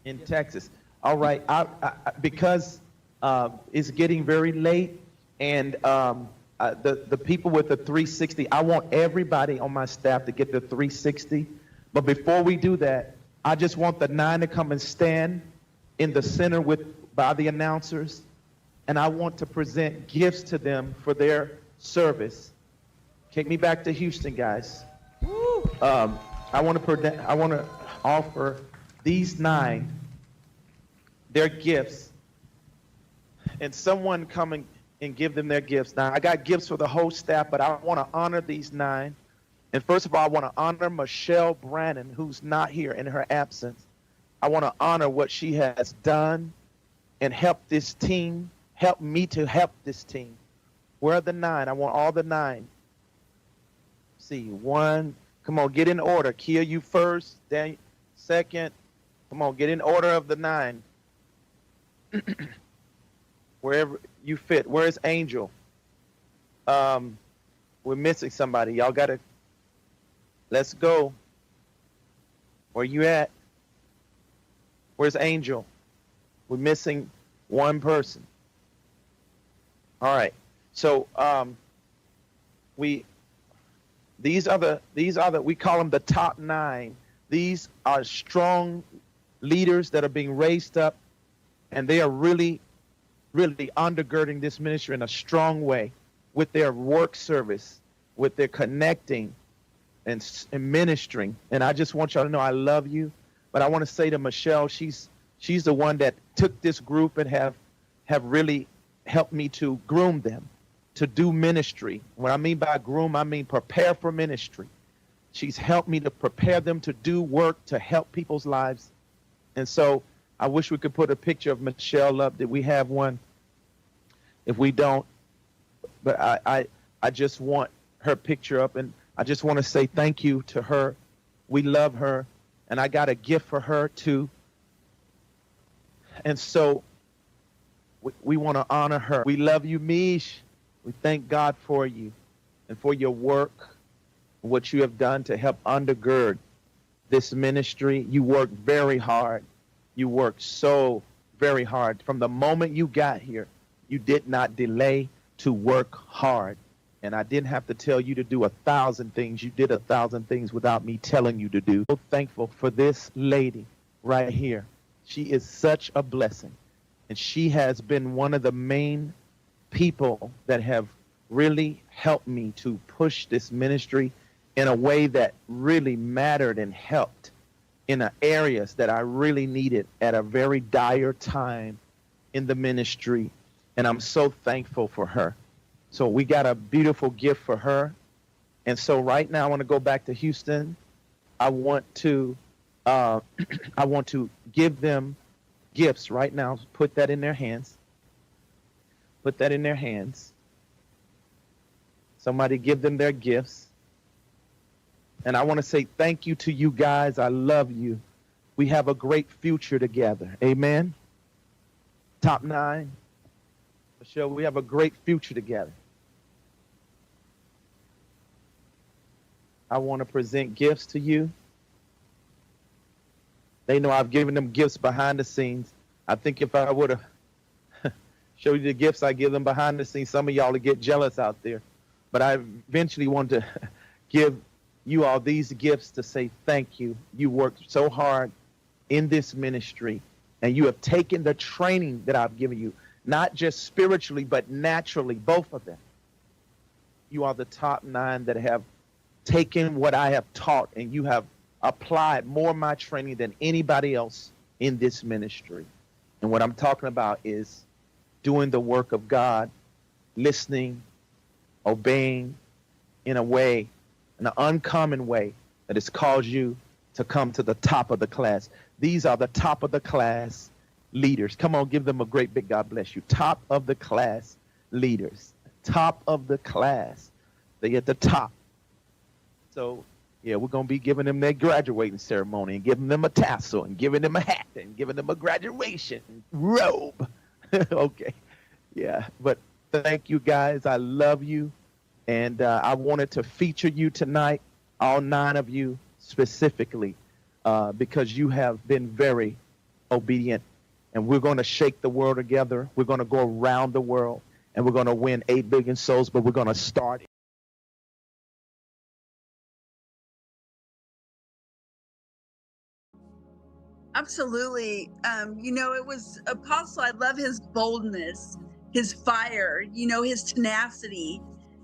In Texas. All right. Because it's getting very late, and the people with the 360, I want everybody on my staff to get the 360. But before we do that, I just want the 9 to come and stand in the center by the announcers, and I want to present gifts to them for their service. Take me back to Houston, guys. I want to offer these 9 their gifts, and someone come and give them their gifts. Now, I got gifts for the whole staff, but I want to honor these 9. And first of all, I want to honor Michelle Brannon, who's not here in her absence. I want to honor what she has done and help this team, help me to help this team. Where are the 9? I want all the 9. See, 1. Come on, get in order. Kia, you first. Then second. Come on, get in order of the 9. Wherever you fit. Where's Angel? We're missing somebody. Y'all got to. Let's go. Where you at? Where's Angel? We're missing one person. All right. So these are the we call them the top 9. These are strong leaders that are being raised up, and they are really, really undergirding this ministry in a strong way with their work service, with their connecting and ministering. And I just want y'all to know I love you. But I want to say to Michelle, she's the one that took this group and have really helped me to groom them, to do ministry. What I mean by groom, I mean prepare for ministry. She's helped me to prepare them to do work to help people's lives. And so I wish we could put a picture of Michelle up. Did we have one? If we don't, but I just want her picture up, and I just want to say thank you to her. We love her, and I got a gift for her too. And so we want to honor her. We love you, Mish. We thank God for you and for your work, what you have done to help undergird this ministry. You worked very hard. You worked so very hard. From the moment you got here, you did not delay to work hard. And I didn't have to tell you to do 1,000 things. You did 1,000 things without me telling you to do. So thankful for this lady right here. She is such a blessing. And she has been one of the main people that have really helped me to push this ministry in a way that really mattered and helped in the areas that I really needed at a very dire time in the ministry. And I'm so thankful for her. So we got a beautiful gift for her. And so right now I want to go back to Houston. I want to give them gifts right now. Put that in their hands. Put that in their hands. Somebody give them their gifts. And I want to say thank you to you guys. I love you. We have a great future together. Amen. Top 9. Michelle, we have a great future together. I want to present gifts to you. They know I've given them gifts behind the scenes. I think if I would have showed you the gifts I give them behind the scenes, some of y'all would get jealous out there. But I eventually want to give you all these gifts to say thank you. You worked so hard in this ministry, and you have taken the training that I've given you, not just spiritually, but naturally, both of them. You are the top 9 that have taken what I have taught, and you have applied more of my training than anybody else in this ministry. And what I'm talking about is doing the work of God, listening, obeying in a way, in an uncommon way that has caused you to come to the top of the class. These are the top of the class leaders. Come on, give them a great big God bless you. Top of the class leaders. Top of the class. They at the top. So, yeah, we're going to be giving them their graduating ceremony and giving them a tassel and giving them a hat and giving them a graduation robe. Okay. Yeah, but thank you guys. I love you. And I wanted to feature you tonight, all 9 of you specifically, because you have been very obedient, and we're going to shake the world together. We're going to go around the world, and we're going to win 8 billion souls, but we're going to start. Absolutely. It was Apostle. I love his boldness, his fire, his tenacity.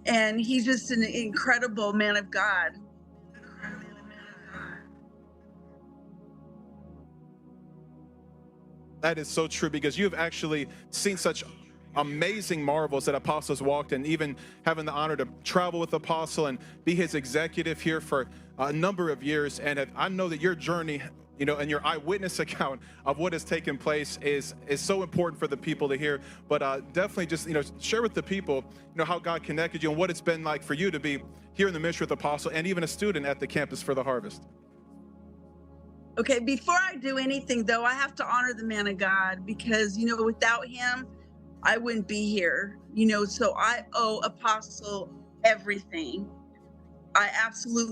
And he's just an incredible man of God. That is so true, because you've actually seen such amazing marvels that Apostle's walked in, even having the honor to travel with Apostle and be his executive here for a number of years. And I know that your journey, and your eyewitness account of what has taken place is so important for the people to hear. But definitely just, share with the people, how God connected you and what it's been like for you to be here in the ministry with Apostle and even a student at the Campus for the Harvest. Okay, before I do anything, though, I have to honor the man of God, because, without him, I wouldn't be here, so I owe Apostle everything.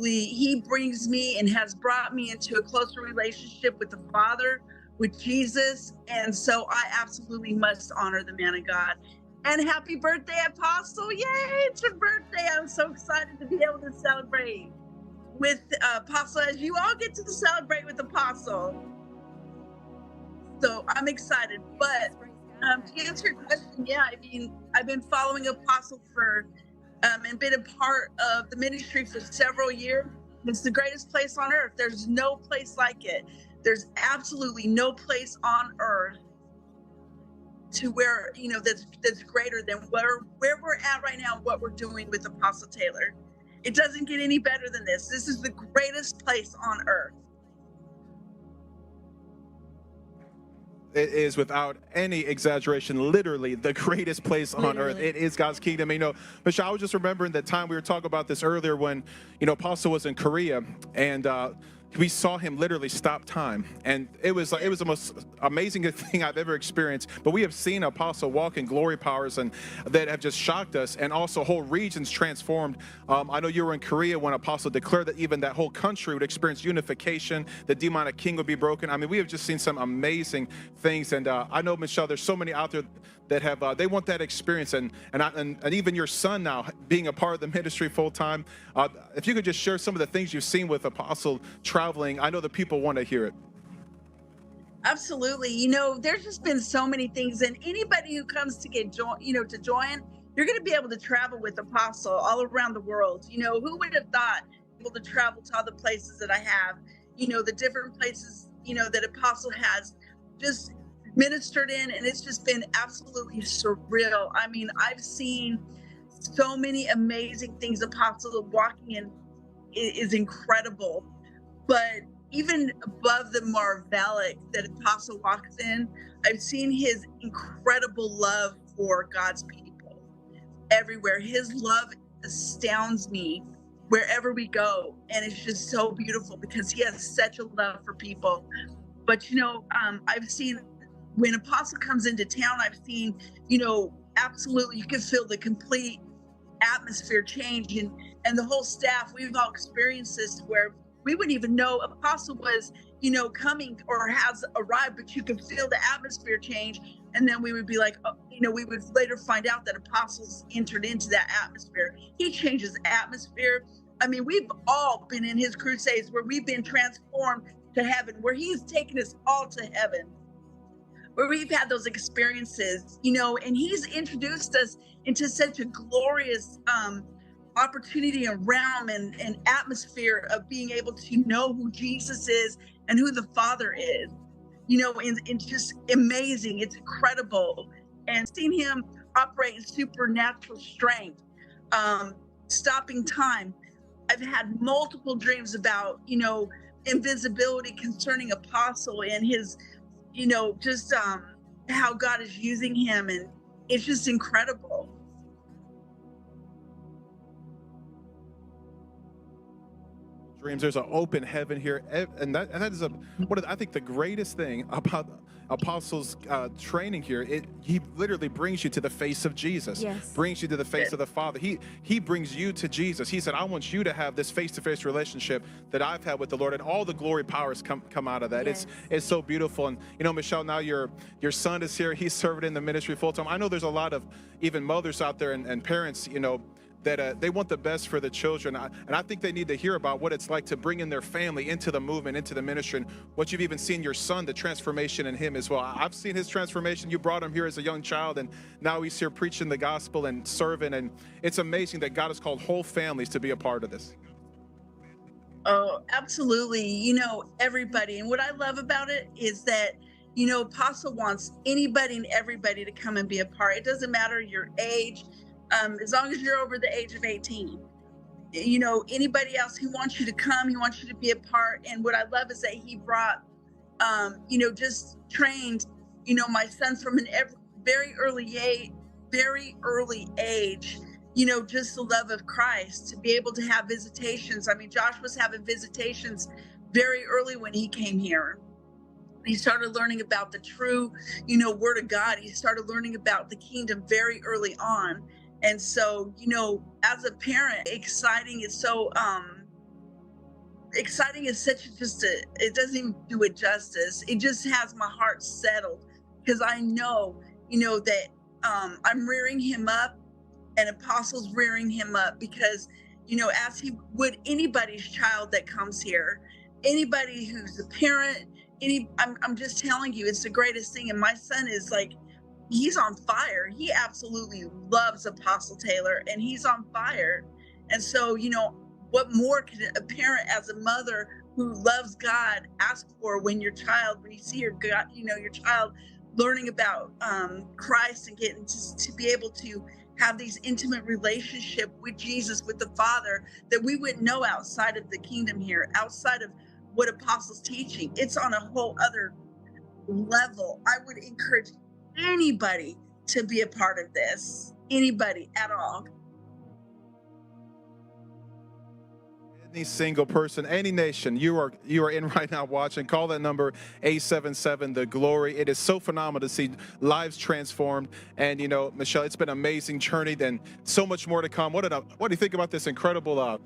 He brings me and has brought me into a closer relationship with the Father, with Jesus. And so I absolutely must honor the man of God. And happy birthday, Apostle. Yay, it's your birthday. I'm so excited to be able to celebrate with Apostle, as you all get to celebrate with Apostle. So I'm excited. But to answer your question, yeah, I've been following Apostle for and been a part of the ministry for several years. It's the greatest place on earth. There's no place like it. There's absolutely no place on earth to where, that's greater than where we're at right now, what we're doing with Apostle Taylor. It doesn't get any better than this. This is the greatest place on earth. It is, without any exaggeration, literally the greatest place on earth. It is God's kingdom. Michelle, I was just remembering that time we were talking about this earlier when, Apostle was in Korea, and we saw him literally stop time, and it was the most amazing thing I've ever experienced. But we have seen Apostle walk in glory powers and that have just shocked us, and also whole regions transformed. I know you were in Korea when Apostle declared that even that whole country would experience unification, the demonic king would be broken. I mean, we have just seen some amazing things, and I know, Michelle, there's so many out there that have they want that experience, and even your son now being a part of the ministry full time. If you could just share some of the things you've seen with Apostle traveling, I know the people want to hear it. Absolutely. There's just been so many things, and anybody who comes to get join, you're going to be able to travel with Apostle all around the world. Who would have thought able to travel to all the places that I have, the different places, that Apostle has just ministered in, and it's just been absolutely surreal. I mean, I've seen so many amazing things. Apostle walking in is incredible, but even above the marvelic that Apostle walks in, I've seen his incredible love for God's people everywhere. His love astounds me wherever we go, and it's just so beautiful because he has such a love for people. But I've seen when Apostle comes into town, I've seen, absolutely, you can feel the complete atmosphere change, and the whole staff. We've all experienced this where we wouldn't even know Apostle was, coming or has arrived, but you could feel the atmosphere change. And then we would be like, we would later find out that Apostle's entered into that atmosphere. He changes atmosphere. I mean, we've all been in his crusades where we've been transformed to heaven, where he's taken us all to heaven, where we've had those experiences, and he's introduced us into such a glorious opportunity and realm and atmosphere of being able to know who Jesus is and who the Father is, and it's just amazing. It's incredible. And seeing him operate in supernatural strength, stopping time. I've had multiple dreams about, invisibility concerning Apostle and his, just how God is using him, and it's just incredible. dreams. There's an open heaven here, and that is I think the greatest thing about Apostles training here. He literally brings you to the face of Jesus. Yes. Brings you to the face of the Father. He brings you to Jesus. He said, I want you to have this face-to-face relationship that I've had with the Lord, and all the glory powers come out of that. Yes. It's so beautiful. And Michelle, now your son is here. He's serving in the ministry full time. I know there's a lot of even mothers out there and parents, that they want the best for the children. And I think they need to hear about what it's like to bring in their family into the movement, into the ministry, and what you've even seen your son, the transformation in him as well. I've seen his transformation. You brought him here as a young child, and now he's here preaching the gospel and serving. And it's amazing that God has called whole families to be a part of this. Oh, absolutely. Everybody. And what I love about it is that, Apostle wants anybody and everybody to come and be a part. It doesn't matter your age. As long as you're over the age of 18, anybody else, he wants you to come, he wants you to be a part. And what I love is that he brought, just trained, my son from an very early age, just the love of Christ, to be able to have visitations. I mean, Josh was having visitations very early when he came here. He started learning about the true, word of God. He started learning about the kingdom very early on. And so, as a parent, exciting is so, exciting is such it doesn't even do it justice. It just has my heart settled, because I know, that I'm rearing him up, and Apostle's rearing him up, because, as he would anybody's child that comes here, anybody who's a parent, I'm just telling you, it's the greatest thing. And my son is like, he's on fire. He absolutely loves Apostle Taylor, and he's on fire. And so, what more could a parent, as a mother who loves God, ask for when you see your God, your child learning about Christ and getting to be able to have these intimate relationship with Jesus, with the Father, that we wouldn't know outside of the kingdom here, outside of what Apostle's teaching. It's on a whole other level. I would encourage anybody to be a part of this, anybody at all. Any single person, any nation you are in right now watching, call that number 877 the glory. It is so phenomenal to see lives transformed. And Michelle, it's been an amazing journey, then so much more to come. What do you think about this incredible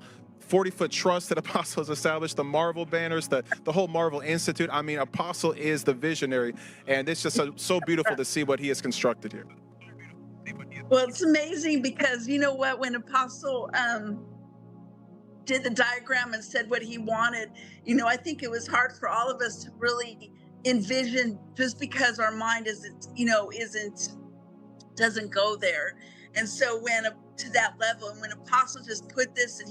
40-foot trust that Apostle has established, the Marvel banners, the whole Marvel Institute? I mean, Apostle is the visionary, and it's just so beautiful to see what he has constructed here. Well, it's amazing, because when Apostle did the diagram and said what he wanted, I think it was hard for all of us to really envision, just because our mind doesn't go there. And so when to that level, and when Apostle just put this, and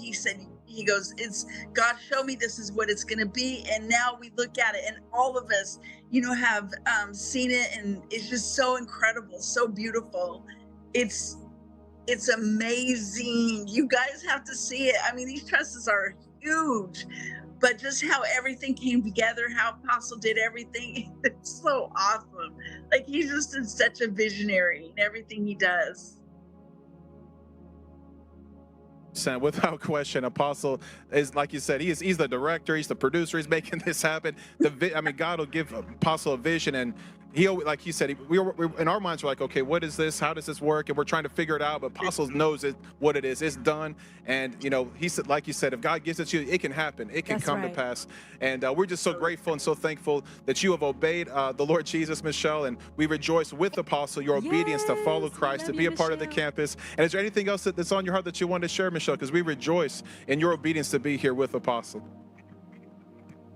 he goes, it's God, show me this is what it's going to be. And now we look at it, and all of us, have seen it, and it's just so incredible, so beautiful. It's amazing. You guys have to see it. I mean, these trusses are huge, but just how everything came together, how Apostle did everything, it's so awesome. Like, he's just such a visionary in everything he does. Without question, Apostle is, like you said, he's the director, he's the producer, he's making this happen. God will give Apostle a vision, and like he said, we in our minds, we're like, okay, what is this? How does this work? And we're trying to figure it out. But Apostle knows what it is. It's done. And he said, like you said, if God gives it to you, it can happen. It can come to pass. And we're just so grateful and so thankful that you have obeyed the Lord Jesus, Michelle. And we rejoice with Apostle your obedience to follow Christ, to be a part of the campus. And is there anything else that's on your heart that you want to share, Michelle? Because we rejoice in your obedience to be here with Apostle.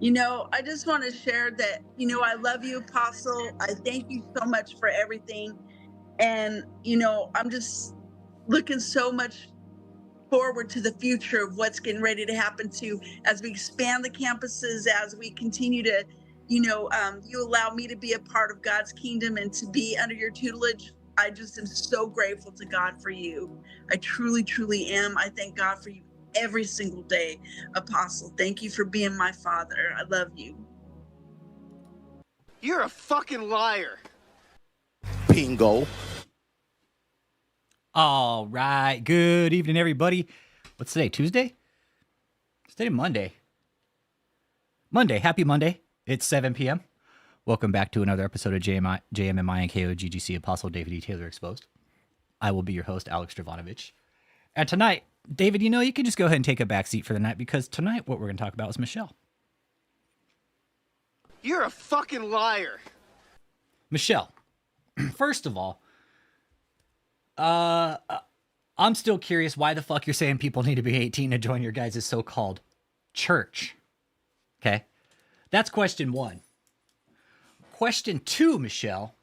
I just want to share that, I love you, Apostle. I thank you so much for everything. And, I'm just looking so much forward to the future of what's getting ready to happen as we expand the campuses, as we continue to, you allow me to be a part of God's kingdom and to be under your tutelage. I just am so grateful to God for you. I truly, truly am. I thank God for you every single day, Apostle. Thank you for being my father. I love you. You're a fucking liar. Bingo. All right. Good evening, everybody. What's today? Tuesday? It's today Monday. Monday. Happy Monday. It's 7 p.m. Welcome back to another episode of JMMI and KOGGC Apostle David E. Taylor Exposed. I will be your host, Alex Jovanovich. And tonight, David, you can just go ahead and take a back seat for the night because tonight what we're going to talk about is Michelle. You're a fucking liar. Michelle, first of all, I'm still curious why the fuck you're saying people need to be 18 to join your guys' so-called church. Okay? That's question one. Question two, Michelle,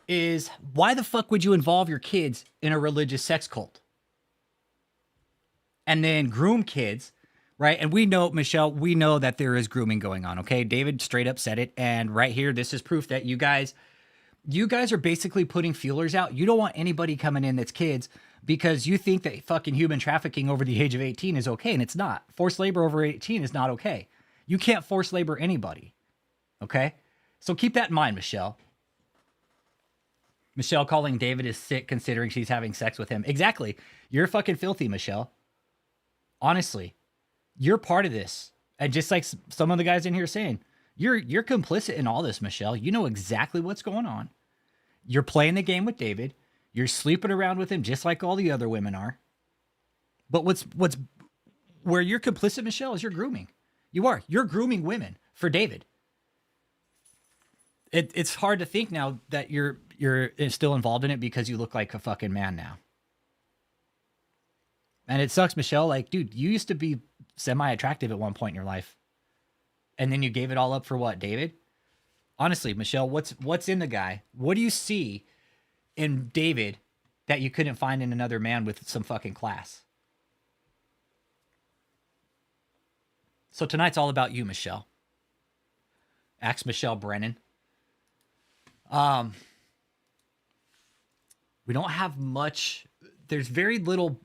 is why the fuck would you involve your kids in a religious sex cult? And then groom kids, right? And we know, Michelle, we know that there is grooming going on, okay? David straight up said it, and right here, this is proof that you guys are basically putting feelers out. You don't want anybody coming in that's kids because you think that fucking human trafficking over the age of 18 is okay, and it's not. Forced labor over 18 is not okay. You can't force labor anybody, okay? So keep that in mind, Michelle. Michelle calling David is sick considering she's having sex with him. Exactly. You're fucking filthy, Michelle. Honestly, you're part of this. And just like some of the guys in here saying, you're complicit in all this, Michelle. You know exactly what's going on. You're playing the game with David. You're sleeping around with him just like all the other women are. But where you're complicit, Michelle, is you're grooming. You are. You're grooming women for David. It's hard to think now that you're still involved in it because you look like a fucking man now. And it sucks, Michelle. Like, dude, you used to be semi-attractive at one point in your life. And then you gave it all up for what, David? Honestly, Michelle, what's in the guy? What do you see in David that you couldn't find in another man with some fucking class? So tonight's all about you, Michelle. Ask Michelle Brannon. We don't have much. There's very little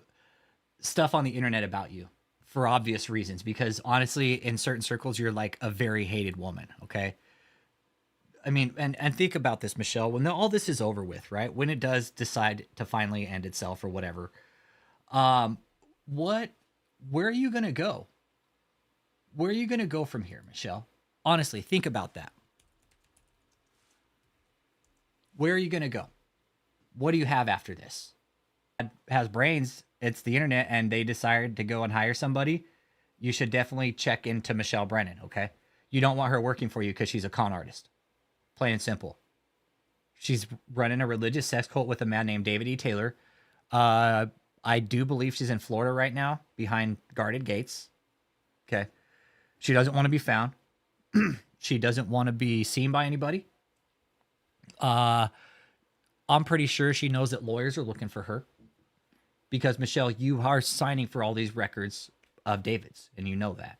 stuff on the internet about you for obvious reasons, because honestly, in certain circles, you're like a very hated woman. Okay. I mean, and think about this, Michelle, when all this is over with, right? When it does decide to finally end itself or whatever, where are you going to go? Where are you going to go from here, Michelle? Honestly, think about that. Where are you going to go? What do you have after this? It has brains. It's the internet, and they decided to go and hire somebody. You should definitely check into Michelle Brannon, okay? You don't want her working for you because she's a con artist. Plain and simple. She's running a religious sex cult with a man named David E. Taylor. I do believe she's in Florida right now behind guarded gates. Okay. She doesn't want to be found. She doesn't want to be seen by anybody. I'm pretty sure she knows that lawyers are looking for her because, Michelle, you are signing for all these records of David's, and you know that.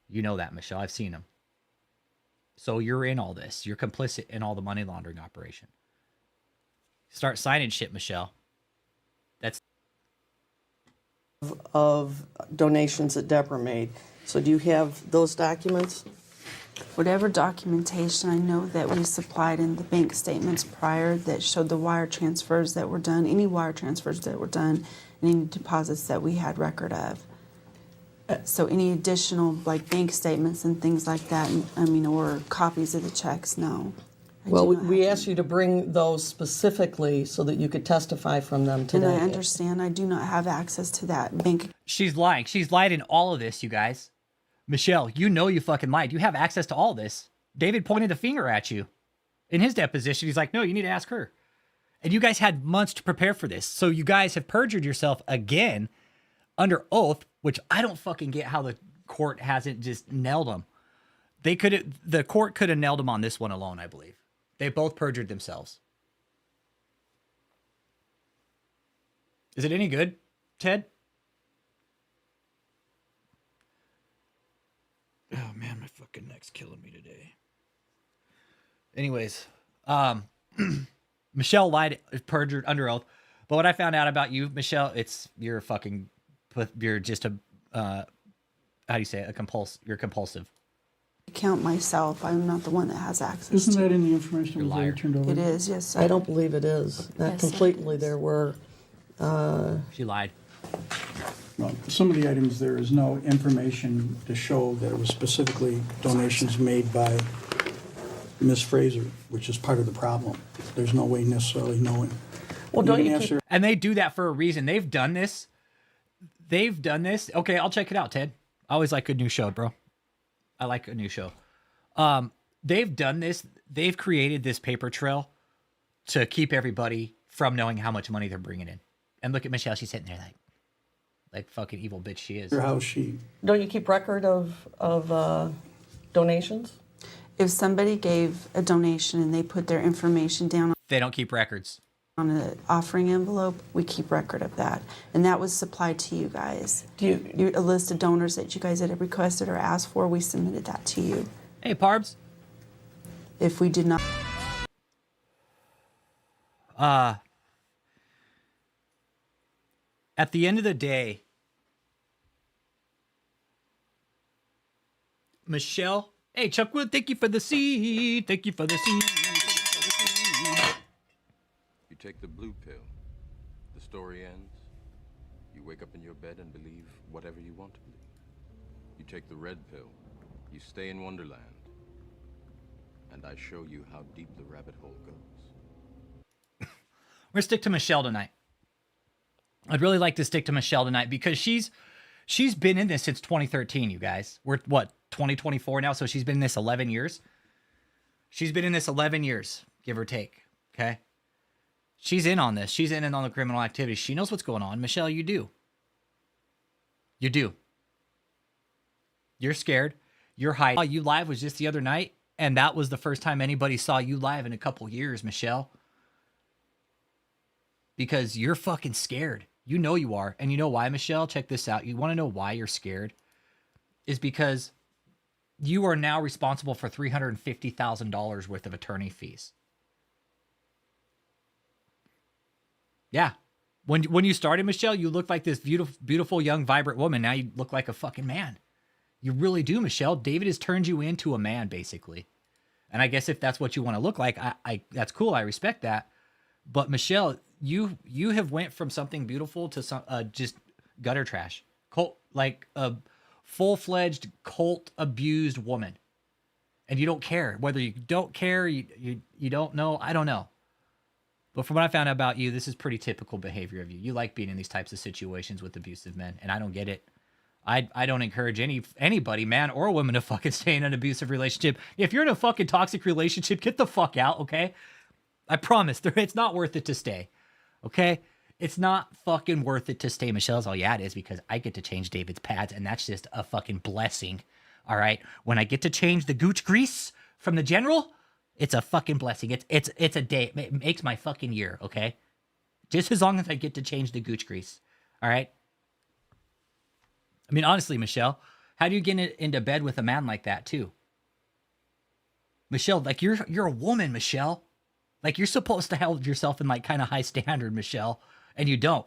You know that, Michelle. I've seen them. So you're in all this. You're complicit in all the money laundering operation. Start signing shit, Michelle. That's of donations that Deborah made. So do you have those documents? Whatever documentation I know that we supplied in the bank statements prior that showed the wire transfers that were done, any wire transfers that were done, and any deposits that we had record of. So any additional like bank statements and things like that, or copies of the checks, no. Well, we asked you to bring those specifically so that you could testify from them today. And I understand I do not have access to that bank. She's lying. She's lied in all of this, you guys. Michelle, you know you fucking lied. You have access to all this. David pointed the finger at you. In his deposition, he's like, no, you need to ask her. And you guys had months to prepare for this. So you guys have perjured yourself again under oath, which I don't fucking get how the court hasn't just nailed them. The court could have nailed them on this one alone, I believe. They both perjured themselves. Is it any good, Ted? Oh man, my fucking neck's killing me today. Anyways, Michelle lied, perjured under oath. But what I found out about you, Michelle, you're just a, how do you say it? You're compulsive. Count myself. I'm not the one that has access. Isn't to that in the information that was already turned over? It is, yes, sir. I don't believe it is. Not Yes, sir, it completely. is. There were. She lied. Well, some of the items, there is no information to show that it was specifically donations made by Ms. Fraser, which is part of the problem. There's no way necessarily knowing. Well, don't you keep... And they do that for a reason. They've done this. Okay, I'll check it out, Ted. I always like a new show, bro. I like a new show. They've done this. They've created this paper trail to keep everybody from knowing how much money they're bringing in. And look at Michelle. She's sitting there like fucking evil bitch she is. How she... Don't you keep record of donations? If somebody gave a donation and they put their information down They don't keep records. on an offering envelope, we keep record of that. And that was supplied to you guys. A list of donors that you guys had requested or asked for, we submitted that to you. Hey, Parbs. If we did not... At the end of the day, Michelle. Hey, Chuckwood, thank you for the seed. Thank you for the seed. You take the blue pill. The story ends. You wake up in your bed and believe whatever you want to believe. You take the red pill. You stay in Wonderland. And I show you how deep the rabbit hole goes. We're gonna stick to Michelle tonight. I'd really like to stick to Michelle tonight because she's been in this since 2013, you guys. We're, 2024 now? So she's been in this 11 years. She's been in this 11 years, give or take, okay? She's in on this. She's in on the criminal activity. She knows what's going on. Michelle, you do. You do. You're scared. You're hiding. You live was just the other night, and that was the first time anybody saw you live in a couple years, Michelle. Because you're fucking scared. You know you are. And you know why, Michelle? Check this out. You want to know why you're scared? Is because you are now responsible for $350,000 worth of attorney fees. Yeah. When you started, Michelle, you looked like this beautiful, young, vibrant woman. Now you look like a fucking man. You really do, Michelle. David has turned you into a man, basically. And I guess if that's what you want to look like, I that's cool. I respect that. But Michelle, you have went from something beautiful to some just gutter trash, cult, like a full-fledged cult abused woman, and you don't care whether you don't care, you don't know. I don't know, but from what I found out about you, this is pretty typical behavior of you. You like being in these types of situations with abusive men, and I don't get it. I don't encourage anybody, man or woman, to fucking stay in an abusive relationship. If you're in a fucking toxic relationship, get the fuck out, okay? I promise, it's not worth it to stay. Okay? It's not fucking worth it to stay. Michelle's, oh yeah, it is, because I get to change David's pads, and that's just a fucking blessing. All right? When I get to change the gooch grease from the general, it's a fucking blessing. It's a day. It makes my fucking year, okay? Just as long as I get to change the gooch grease. All right? I mean, honestly, Michelle, how do you get into bed with a man like that, too? Michelle, like, you're a woman, Michelle. Like, you're supposed to hold yourself in, like, kind of high standard, Michelle, and you don't.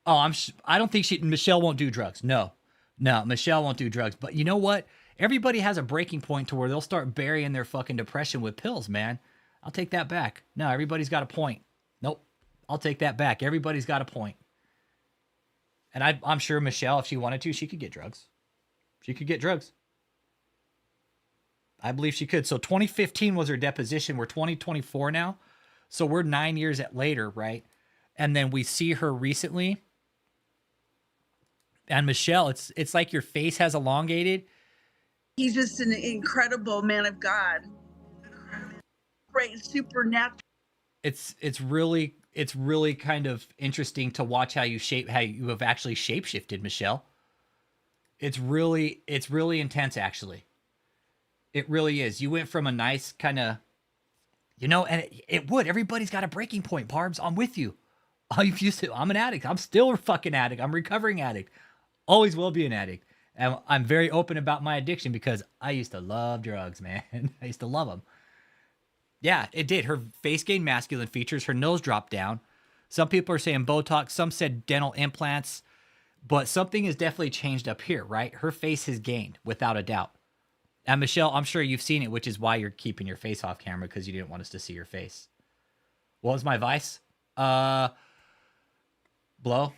Oh, I don't think Michelle won't do drugs. No, Michelle won't do drugs. But you know what? Everybody has a breaking point to where they'll start burying their fucking depression with pills, man. I'll take that back. No, everybody's got a point. Nope. I'll take that back. Everybody's got a point. And I'm sure Michelle, if she wanted to, she could get drugs. She could get drugs. I believe she could. So 2015 was her deposition. We're 2024 now. So we're 9 years later, right? And then we see her recently. And Michelle, it's like your face has elongated. He's just an incredible man of God. Great, supernatural. It's really kind of interesting to watch how you have actually shapeshifted, Michelle. It's really intense, actually. It really is. You went from a nice kind of, and it would. Everybody's got a breaking point, Barbs. I'm with you. I'm an addict. I'm still a fucking addict. I'm a recovering addict. Always will be an addict. And I'm very open about my addiction because I used to love drugs, man. I used to love them. Yeah, it did. Her face gained masculine features. Her nose dropped down. Some people are saying Botox. Some said dental implants. But something has definitely changed up here, right? Her face has gained, without a doubt. And Michelle, I'm sure you've seen it, which is why you're keeping your face off camera, because you didn't want us to see your face. What was my vice? Blow.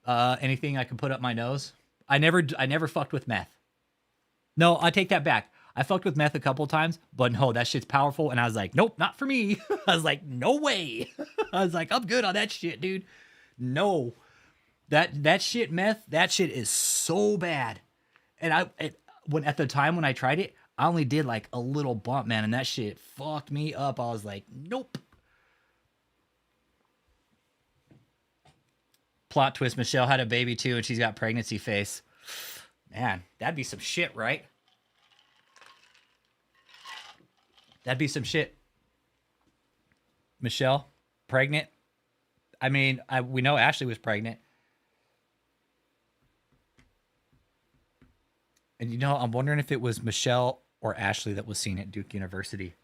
Anything I can put up my nose. I never fucked with meth. No, I take that back. I fucked with meth a couple times, but no, that shit's powerful. And I was like, nope, not for me. I was like, no way. I was like, I'm good on that shit, dude. No, that shit meth, that shit is so bad. And at the time when I tried it, I only did like a little bump, man, and that shit fucked me up. I was like, nope. Plot twist: Michelle had a baby too, and she's got pregnancy face. Man, that'd be some shit, right? That'd be some shit. Michelle, pregnant. I mean, we know Ashley was pregnant. And you know, I'm wondering if it was Michelle or Ashley that was seen at Duke University.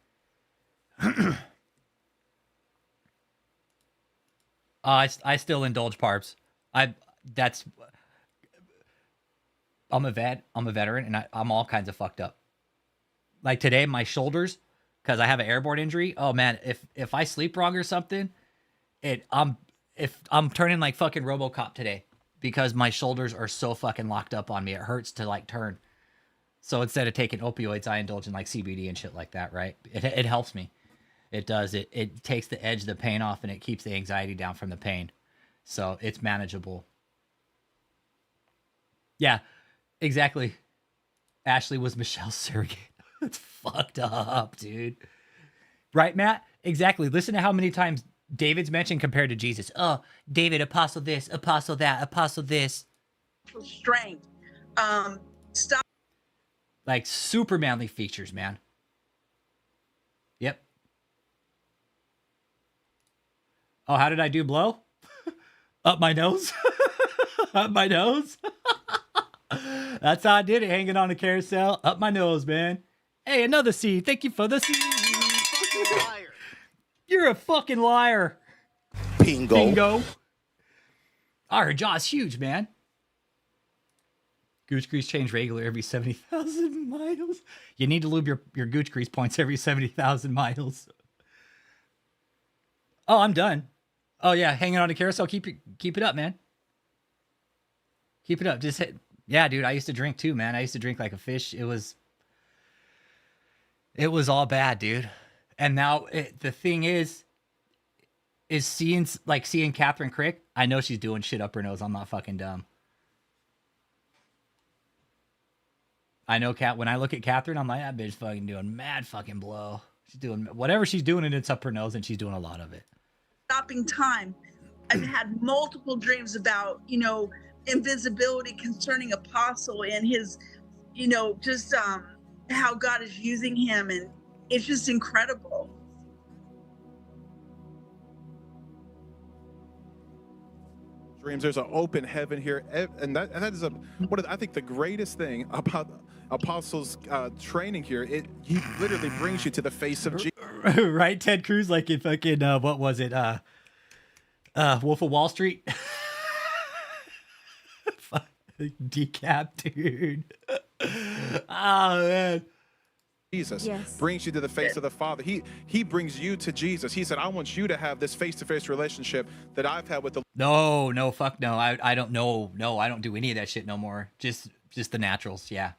I still indulge parps. I'm a veteran, and I'm all kinds of fucked up. Like today, my shoulders, because I have an airborne injury. Oh man, if I sleep wrong or something, I'm turning like fucking RoboCop today because my shoulders are so fucking locked up on me. It hurts to like turn. So instead of taking opioids, I indulge in like CBD and shit like that. Right? It helps me. It does. It takes the edge of the pain off, and it keeps the anxiety down from the pain. So it's manageable. Yeah, exactly. Ashley was Michelle's surrogate. It's fucked up, dude. Right, Matt? Exactly. Listen to how many times David's mentioned compared to Jesus. Oh, David, apostle this, apostle that, apostle this. Strength. Stop. Like super manly features, man. Yep. Oh, how did I do blow? Up my nose? Up my nose? That's how I did it, hanging on a carousel. Up my nose, man. Hey, another seed. Thank you for the seed. Liar. You're a fucking liar. Bingo. Bingo. Our jaw's huge, man. Gooch grease change regular every 70,000 miles. You need to lube your gooch grease points every 70,000 miles. Oh, I'm done. Oh yeah, hanging on a carousel. Keep it up, man. Keep it up. Just hit. Yeah, dude. I used to drink too, man. I used to drink like a fish. It was all bad, dude. And now the thing is seeing Catherine Crick. I know she's doing shit up her nose. I'm not fucking dumb. I know when I look at Catherine, I'm like, that bitch fucking doing mad fucking blow. She's doing whatever she's doing, and it's up her nose, and she's doing a lot of it. Stopping time. I've had multiple dreams about, invisibility concerning Apostle and his, just how God is using him. And it's just incredible. Dreams. There's an open heaven here, and that is I think the greatest thing about Apostles training here. He literally brings you to the face of Jesus. Right, Ted Cruz, like in fucking what was it? Wolf of Wall Street. Decap, dude. Oh man. Jesus brings you to the face of the Father. He brings you to Jesus. He said, I want you to have this face-to-face relationship that I've had with the No, fuck no. I don't know. No, I don't do any of that shit no more. Just the naturals, yeah.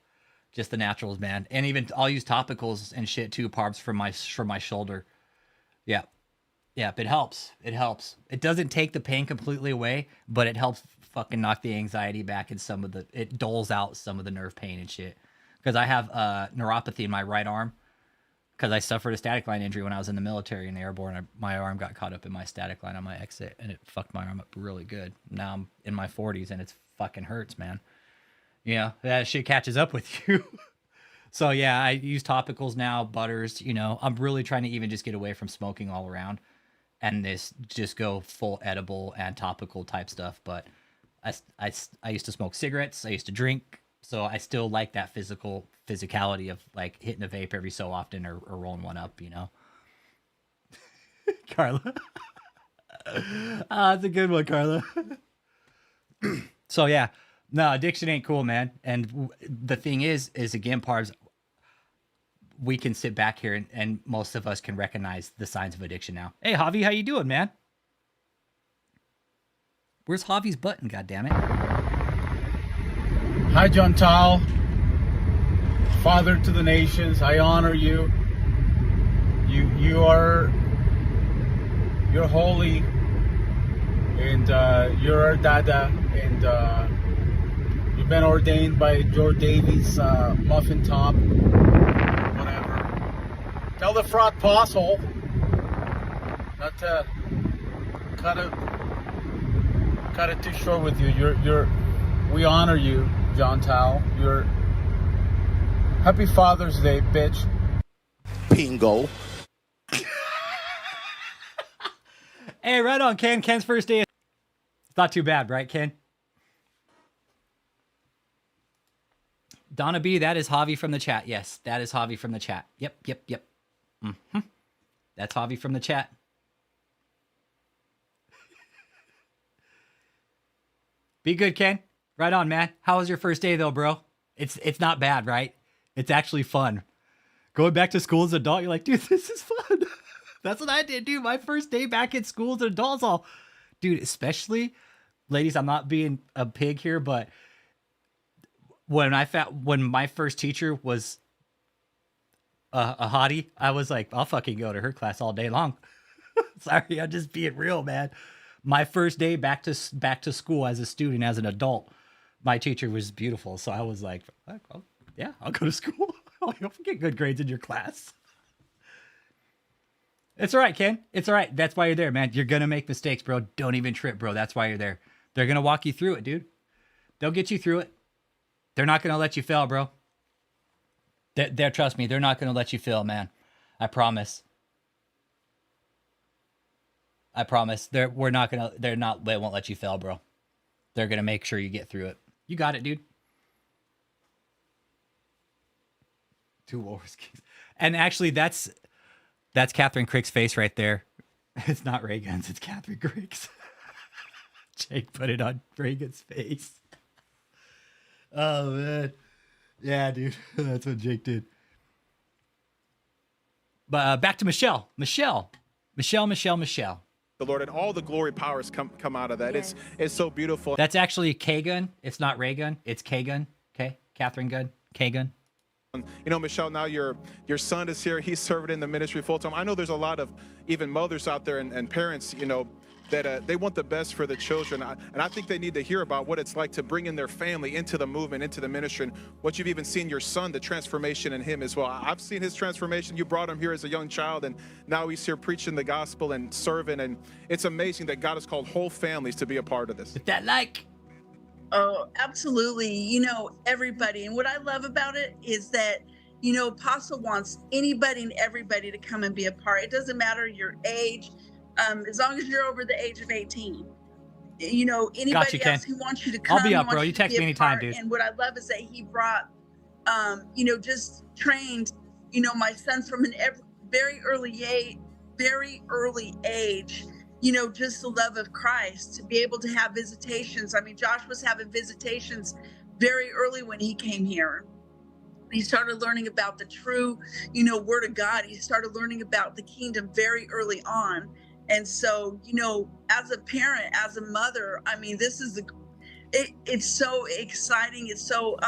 Just the naturals, man. And even I'll use topicals and shit too, Parbs, for my shoulder. Yeah. Yeah, it helps. It helps. It doesn't take the pain completely away, but it helps fucking knock the anxiety back and it doles out some of the nerve pain and shit. Because I have neuropathy in my right arm because I suffered a static line injury when I was in the military in the airborne. My arm got caught up in my static line on my exit, and it fucked my arm up really good. Now I'm in my 40s, and it fucking hurts, man. That shit catches up with you. So, yeah, I use topicals now, butters. I'm really trying to even just get away from smoking all around and just go full edible and topical type stuff. But I used to smoke cigarettes. I used to drink. So I still like that physicality of like hitting a vape every so often or rolling one up, Carla. That's a good one, Carla. So yeah, no, addiction ain't cool, man. And the thing is again, Parbs, we can sit back here and most of us can recognize the signs of addiction now. Hey, Javi, how you doing, man? Where's Javi's button, goddammit? Hi, John Tal, Father to the nations. I honor you. You're holy, and you're our Dada, and you've been ordained by George Davies, Muffin Top, whatever. Tell the fraud apostle not to cut it too short with you. We honor you, John Tal. Happy Father's Day, bitch. Pingo. Hey, right on, Ken. Ken's first day. It's not too bad, right, Ken? Donna B, that is Javi from the chat. Yes, that is Javi from the chat. Yep. Mm-hmm. That's Javi from the chat. Be good, Ken. Right on, man. How was your first day, though, bro? It's not bad, right? It's actually fun. Going back to school as an adult, you're like, dude, this is fun. That's what I did, dude. My first day back at school as an adult, all, dude. Especially, ladies. I'm not being a pig here, but when my first teacher was a hottie, I was like, I'll fucking go to her class all day long. Sorry, I'm just being real, man. My first day back to school as a student, as an adult, my teacher was beautiful. So I was like, oh, yeah, I'll go to school. I'll get good grades in your class. It's all right, Ken. It's all right. That's why you're there, man. You're going to make mistakes, bro. Don't even trip, bro. That's why you're there. They're going to walk you through it, dude. They'll get you through it. They're not going to let you fail, bro. Trust me, they're not going to let you fail, man. I promise. They won't let you fail, bro. They're going to make sure you get through it. You got it, dude. 2 Wars Kings. And actually, that's Catherine Crick's face right there. It's not Reagan's, it's Catherine Crick's. Jake put it on Reagan's face. Oh, man. Yeah, dude. That's what Jake did. But back to Michelle. Michelle. The Lord, and all the glory powers come out of that. Yes. It's so beautiful. That's actually K-Gun. It's not Ray-Gun. It's K-Gun. Okay? Catherine Gun. K-Gun. You know, Michelle, now your son is here. He's serving in the ministry full time. I know there's a lot of even mothers out there and parents, you know, that they want the best for the children. And I think they need to hear about what it's like to bring in their family into the movement, into the ministry, and what you've even seen your son, the transformation in him as well. I've seen his transformation. You brought him here as a young child, and now he's here preaching the gospel and serving. And it's amazing that God has called whole families to be a part of this. That like... Oh, absolutely. You know, everybody. And what I love about it is that, you know, Apostle wants anybody and everybody to come and be a part. It doesn't matter your age, as long as you're over the age of 18. You know, anybody else who wants you to come. I'll be up, bro. You text me anytime, dude. And what I love is that he brought, you know, just trained, you know, my son from an very early age, you know, just the love of Christ, to be able to have visitations. I mean, Josh was having visitations very early when he came here. He started learning about the true, you know, word of God. He started learning about the kingdom very early on. And so, you know, as a parent, as a mother, I mean, this is it's so exciting. It's so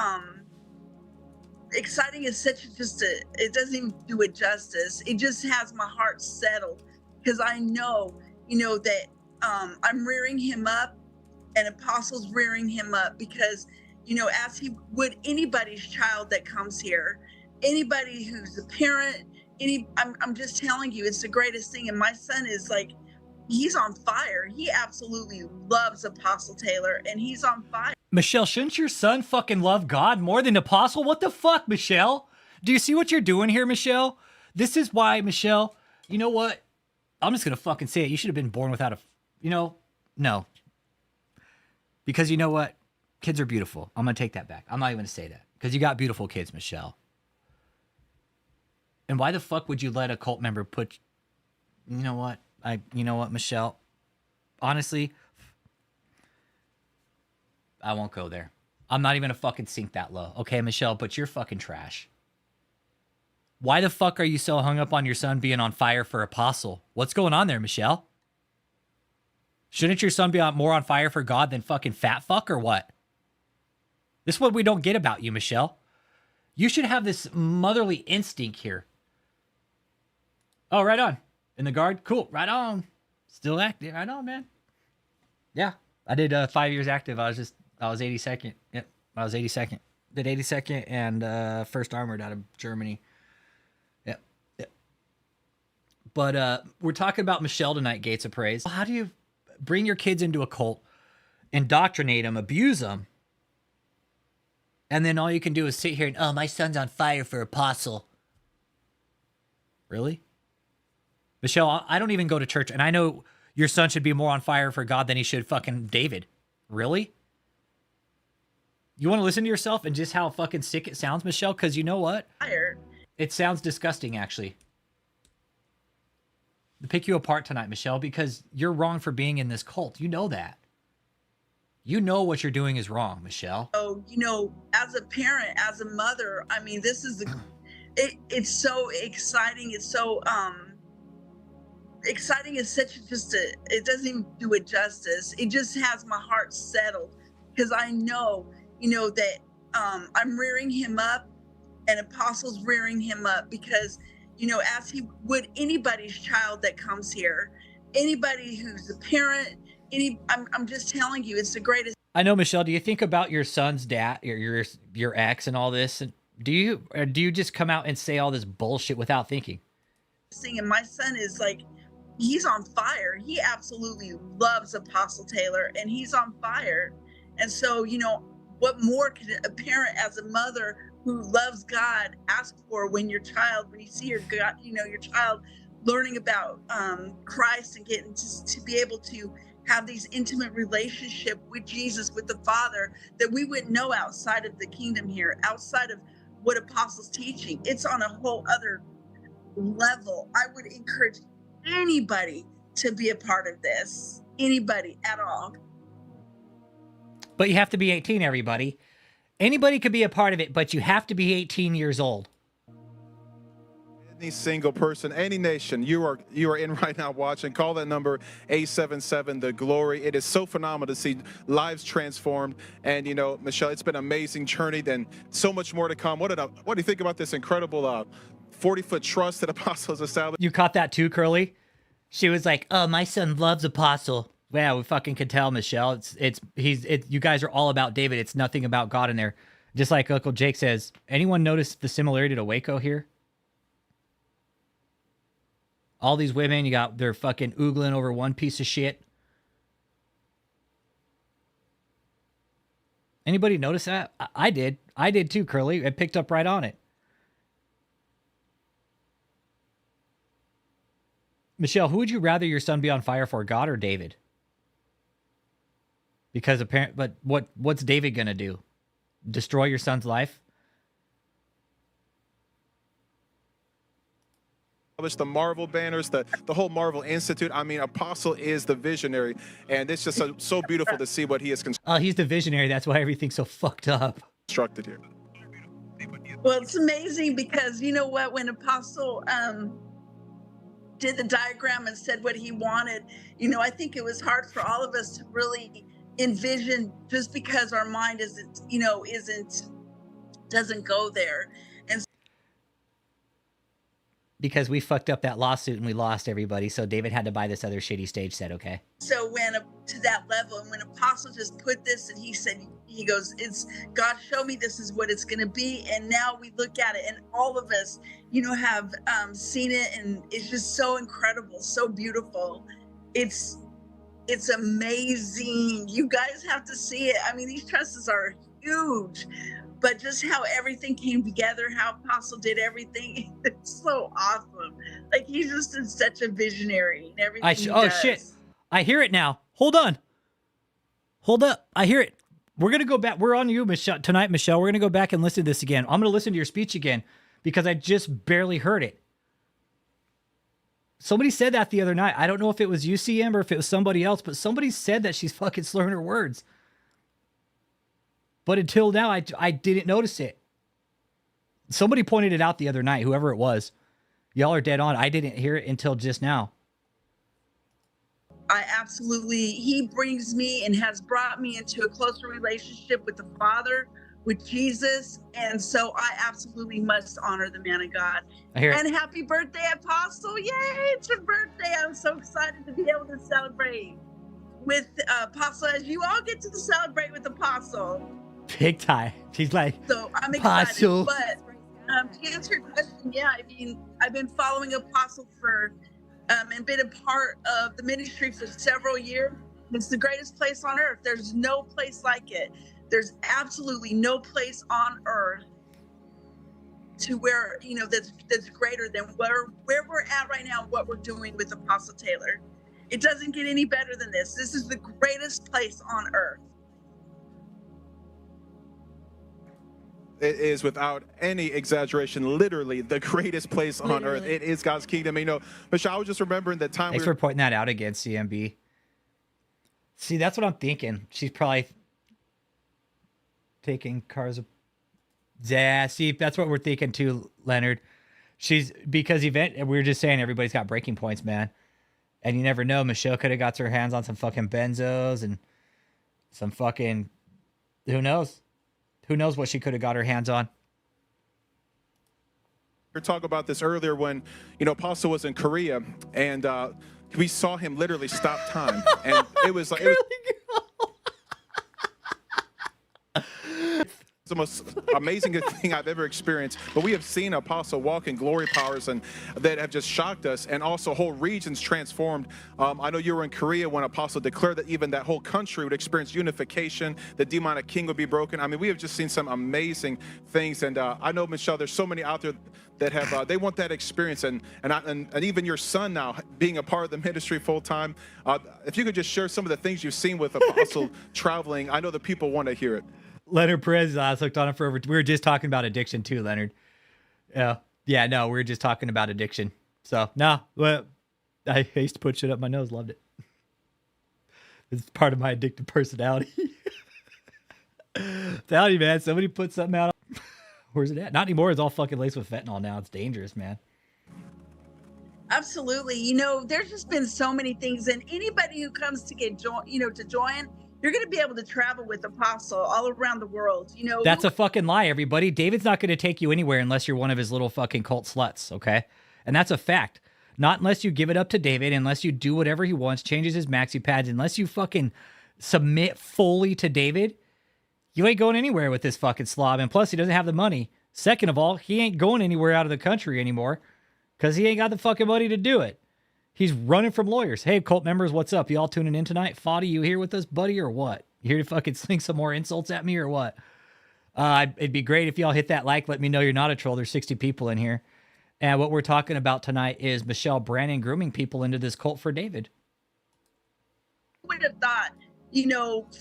exciting. It's such it doesn't even do it justice. It just has my heart settled, because I know, you know, that I'm rearing him up, and Apostle's rearing him up, because, you know, as he would anybody's child that comes here, anybody who's a parent, I'm just telling you, it's the greatest thing. And my son is like, he's on fire. He absolutely loves Apostle Taylor, and he's on fire. Michelle, shouldn't your son fucking love God more than Apostle? What the fuck, Michelle? Do you see what you're doing here, Michelle? This is why, Michelle, you know what? I'm just going to fucking say it. You should have been born without no. Because you know what? Kids are beautiful. I'm going to take that back. I'm not even going to say that. Because you got beautiful kids, Michelle. And why the fuck would you let a cult member put... You know what, Michelle? Honestly, I won't go there. I'm not even going to fucking sink that low. Okay, Michelle, but you're fucking trash. Why the fuck are you so hung up on your son being on fire for Apostle? What's going on there, Michelle? Shouldn't your son be more on fire for God than fucking fat fuck or what? This is what we don't get about you, Michelle. You should have this motherly instinct here. Oh, right on. In the guard? Cool. Right on. Still active. Right on, man. Yeah. I did 5 years active. I was 82nd. Yep. I was 82nd. Did 82nd and 1st Armored out of Germany. Yep. Yep. But we're talking about Michelle tonight, Gates of Praise. How do you bring your kids into a cult, indoctrinate them, abuse them, and then all you can do is sit here and, oh, my son's on fire for apostle. Really? Michelle, I don't even go to church, and I know your son should be more on fire for God than he should fucking David. Really? You want to listen to yourself and just how fucking sick it sounds, Michelle? Because you know what? Fire. It sounds disgusting, actually. To pick you apart tonight, Michelle, because you're wrong for being in this cult. You know that. You know what you're doing is wrong, Michelle. Oh, you know, as a parent, as a mother, I mean, this is it's so exciting. It's so exciting. It's such it doesn't even do it justice. It just has my heart settled because I know, you know, that I'm rearing him up, and Apostle's rearing him up because, you know, as he would anybody's child that comes here, anybody who's a parent. I'm just telling you, it's the greatest. I know, Michelle. Do you think about your son's dad, your ex, and all this? And do you just come out and say all this bullshit without thinking? And my son is like, he's on fire. He absolutely loves Apostle Taylor, and he's on fire. And so, you know, what more could a parent, as a mother who loves God, ask for when you see your God, you know, your child learning about Christ and getting to be able to have these intimate relationship with Jesus, with the Father, that we wouldn't know outside of the kingdom here, outside of what Apostle's teaching. It's on a whole other level. I would encourage anybody to be a part of this, anybody at all. But you have to be 18, everybody. Anybody could be a part of it, but you have to be 18 years old. Any single person, any nation you are in right now watching, call that number 877 the glory. It is so phenomenal to see lives transformed. And you know, Michelle, it's been an amazing journey, and so much more to come. What do you think about this incredible 40-foot trust that Apostle has established? You caught that too, Curly? She was like, oh, my son loves Apostle. Yeah, we fucking could tell, Michelle. You guys are all about David. It's nothing about God in there. Just like Uncle Jake says, anyone notice the similarity to Waco here? All these women, they're fucking oogling over one piece of shit. Anybody notice that? I did. I did too, Curly. I picked up right on it. Michelle, who would you rather your son be on fire for, God or David? Because but what's David gonna do? Destroy your son's life? The Marvel banners, the whole Marvel Institute. I mean, Apostle is the visionary, and it's just so beautiful to see what he has he's the visionary. That's why everything's so fucked up. Constructed here. Well, it's amazing because you know what? When Apostle did the diagram and said what he wanted, you know, I think it was hard for all of us to really envision, just because our mind doesn't go there. And because we fucked up that lawsuit and we lost everybody, so David had to buy this other shitty stage set, okay? So when to that level, and when Apostle just put this, and he goes, it's God, show me this is what it's going to be. And now we look at it, and all of us, you know, have seen it, and it's just so incredible, so beautiful. It's amazing. You guys have to see it. I mean, these trusses are huge. But just how everything came together, how Apostle did everything, it's so awesome. Like, he's just such a visionary and everything he does. Shit. I hear it now. Hold on. Hold up. I hear it. We're going to go back. We're on you, Michelle. Tonight, Michelle, we're going to go back and listen to this again. I'm going to listen to your speech again because I just barely heard it. Somebody said that the other night. I don't know if it was UCM or if it was somebody else, but somebody said that she's fucking slurring her words. But until now, I didn't notice it. Somebody pointed it out the other night, whoever it was. Y'all are dead on. I didn't hear it until just now. He brings me and has brought me into a closer relationship with the Father, with Jesus. And so I absolutely must honor the man of God. And happy birthday, Apostle. Yay, it's your birthday. I'm so excited to be able to celebrate with Apostle, as you all get to celebrate with Apostle. Big time. She's like, so I'm excited. Apostle. But to answer your question, yeah, I mean, I've been following Apostle for and been a part of the ministry for several years. It's the greatest place on earth. There's no place like it. There's absolutely no place on earth to where, you know, that's greater than where we're at right now, what we're doing with Apostle Taylor. It doesn't get any better than this. This is the greatest place on earth. It is, without any exaggeration, literally the greatest place on earth. It is God's kingdom. You know, Michelle, I was just remembering that time. Thanks for pointing that out again, CMB. See, that's what I'm thinking. She's probably taking cars. Yeah, see, that's what we're thinking too, Leonard. Because we were just saying everybody's got breaking points, man. And you never know. Michelle could have got her hands on some fucking benzos and some fucking, who knows? Who knows what she could have got her hands on? We were talking about this earlier when, you know, Apostle was in Korea, and we saw him literally stop time, and it was like it's the most amazing thing I've ever experienced. But we have seen Apostle walk in glory powers and that have just shocked us, and also whole regions transformed. I know you were in Korea when Apostle declared that even that whole country would experience unification, the demonic king would be broken. I mean, we have just seen some amazing things, and I know, Michelle, there's so many out there that have they want that experience, and even your son now being a part of the ministry full time. If you could just share some of the things you've seen with Apostle traveling, I know the people want to hear it. Leonard Perez hooked on it forever. We were just talking about addiction too, Leonard. Yeah, no, we were just talking about addiction. So, no, well, I used to put shit up my nose. Loved it. It's part of my addictive personality. Tell you, man, somebody put something out. Where's it at? Not anymore. It's all fucking laced with fentanyl now. It's dangerous, man. Absolutely. You know, there's just been so many things, and anybody who comes to get join, you're going to be able to travel with Apostle all around the world. You know, that's a fucking lie, everybody. David's not going to take you anywhere unless you're one of his little fucking cult sluts, okay? And that's a fact. Not unless you give it up to David, unless you do whatever he wants, changes his maxi pads, unless you fucking submit fully to David, you ain't going anywhere with this fucking slob. And plus, he doesn't have the money. Second of all, he ain't going anywhere out of the country anymore because he ain't got the fucking money to do it. He's running from lawyers. Hey, cult members, what's up? Y'all tuning in tonight? Foddy, you here with us, buddy, or what? You here to fucking sling some more insults at me or what? It'd be great if y'all hit that like. Let me know you're not a troll. There's 60 people in here. And what we're talking about tonight is Michelle Brannon grooming people into this cult for David. Who would have thought,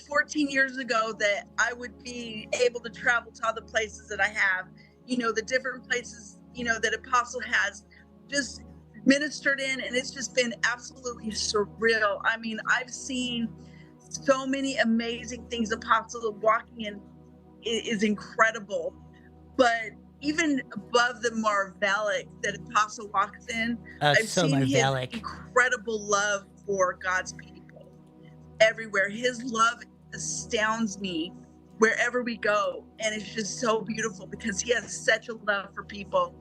14 years ago that I would be able to travel to all the places that I have, the different places, that Apostle has just ministered in, and it's just been absolutely surreal. I mean, I've seen so many amazing things. Apostle walking in is incredible, but even above the marvelic that Apostle walks in, I've seen marvelic. His incredible love for God's people everywhere. His love astounds me wherever we go, and it's just so beautiful because he has such a love for people.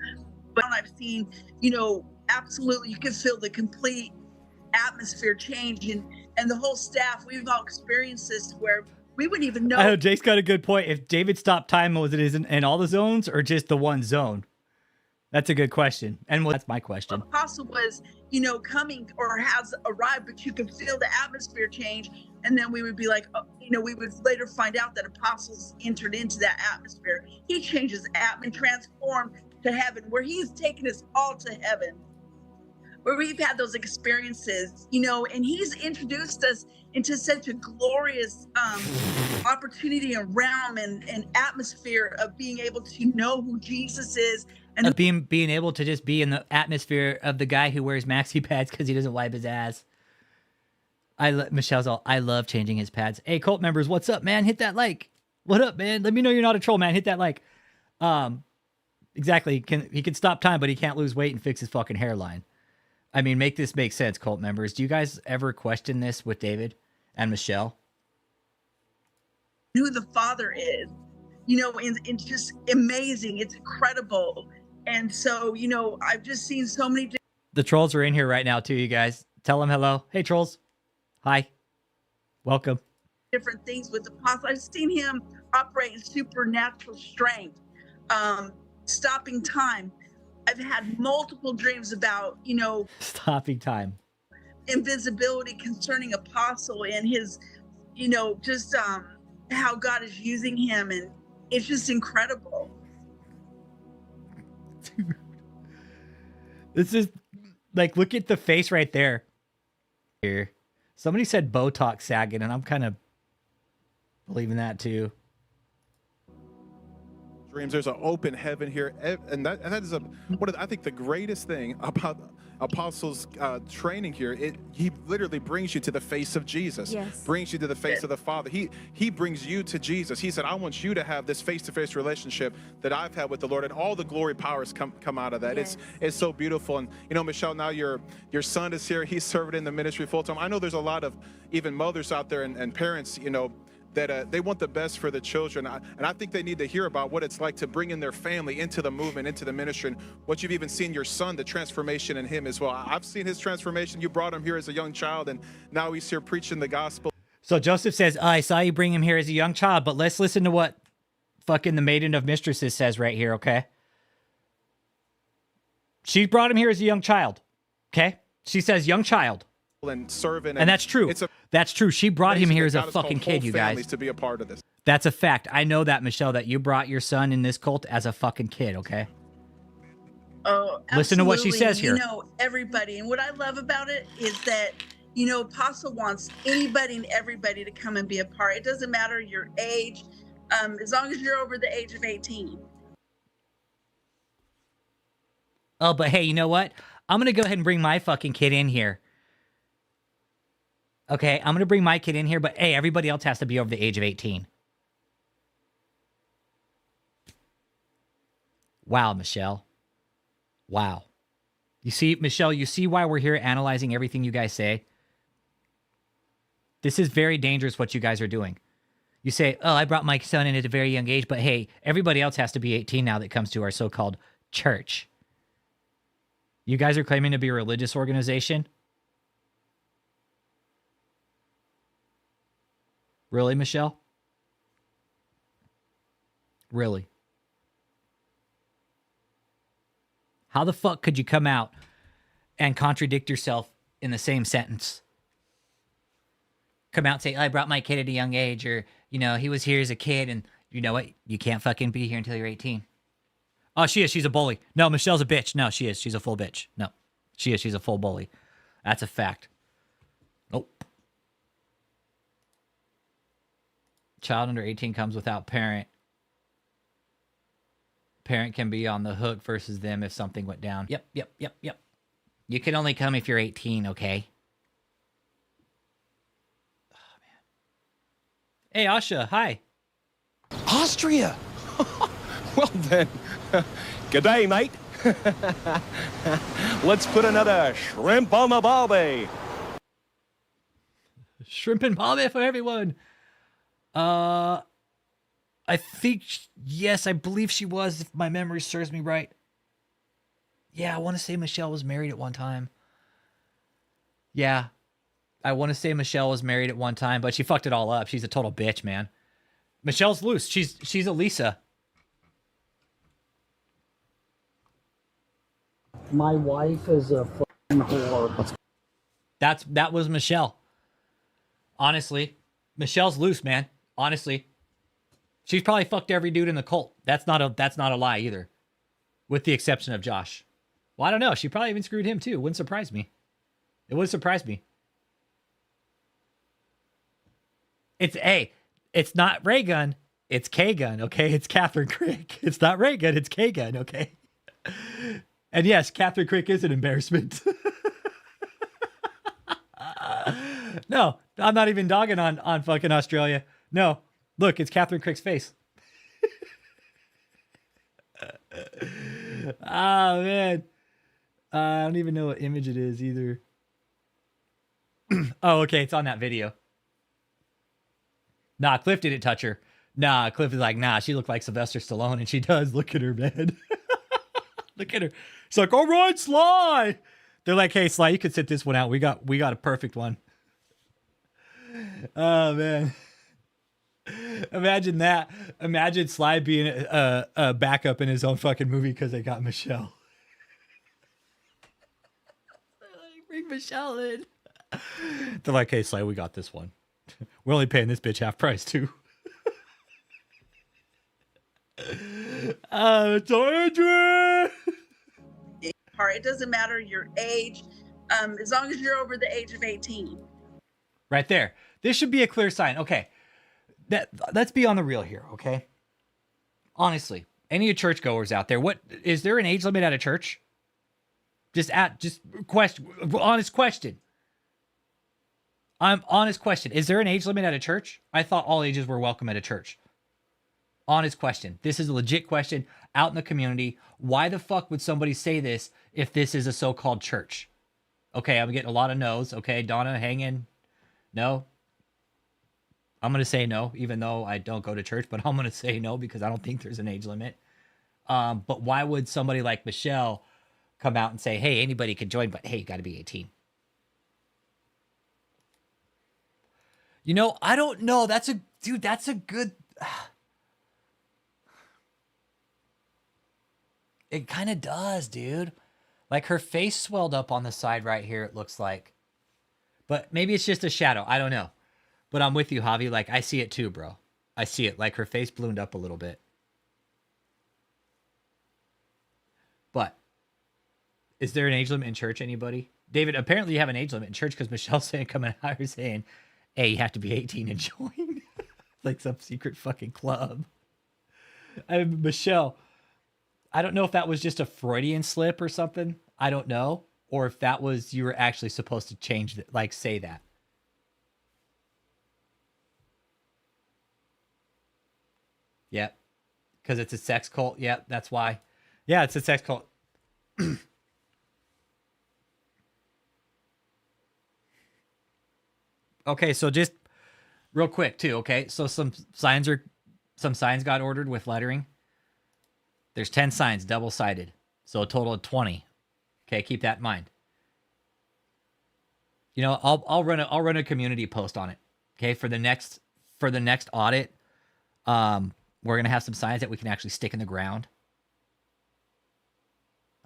But I've seen, absolutely, you can feel the complete atmosphere change, and the whole staff, we've all experienced this where we wouldn't even know. I know Jake's got a good point. If David stopped time, was it in all the zones or just the one zone? That's a good question. And that's my question. Apostle was, coming or has arrived, but you could feel the atmosphere change. And then we would be like, we would later find out that Apostle's entered into that atmosphere. He changes and transformed to heaven, where he's taken us all to heaven, where we've had those experiences, and he's introduced us into such a glorious opportunity and realm and atmosphere of being able to know who Jesus is. And being able to just be in the atmosphere of the guy who wears maxi pads because he doesn't wipe his ass. Michelle's all, I love changing his pads. Hey, cult members, what's up, man? Hit that like. What up, man? Let me know you're not a troll, man. Hit that like. Exactly. He can stop time, but he can't lose weight and fix his fucking hairline. I mean, make this make sense, cult members. Do you guys ever question this with David and Michelle? Who the Father is, and it's just amazing. It's incredible. And so, I've just seen so many. The trolls are in here right now too, you guys. Tell them hello. Hey, trolls. Hi. Welcome. Different things with the apostle. I've seen him operate in supernatural strength, stopping time. I've had multiple dreams about, Stopping time. Invisibility concerning apostle and his, just how God is using him. And it's just incredible. Dude. This is like, look at the face right there. Here. Somebody said Botox sagging, and I'm kind of believing that too. Dreams. There's an open heaven here, and that is I think the greatest thing about Apostles' training here. He literally brings you to the face of Jesus. Yes. Brings you to the face of the Father. He brings you to Jesus. He said, "I want you to have this face-to-face relationship that I've had with the Lord," and all the glory powers come out of that. Yes. It's so beautiful. And Michelle, now your son is here. He's serving in the ministry full time. I know there's a lot of even mothers out there and parents, that they want the best for the children. And I think they need to hear about what it's like to bring in their family into the movement, into the ministry, and what you've even seen your son, the transformation in him as well. I've seen his transformation. You brought him here as a young child, and now he's here preaching the gospel. So Joseph says, I saw you bring him here as a young child, but let's listen to what fucking the Maiden of Mistresses says right here, okay? She brought him here as a young child, okay? She says young child. And serving, and that's true. That's true. She brought him here as a fucking kid, you guys. To be a part of this. That's a fact. I know that, Michelle, that you brought your son in this cult as a fucking kid, okay? Oh, absolutely. Listen to what she says here. Everybody. And what I love about it is that, Apostle wants anybody and everybody to come and be a part. It doesn't matter your age, as long as you're over the age of 18. Oh, but hey, you know what? I'm going to go ahead and bring my fucking kid in here. Okay, I'm going to bring my kid in here, but hey, everybody else has to be over the age of 18. Wow, Michelle. Wow. You see, Michelle, you see why we're here analyzing everything you guys say? This is very dangerous what you guys are doing. You say, oh, I brought my son in at a very young age, but hey, everybody else has to be 18 now that comes to our so-called church. You guys are claiming to be a religious organization? Really, Michelle? Really? How the fuck could you come out and contradict yourself in the same sentence? Come out and say, I brought my kid at a young age, or, he was here as a kid, and you know what? You can't fucking be here until you're 18. Oh, she is. She's a bully. No, Michelle's a bitch. No, she is. She's a full bitch. No, she is. She's a full bully. That's a fact. Nope. Child under 18 comes without parent. Parent can be on the hook versus them if something went down. Yep. You can only come if you're 18, okay? Oh, man. Hey, Asha, hi. Austria. Well then, good day, mate. Let's put another shrimp on the barbie. Shrimp and barbie for everyone. I think, yes, I believe she was, if my memory serves me right. Yeah, I want to say Michelle was married at one time. Yeah, I want to say Michelle was married at one time, but she fucked it all up. She's a total bitch, man. Michelle's loose. She's a Lisa. My wife is a fucking whore. That was Michelle. Honestly, Michelle's loose, man. Honestly, she's probably fucked every dude in the cult. That's not a lie either, with the exception of Josh. Well, I don't know. She probably even screwed him too. Wouldn't surprise me. It would surprise me. It's not Ray Gun. It's K Gun. Okay, it's Catherine Crick. It's not Ray Gun. It's K Gun. Okay. And yes, Catherine Crick is an embarrassment. No, I'm not even dogging on fucking Australia. No, look, it's Catherine Crick's face. Oh, man. I don't even know what image it is either. Oh, okay. It's on that video. Nah, Cliff didn't touch her. Nah, Cliff is like, nah, she looked like Sylvester Stallone, and she does. Look at her, man. Look at her. She's like, all right, Sly. They're like, hey, Sly, you could sit this one out. We got a perfect one. Oh, man. Imagine that. Imagine Sly being a backup in his own fucking movie because they got Michelle. Bring Michelle in. They're like, hey, Sly, we got this one. We're only paying this bitch half price, too. It's Andrew! It doesn't matter your age, as long as you're over the age of 18. Right there. This should be a clear sign. Okay. Let's be on the real here, okay? Honestly, any churchgoers out there, is there an age limit at a church? Just honest question. Honest question. Is there an age limit at a church? I thought all ages were welcome at a church. Honest question. This is a legit question out in the community. Why the fuck would somebody say this if this is a so-called church? Okay, I'm getting a lot of no's. Okay, Donna, hang in. No. I'm going to say no, even though I don't go to church, but I'm going to say no because I don't think there's an age limit. But why would somebody like Michelle come out and say, hey, anybody can join, but hey, you got to be 18? You know, I don't know. That's a good... It kind of does, dude. Like her face swelled up on the side right here, it looks like. But maybe it's just a shadow. I don't know. But I'm with you, Javi. Like, I see it too, bro. I see it. Like, her face ballooned up a little bit. But, is there an age limit in church, anybody? David, apparently you have an age limit in church because Michelle's saying, coming out here saying, hey, you have to be 18 and join. Like some secret fucking club. Michelle, I don't know if that was just a Freudian slip or something. I don't know. Or if that was, you were actually supposed to change it, like say that. Yep. Because it's a sex cult. Yep, that's why. Yeah, it's a sex cult. Okay, so just real quick too, okay? So some signs got ordered with lettering. There's 10 signs, double-sided. So a total of 20. Okay, keep that in mind. You know, I'll run a community post on it. Okay, for the next audit. We're going to have some signs that we can actually stick in the ground.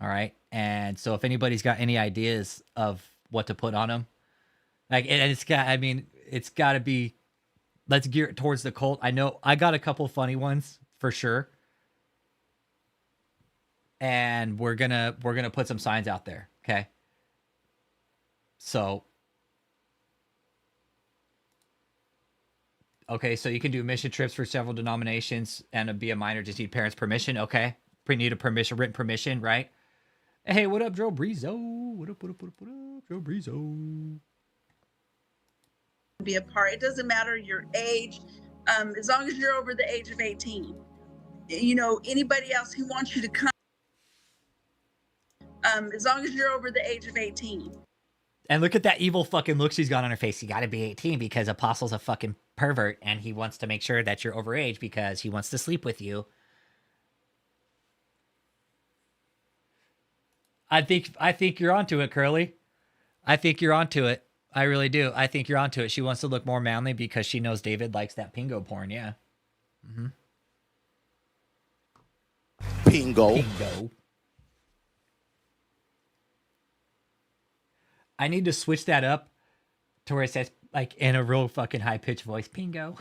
All right. And so if anybody's got any ideas of what to put on them, like, and it's got to be, let's gear it towards the cult. I know I got a couple funny ones for sure. And we're going to put some signs out there. Okay. So, okay, so you can do mission trips for several denominations and be a minor, just need parents' permission. Okay. Need a written permission, right? Hey, what up, Joe Brizo? What up, Joe Brizo? Be a part. It doesn't matter your age, as long as you're over the age of 18. You know, anybody else who wants you to come, as long as you're over the age of 18. And look at that evil fucking look she's got on her face. You got to be 18 because Apostle's a fucking pervert and he wants to make sure that you're overage because he wants to sleep with you. I think you're onto it, Curly. I think you're onto it. I really do. I think you're onto it. She wants to look more manly because she knows David likes that pingo porn. Yeah. Mm-hmm. Pingo. I need to switch that up to where it says, like, in a real fucking high-pitched voice, pingo.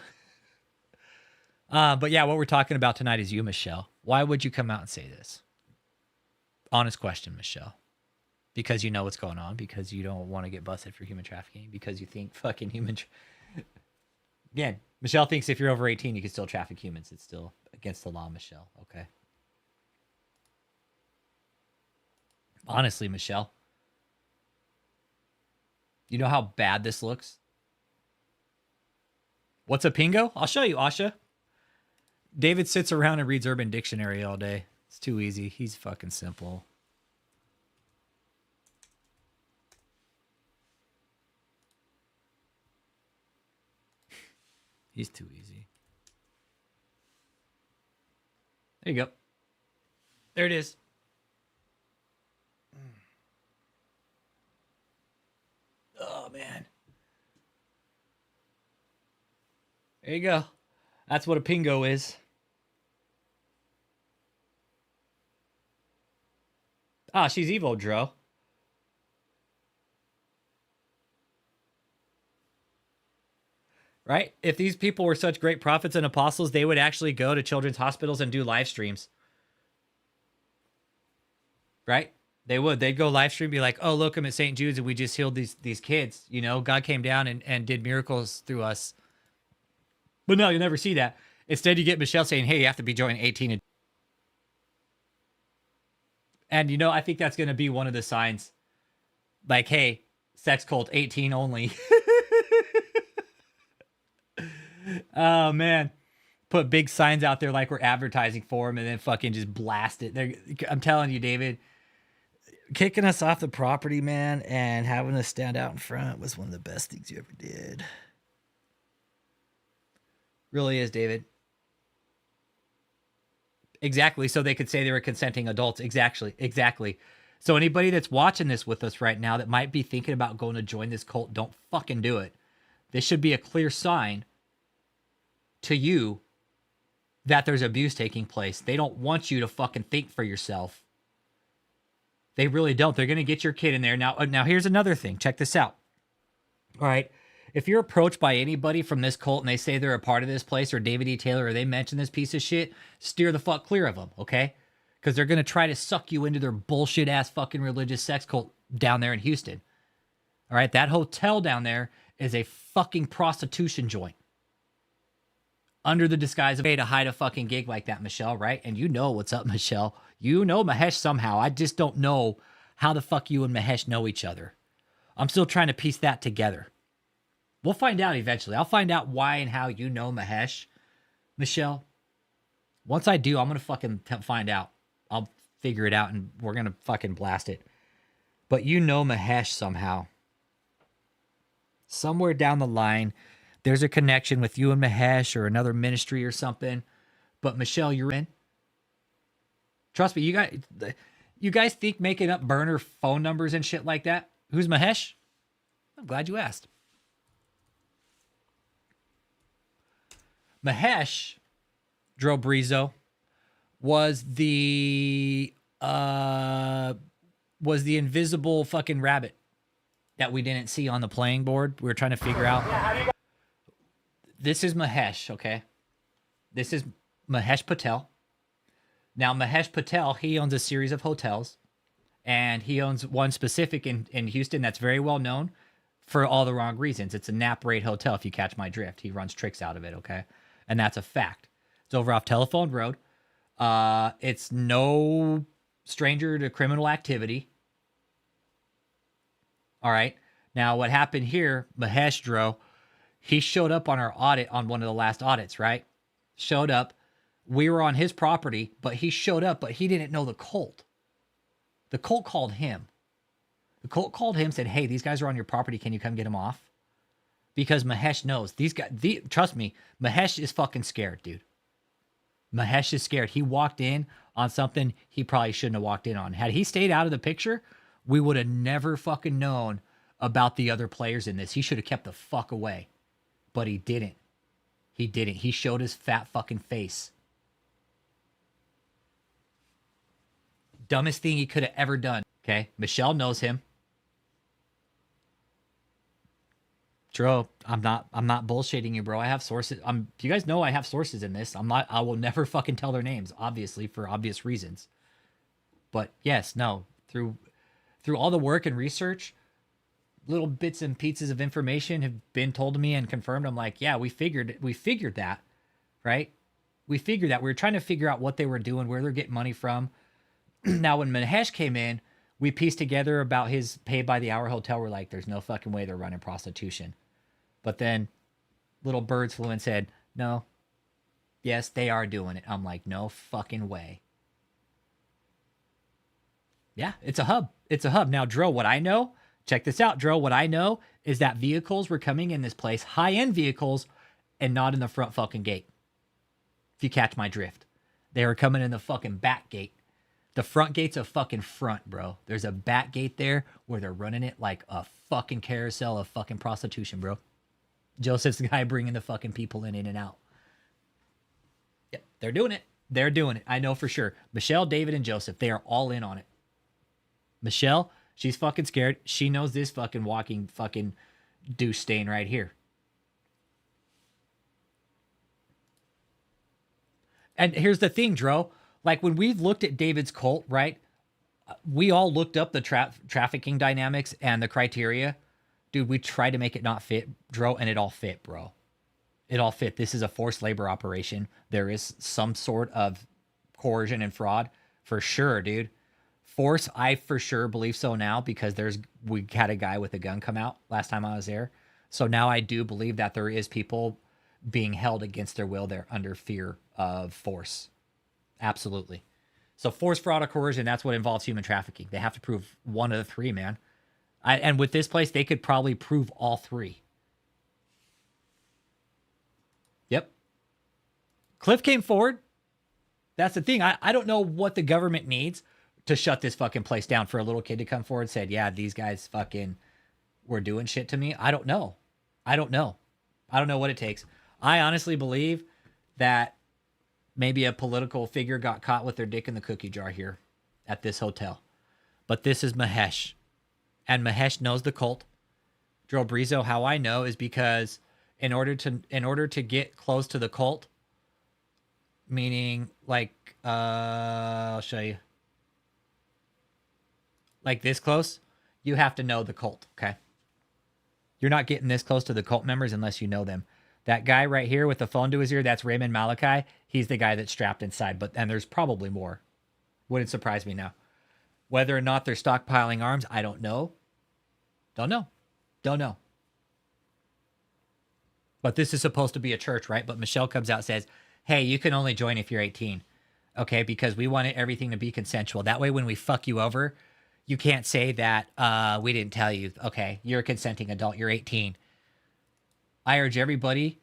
But yeah, what we're talking about tonight is you, Michelle. Why would you come out and say this? Honest question, Michelle. Because you know what's going on. Because you don't want to get busted for human trafficking. Because you think fucking Again, Michelle thinks if you're over 18, you can still traffic humans. It's still against the law, Michelle. Okay. Honestly, Michelle. You know how bad this looks? What's a pingo? I'll show you, Asha. David sits around and reads Urban Dictionary all day. It's too easy. He's fucking simple. He's too easy. There you go. There it is. Oh, man. There you go. That's what a pingo is. Ah, she's Evo, Dro. Right? If these people were such great prophets and apostles, they would actually go to children's hospitals and do live streams. Right? They would. They'd go live stream, be like, oh, look, I'm at St. Jude's and we just healed these kids. You know, God came down and did miracles through us. But no, you'll never see that. Instead, you get Michelle saying, hey, you have to be joining 18. And, you know, I think that's going to be one of the signs. Like, hey, sex cult 18 only. Oh, man. Put big signs out there like we're advertising for them and then fucking just blast it. I'm telling you, David, kicking us off the property, man, and having us stand out in front was one of the best things you ever did. Really is, David. Exactly. So they could say they were consenting adults. Exactly. So anybody that's watching this with us right now that might be thinking about going to join this cult, don't fucking do it. This should be a clear sign to you that there's abuse taking place. They don't want you to fucking think for yourself. They really don't. They're going to get your kid in there. Now here's another thing. Check this out. All right. If you're approached by anybody from this cult and they say they're a part of this place or David E. Taylor or they mention this piece of shit, steer the fuck clear of them, okay? Because they're going to try to suck you into their bullshit ass fucking religious sex cult down there in Houston. All right? That hotel down there is a fucking prostitution joint. Under the disguise of, hey, to hide a fucking gig like that, Michelle, right? And you know what's up, Michelle. You know Mahesh somehow. I just don't know how the fuck you and Mahesh know each other. I'm still trying to piece that together. We'll find out eventually. I'll find out why and how you know Mahesh, Michelle. Once I do, I'm going to fucking find out. I'll figure it out and we're going to fucking blast it. But you know Mahesh somehow. Somewhere down the line, there's a connection with you and Mahesh or another ministry or something. But Michelle, you're in. Trust me, you guys think making up burner phone numbers and shit like that? Who's Mahesh? I'm glad you asked. Mahesh, Dro Brizo, was the invisible fucking rabbit that we didn't see on the playing board. We were trying to figure out. This is Mahesh, okay? This is Mahesh Patel. Now, Mahesh Patel, he owns a series of hotels, and he owns one specific in Houston that's very well known for all the wrong reasons. It's a nap rate hotel, if you catch my drift. He runs tricks out of it, okay? And that's a fact. It's over off Telephone Road. It's no stranger to criminal activity. All right. Now, what happened here, Mahesh Dro, he showed up on our audit on one of the last audits, right? Showed up. We were on his property, but he showed up, but he didn't know the cult. The cult called him. The cult called him, said, hey, these guys are on your property. Can you come get them off? Because Mahesh knows. These guys, trust me, Mahesh is fucking scared, dude. Mahesh is scared. He walked in on something he probably shouldn't have walked in on. Had he stayed out of the picture, we would have never fucking known about the other players in this. He should have kept the fuck away. But he didn't. He didn't. He showed his fat fucking face. Dumbest thing he could have ever done. Okay? Michelle knows him. Dro, I'm not bullshitting you, bro. I have sources. You guys know I have sources in this. I will never fucking tell their names, obviously, for obvious reasons. But yes, no, through all the work and research, little bits and pieces of information have been told to me and confirmed. I'm like, yeah, we figured that, right? We figured that. We were trying to figure out what they were doing, where they're getting money from. Now, when Mahesh came in, we pieced together about his pay-by-the-hour hotel. We're like, there's no fucking way they're running prostitution. But then little birds flew and said, no, yes, they are doing it. I'm like, no fucking way. Yeah, it's a hub. It's a hub. Now, Dro, what I know, check this out, Dro. What I know is that vehicles were coming in this place, high-end vehicles, and not in the front fucking gate. If you catch my drift. They were coming in the fucking back gate. The front gate's a fucking front, bro. There's a back gate there where they're running it like a fucking carousel of fucking prostitution, bro. Joseph's the guy bringing the fucking people in and out. Yeah, they're doing it. They're doing it. I know for sure. Michelle, David, and Joseph, they are all in on it. Michelle, she's fucking scared. She knows this fucking walking fucking douche stain right here. And here's the thing, Dro. Like when we looked at David's cult, right? We all looked up the trafficking dynamics and the criteria. Dude, we tried to make it not fit, Dro, and it all fit, bro. It all fit. This is a forced labor operation. There is some sort of coercion and fraud for sure, dude. Force, I for sure believe so now because we had a guy with a gun come out last time I was there. So now I do believe that there is people being held against their will there under fear of force. Absolutely. So force, fraud, or coercion, that's what involves human trafficking. They have to prove one of the three, man. And with this place, they could probably prove all three. Yep. Cliff came forward. That's the thing. I don't know what the government needs to shut this fucking place down for a little kid to come forward and said, yeah, these guys fucking were doing shit to me. I don't know. I don't know what it takes. I honestly believe that maybe a political figure got caught with their dick in the cookie jar here at this hotel. But this is Mahesh. And Mahesh knows the cult. Drill Brizo, how I know is because in order to get close to the cult, meaning like I'll show you. Like this close, you have to know the cult, okay? You're not getting this close to the cult members unless you know them. That guy right here with the phone to his ear, that's Raymond Malachi. He's the guy that's strapped inside, and there's probably more. Wouldn't surprise me now. Whether or not they're stockpiling arms, I don't know. Don't know. But this is supposed to be a church, right? But Michelle comes out and says, hey, you can only join if you're 18. Okay, because we want everything to be consensual. That way when we fuck you over, you can't say that we didn't tell you. Okay, you're a consenting adult. You're 18. I urge everybody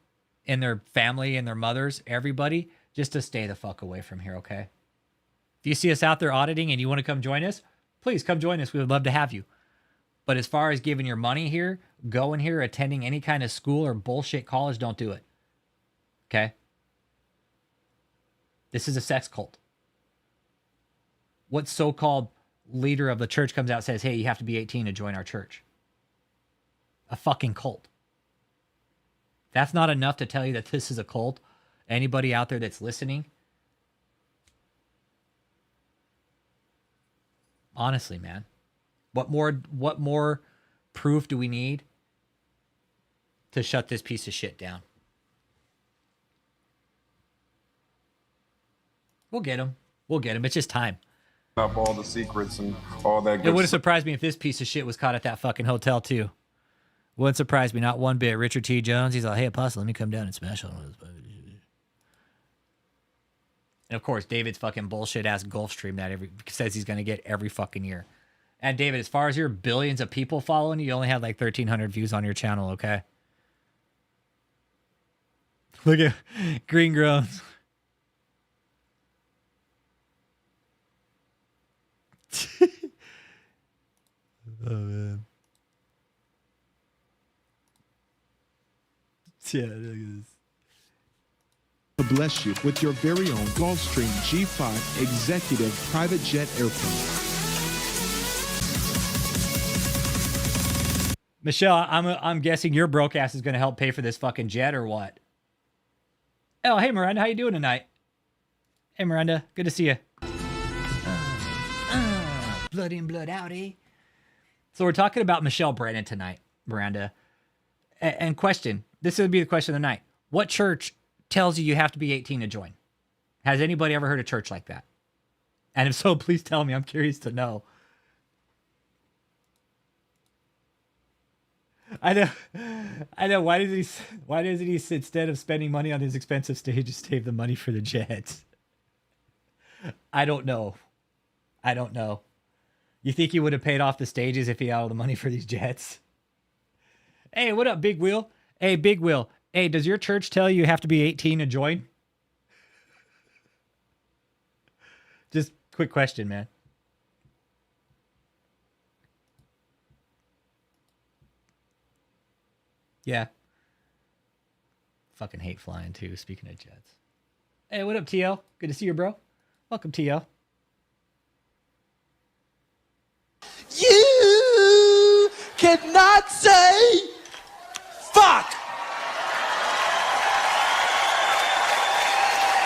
and their family and their mothers, everybody, just to stay the fuck away from here, okay? If you see us out there auditing and you want to come join us, please come join us. We would love to have you. But as far as giving your money here, going here, attending any kind of school or bullshit college, don't do it. Okay? This is a sex cult. What so-called leader of the church comes out and says, hey, you have to be 18 to join our church? A fucking cult. That's not enough to tell you that this is a cult. Anybody out there that's listening? Honestly, man. What more proof do we need to shut this piece of shit down? We'll get him. It's just time. Up all the secrets and all that good It wouldn't surprise me if this piece of shit was caught at that fucking hotel too. Wouldn't surprise me, not one bit. Richard T. Jones, he's like, hey, Apostle, let me come down and smash on this. And of course, David's fucking bullshit ass Gulf Stream that says he's going to get every fucking year. And David, as far as your billions of people following you only had like 1,300 views on your channel, okay? Look at Green Groans. Oh, man. Yeah, look at this. To bless you with your very own Gulfstream G5 executive private jet airplane. Michelle, I'm guessing your broke ass is going to help pay for this fucking jet or what? Oh, hey Miranda, how you doing tonight? Hey Miranda, good to see you. Blood in, blood out, eh? So we're talking about Michelle Brannon tonight, Miranda. And question, this would be the question of the night. What church tells you have to be 18 to join? Has anybody ever heard of a church like that? And if so, please tell me. I'm curious to know. I know. Why doesn't he instead of spending money on his expensive stage, just save the money for the jets? I don't know. You think he would have paid off the stages if he had all the money for these jets? Hey, what up, Big Wheel? Hey, Big Wheel. Hey, does your church tell you have to be 18 to join? Just quick question, man. Yeah. Fucking hate flying too, speaking of jets. Hey, what up, TL? Good to see you, bro. Welcome, TL. You cannot say fuck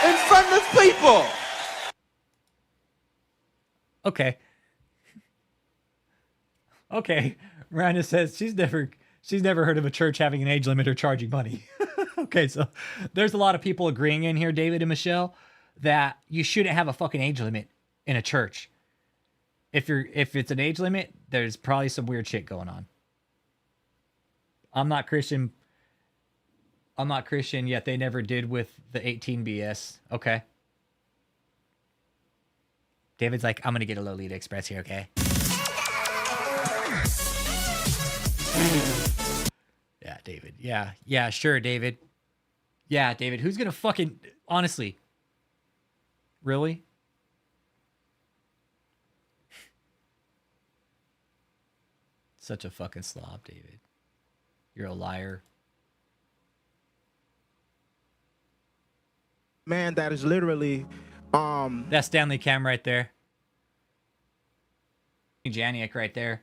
in front of people. Okay. Okay. Miranda says she's never heard of a church having an age limit or charging money. Okay, so there's a lot of people agreeing in here, David and Michelle, that you shouldn't have a fucking age limit in a church. If it's an age limit, there's probably some weird shit going on. I'm not Christian, yet they never did with the 18 BS. Okay. David's like, I'm gonna get a Lolita Express here, okay? Yeah, David. Yeah, sure, David. Yeah, David. Who's gonna fucking, honestly? Really? Such a fucking slob, David. You're a liar. Man, that is literally That's Stanley Cam right there. Janiak right there.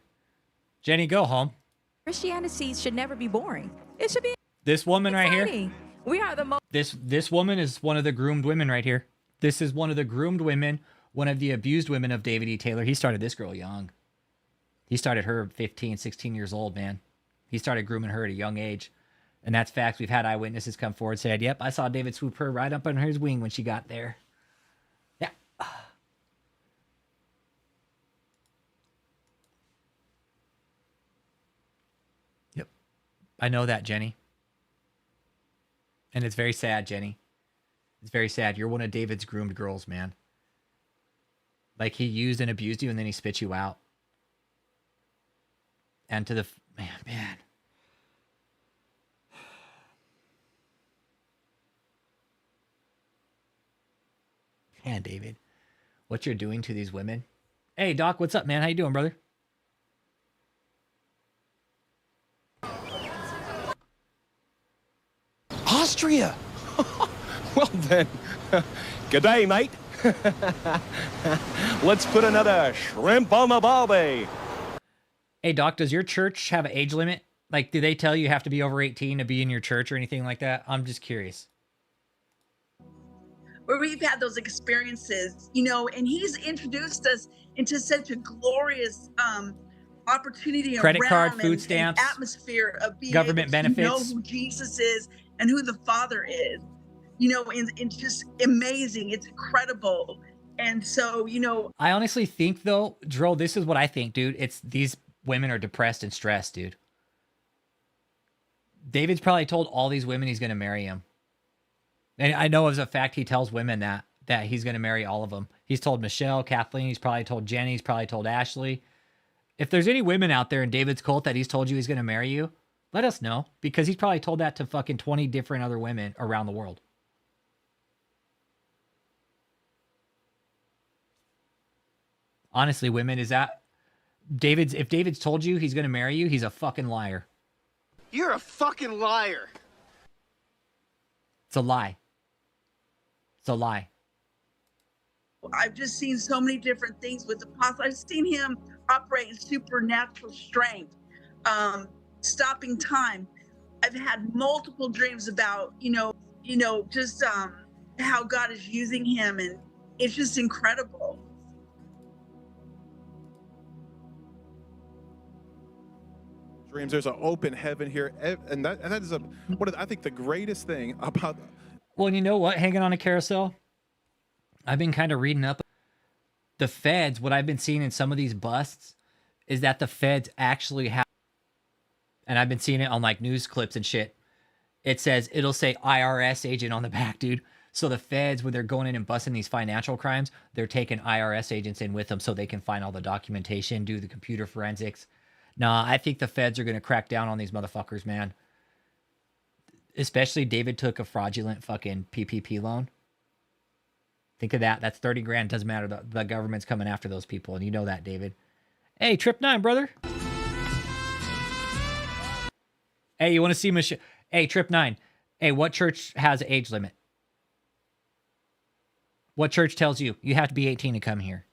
Jenny, go home. Christianity should never be boring. It should be This woman right here. exciting. We are the most This woman is one of the groomed women right here. This is one of the groomed women, one of the abused women of David E. Taylor. He started this girl young. He started her 15, 16 years old, man. He started grooming her at a young age. And that's facts. We've had eyewitnesses come forward and said, yep, I saw David swoop her right up on his wing when she got there. Yeah. Yep. I know that, Jenny. And it's very sad, Jenny. It's very sad. You're one of David's groomed girls, man. Like, he used and abused you, and then he spit you out. And to the... Man. Man, David. What you're doing to these women. Hey, Doc, what's up, man? How you doing, brother? Austria. Well then, good day, mate. Let's put another shrimp on the barbie. Hey, Doc, does your church have an age limit? Like, do they tell you have to be over 18 to be in your church or anything like that? I'm just curious. Where we've had those experiences, you know, and he's introduced us into such a glorious opportunity Credit around card, and- food and stamps, atmosphere of being government able to know benefits. who Jesus is and who the Father is, you know, and it's just amazing. It's incredible. And so, you know, I honestly think, though, Dro, this is what I think, dude. It's these women are depressed and stressed, dude. David's probably told all these women he's going to marry him. And I know as a fact he tells women that he's going to marry all of them. He's told Michelle, Kathleen, he's probably told Jenny, he's probably told Ashley. If there's any women out there in David's cult that he's told you he's going to marry you, let us know, because he's probably told that to fucking 20 different other women around the world. Honestly, women, is that if David's told you he's going to marry you, he's a fucking liar. You're a fucking liar. It's a lie. It's a lie. I've just seen so many different things with the apostle. I've seen him operate in supernatural strength, stopping time. I've had multiple dreams about, just how God is using him, and it's just incredible. Dreams. There's an open heaven here, and that is I think the greatest thing about. Well, and you know what? Hanging on a carousel, I've been kind of reading up. The feds, what I've been seeing in some of these busts, is that the feds actually have, and I've been seeing it on like news clips and shit. It says, it'll say IRS agent on the back, dude. So the feds, when they're going in and busting these financial crimes, they're taking IRS agents in with them so they can find all the documentation, do the computer forensics. Nah, I think the feds are going to crack down on these motherfuckers, man. Especially David took a fraudulent fucking PPP loan. Think of that. That's 30 grand. Doesn't matter. The government's coming after those people. And you know that, David. Hey, Trip 9, brother. Hey, you want to see Michelle? Hey, Trip 9. Hey, what church has an age limit? What church tells you you have to be 18 to come here?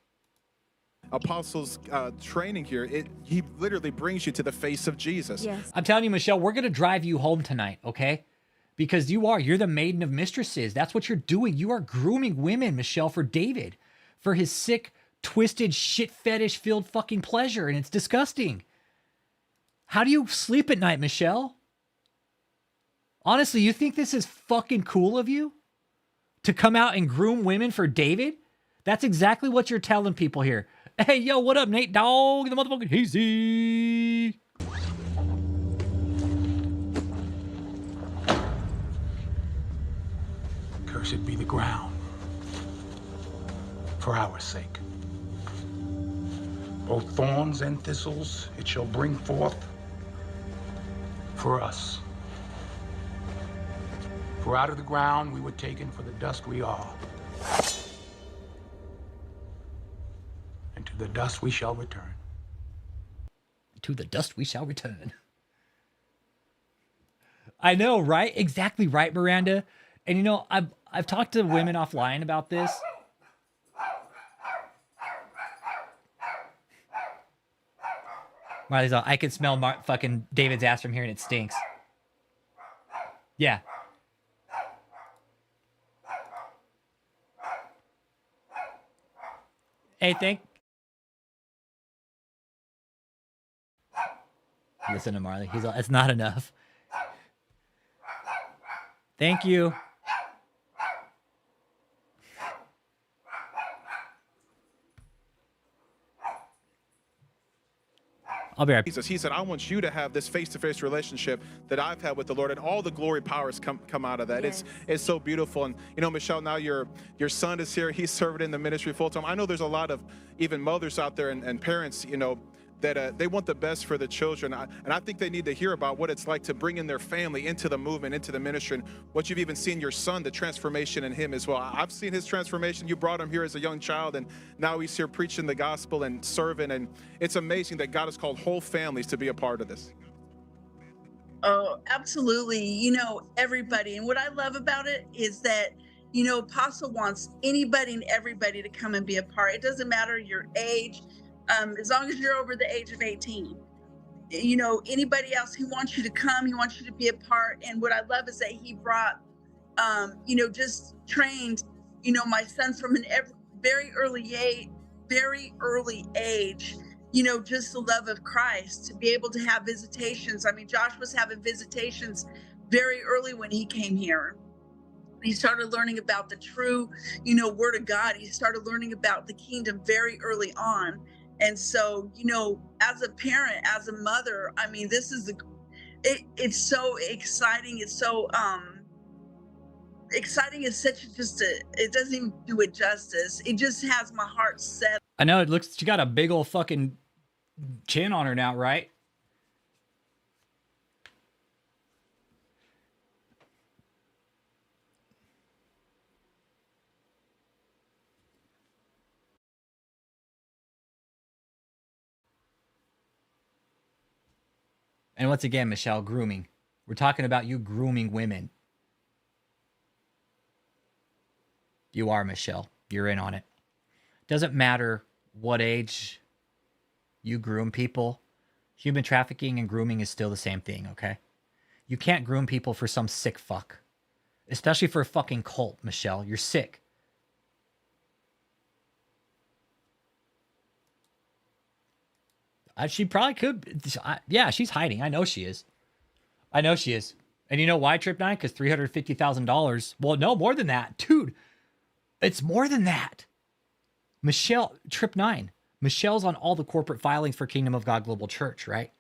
Apostles training here, he literally brings you to the face of Jesus. Yes. I'm telling you, Michelle, we're going to drive you home tonight, okay? Because you're the maiden of mistresses. That's what you're doing. You are grooming women, Michelle, for David, for his sick, twisted, shit fetish-filled fucking pleasure, and it's disgusting. How do you sleep at night, Michelle? Honestly, you think this is fucking cool of you? To come out and groom women for David? That's exactly what you're telling people here. Hey, yo, what up, Nate Dogg? The motherfucking easy. Cursed be the ground for our sake. Both thorns and thistles it shall bring forth for us. For out of the ground we were taken, for the dust we are. And to the dust we shall return. To the dust we shall return. I know, right? Exactly right, Miranda. And you know, I've talked to women offline about this. Marley's all, I can smell fucking David's ass from here and it stinks. Yeah. Hey, listen to Marley. He's all, it's not enough. Thank you. I'll be right back. He said, I want you to have this face-to-face relationship that I've had with the Lord, and all the glory powers come out of that. Yes. It's so beautiful. And you know, Michelle, now your son is here. He's serving in the ministry full time. I know there's a lot of even mothers out there and parents, you know, that they want the best for the children. And I think they need to hear about what it's like to bring in their family into the movement, into the ministry, and what you've even seen your son, the transformation in him as well. I've seen his transformation. You brought him here as a young child, and now he's here preaching the gospel and serving. And it's amazing that God has called whole families to be a part of this. Oh, absolutely. You know, everybody. And what I love about it is that, you know, Apostle wants anybody and everybody to come and be a part. It doesn't matter your age. As long as you're over the age of 18, you know, anybody else, he wants you to come, he wants you to be a part. And what I love is that he brought, you know, just trained, you know, my sons from very early age, you know, just the love of Christ, to be able to have visitations. I mean, Josh was having visitations very early when he came here. He started learning about the true, you know, word of God. He started learning about the kingdom very early on. And so, you know, as a parent, as a mother, I mean, this is it's so exciting. It's so exciting. It's such it doesn't even do it justice. It just has my heart set. I know it looks, she got a big old fucking chin on her now, right? And once again, Michelle, grooming. We're talking about you grooming women. You are, Michelle. You're in on it. Doesn't matter what age you groom people. Human trafficking and grooming is still the same thing, okay? You can't groom people for some sick fuck. Especially for a fucking cult, Michelle. You're sick. She probably could. Yeah, she's hiding. I know she is. I know she is. And you know why, Trip 9? Because $350,000. Well, no, more than that. Dude, it's more than that. Michelle, Trip 9. Michelle's on all the corporate filings for Kingdom of God Global Church, right?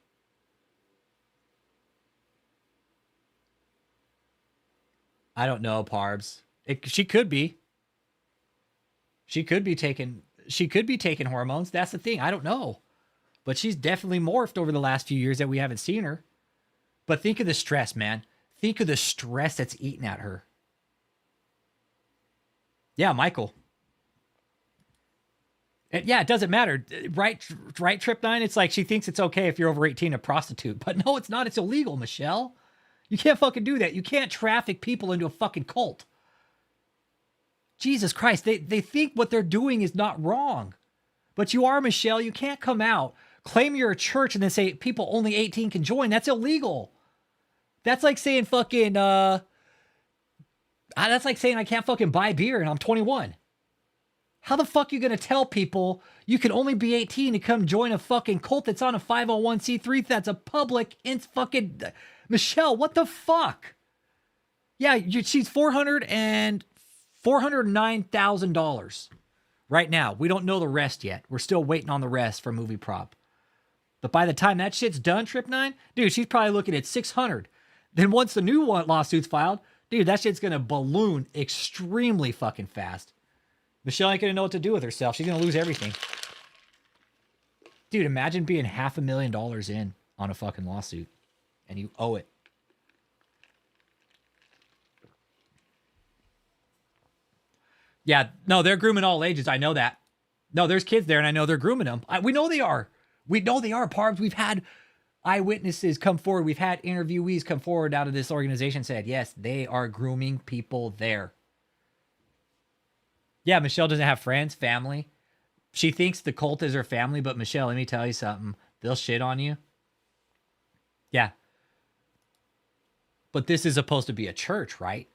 I don't know, Parbs. She could be. She could be taking hormones. That's the thing. I don't know. But she's definitely morphed over the last few years that we haven't seen her. But think of the stress, man. Think of the stress that's eating at her. Yeah, Michael. Yeah, it doesn't matter. Right, Trip 9? It's like she thinks it's okay if you're over 18 to prostitute. But no, it's not. It's illegal, Michelle. You can't fucking do that. You can't traffic people into a fucking cult. Jesus Christ. They think what they're doing is not wrong. But you are, Michelle. You can't come out, claim you're a church, and then say people only 18 can join. That's illegal. That's like saying fucking, that's like saying I can't fucking buy beer and I'm 21. How the fuck are you going to tell people you can only be 18 to come join a fucking cult that's on a 501c3 that's a public fucking... Michelle, what the fuck? Yeah, she's $409,000 right now. We don't know the rest yet. We're still waiting on the rest for movie prop. But by the time that shit's done, Trip 9, dude, she's probably looking at 600. Then once the new lawsuit's filed, dude, that shit's going to balloon extremely fucking fast. Michelle ain't going to know what to do with herself. She's going to lose everything. Dude, imagine being $500,000 in on a fucking lawsuit and you owe it. Yeah, no, they're grooming all ages. I know that. No, there's kids there and I know they're grooming them. We know they are. We know they are, Parbs. We've had eyewitnesses come forward. We've had interviewees come forward out of this organization said, yes, they are grooming people there. Yeah, Michelle doesn't have friends, family. She thinks the cult is her family, but Michelle, let me tell you something. They'll shit on you. Yeah. But this is supposed to be a church, right?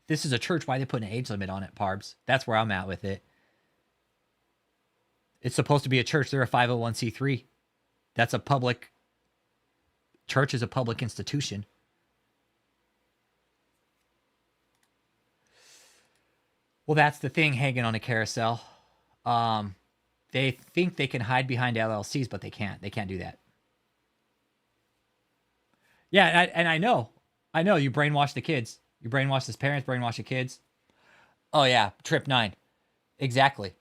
This is a church. Why are they putting an age limit on it, Parbs? That's where I'm at with it. It's supposed to be a church. They're a 501c3. That's a public... Church is a public institution. Well, that's the thing hanging on a carousel. They think they can hide behind LLCs, but they can't. They can't do that. Yeah, and I know. You brainwash the kids. You brainwash the parents, brainwash the kids. Oh, yeah, Trip 9. Exactly.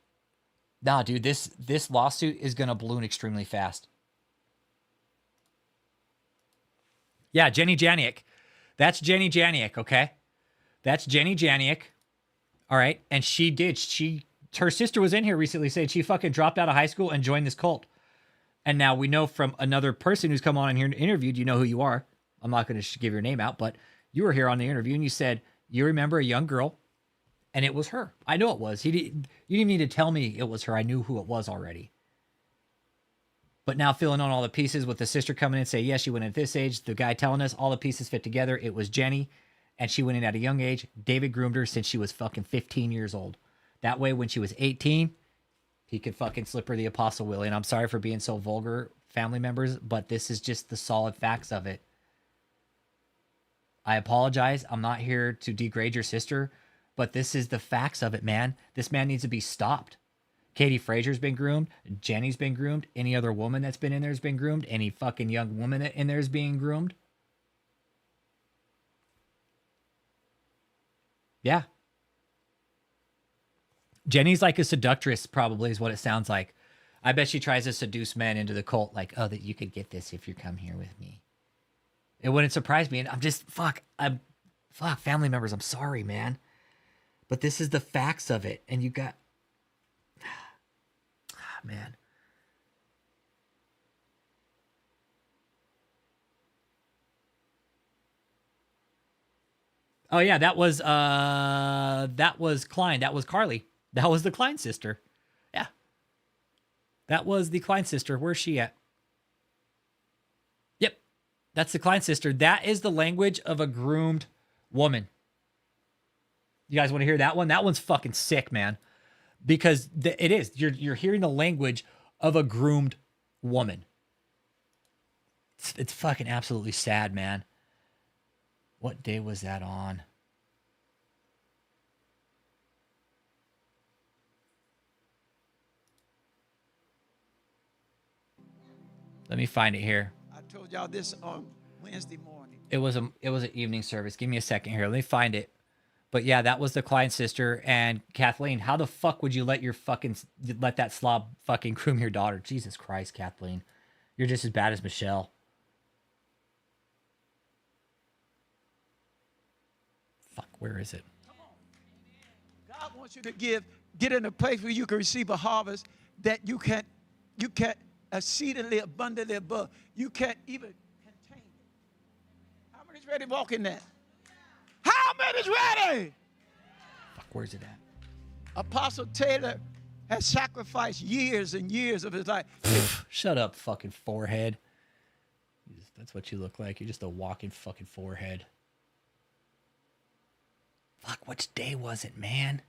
Nah, dude, this lawsuit is going to balloon extremely fast. Yeah, Jenny Janiak. That's Jenny Janiak, okay? That's Jenny Janiak. All right. And her sister was in here recently saying she fucking dropped out of high school and joined this cult. And now we know from another person who's come on in here and interviewed, you know who you are. I'm not going to give your name out, but you were here on the interview and you said, you remember a young girl and it was her. I know it was. You didn't need to tell me it was her. I knew who it was already. But now filling on all the pieces with the sister coming in and say, yes, she went in at this age. The guy telling us all the pieces fit together. It was Jenny. And she went in at a young age. David groomed her since she was fucking 15 years old. That way, when she was 18, he could fucking slip her the Apostle Willie. And I'm sorry for being so vulgar, family members, but this is just the solid facts of it. I apologize. I'm not here to degrade your sister, but this is the facts of it, man. This man needs to be stopped. Katie Frazier's been groomed. Jenny's been groomed. Any other woman that's been in there has been groomed. Any fucking young woman in there is being groomed. Yeah. Jenny's like a seductress, probably, is what it sounds like. I bet she tries to seduce men into the cult, like, oh, that you could get this if you come here with me. It wouldn't surprise me. And I'm just, family members, I'm sorry, man. But this is the facts of it. And you got, man. Oh yeah, that was Klein. That was Carly. That was the Klein sister. Yeah. That was the Klein sister. Where's she at? Yep. That's the Klein sister. That is the language of a groomed woman. You guys want to hear that one? That one's fucking sick, man. Because it is. You're hearing the language of a groomed woman. It's fucking absolutely sad, man. What day was that on? Let me find it here. I told y'all this on Wednesday morning. It was an evening service. Give me a second here. Let me find it. But yeah, that was the Klein sister. And Kathleen, how the fuck would you let that slob fucking groom your daughter? Jesus Christ, Kathleen. You're just as bad as Michelle. where is it? God wants you to get in a place where you can receive a harvest that you can't exceedingly abundantly above. You can't even contain it. How many's ready to walk in that? How many's ready? Fuck, where's it at? Apostle Taylor has sacrificed years and years of his life. Shut up, fucking forehead. That's what you look like. You're just a walking fucking forehead. Fuck, which day was it, man?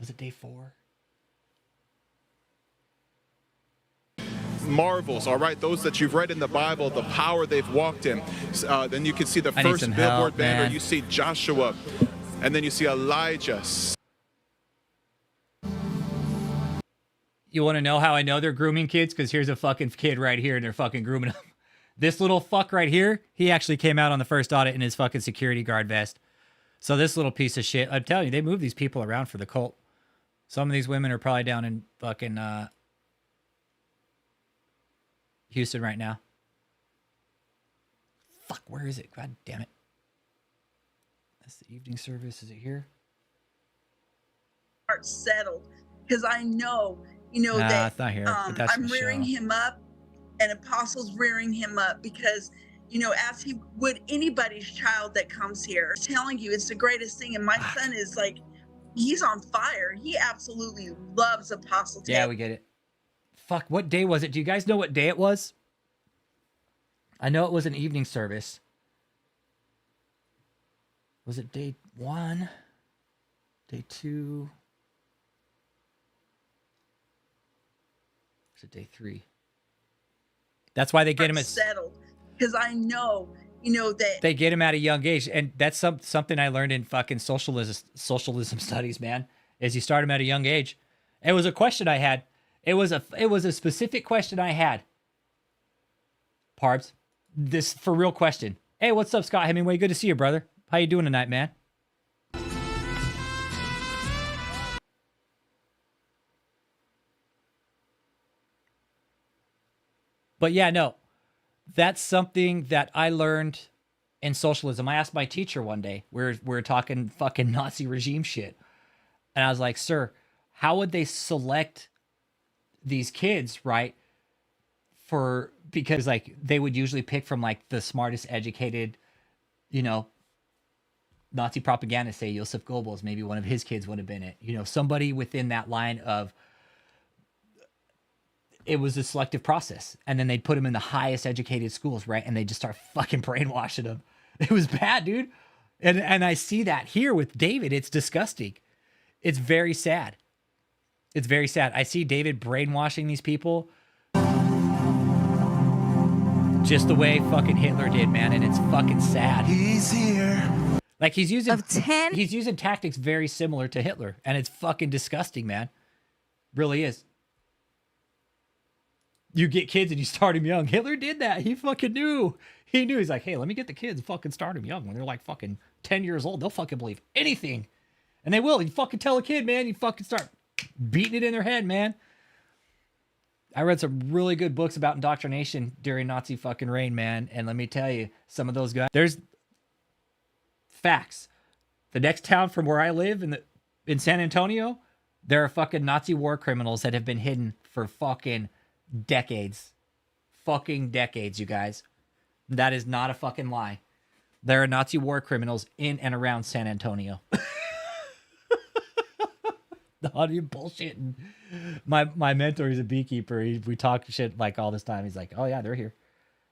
Was it day 4? Marvels, all right, those that you've read in the Bible, the power they've walked in. Then you can see the I need first some billboard help, banner. man. You see Joshua, and then you see Elijah. You want to know how I know they're grooming kids? Because here's a fucking kid right here, and they're fucking grooming him. This little fuck right here, he actually came out on the first audit in his fucking security guard vest. So this little piece of shit, I'm telling you, they move these people around for the cult. Some of these women are probably down in fucking Houston right now. Fuck, where is it? God damn it. That's the evening service. Is it here? Heart settled, because I know, that it's not here, but that's I'm rearing Michelle. him up, and Apostle's rearing him up because, as he would anybody's child that comes here. I'm telling you, it's the greatest thing. And my son is like, he's on fire. He absolutely loves Apostle Taylor. Yeah, we get it. Fuck, what day was it? Do you guys know what day it was? I know it was an evening service. Was it day 1? Day 2? Was it day 3? That's why they get him at settled, because I know, that they get him at a young age, and that's something I learned in fucking socialism studies, man. Is you start him at a young age. It was a question I had. It was a specific question I had. Parbs, this for real question. Hey, what's up, Scott Hemingway? Good to see you, brother. How you doing tonight, man? But yeah, no, that's something that I learned in socialism. I asked my teacher one day, we're talking fucking Nazi regime shit. And I was like, sir, how would they select these kids, right? Because like they would usually pick from like the smartest educated, Nazi propaganda, say Joseph Goebbels, maybe one of his kids would have been it. Somebody within that line of, it was a selective process. And then they'd put them in the highest educated schools, right? And they just start fucking brainwashing them. It was bad, dude. And I see that here with David. It's disgusting. It's very sad. It's very sad. I see David brainwashing these people just the way fucking Hitler did, man. And it's fucking sad. He's here. Like he's using tactics very similar to Hitler. And it's fucking disgusting, man. Really is. You get kids and you start them young. Hitler did that. He fucking knew. He knew. He's like, hey, let me get the kids and fucking start them young. When they're like fucking 10 years old, they'll fucking believe anything. And they will. You fucking tell a kid, man, you fucking start beating it in their head, man. I read some really good books about indoctrination during Nazi fucking reign, man. And let me tell you, some of those guys, there's facts. The next town from where I live in San Antonio, there are fucking Nazi war criminals that have been hidden for fucking decades. Fucking decades, you guys. That is not a fucking lie. There are Nazi war criminals in and around San Antonio. Not even bullshit. My mentor is a beekeeper. We talk shit like all this time. He's like, oh yeah, they're here.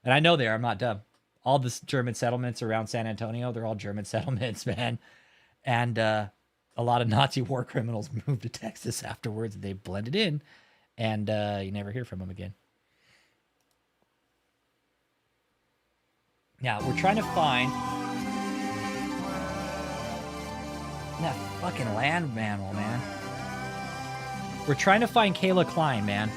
And I know they are. I'm not dumb. All the German settlements around San Antonio, they're all German settlements, man. And a lot of Nazi war criminals moved to Texas afterwards. They blended in. And you never hear from them again. Now, we're trying to find that fucking land manual, man. We're trying to find Kayla Klein, man.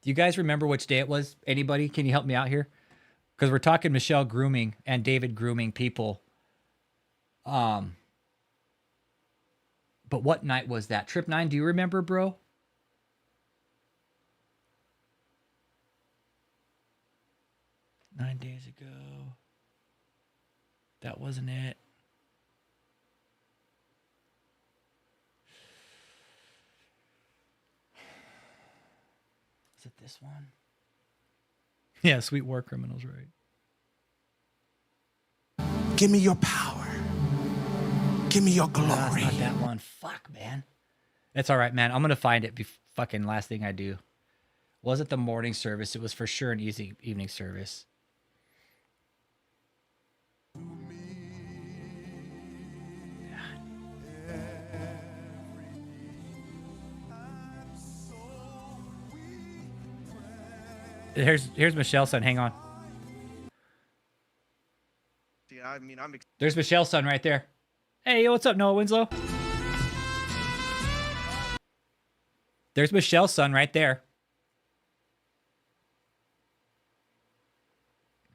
Do you guys remember which day it was? Anybody? Can you help me out here? Because we're talking Michelle Grooming and David Grooming people. But what night was that? Trip 9, do you remember, bro? 9 days ago. That wasn't it. Is it this one? Yeah, Sweet War Criminals, right? Give me your power. Give me your glory. No, it's not that one. Fuck, man. It's all right, man. I'm gonna find it. Fucking last thing I do. Was it the morning service? It was for sure an easy evening service. Here's Michelle's son. Hang on. Yeah, I mean, There's Michelle's son right there. Hey, what's up, Noah Winslow? There's Michelle's son right there.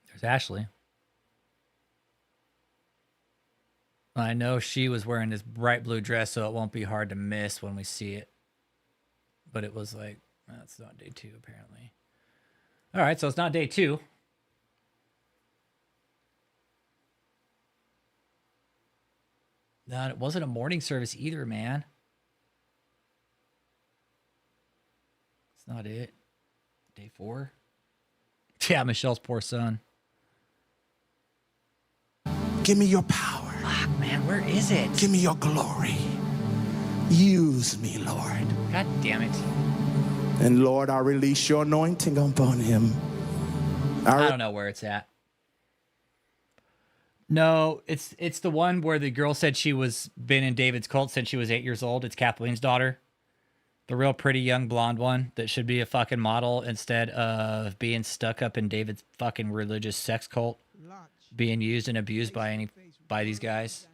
There's Ashley. I know she was wearing this bright blue dress, so it won't be hard to miss when we see it. But it was like, that's not day 2, apparently. All right, so it's not day 2. No, it wasn't a morning service either, man. It's not it. Day 4. Yeah, Michelle's poor son. Give me your power. Fuck, man, where is it? Give me your glory. Use me, Lord. God damn it. And Lord, I release your anointing upon him. I don't know where it's at. No, it's the one where the girl said she was been in David's cult since she was 8 years old. It's Kathleen's daughter. The real pretty young blonde one that should be a fucking model instead of being stuck up in David's fucking religious sex cult, being used and abused by these guys.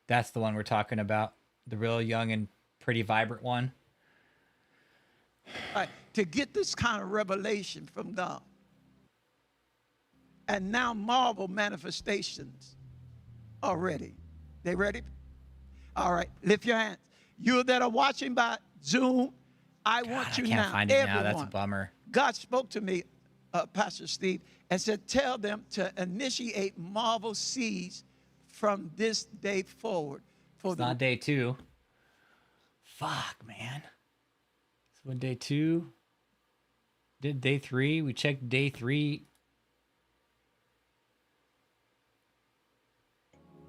That's the one we're talking about. The real young and pretty vibrant one. Right, to get this kind of revelation from God. And now marvel manifestations are ready. They ready? All right, lift your hands. You that are watching by Zoom, I want you I can't now, find it everyone. now. That's a bummer. God spoke to me, Pastor Steve, and said, tell them to initiate marvel seeds from this day forward. It's not day 2. Fuck, man. So when day 2 did day 3, we checked day 3.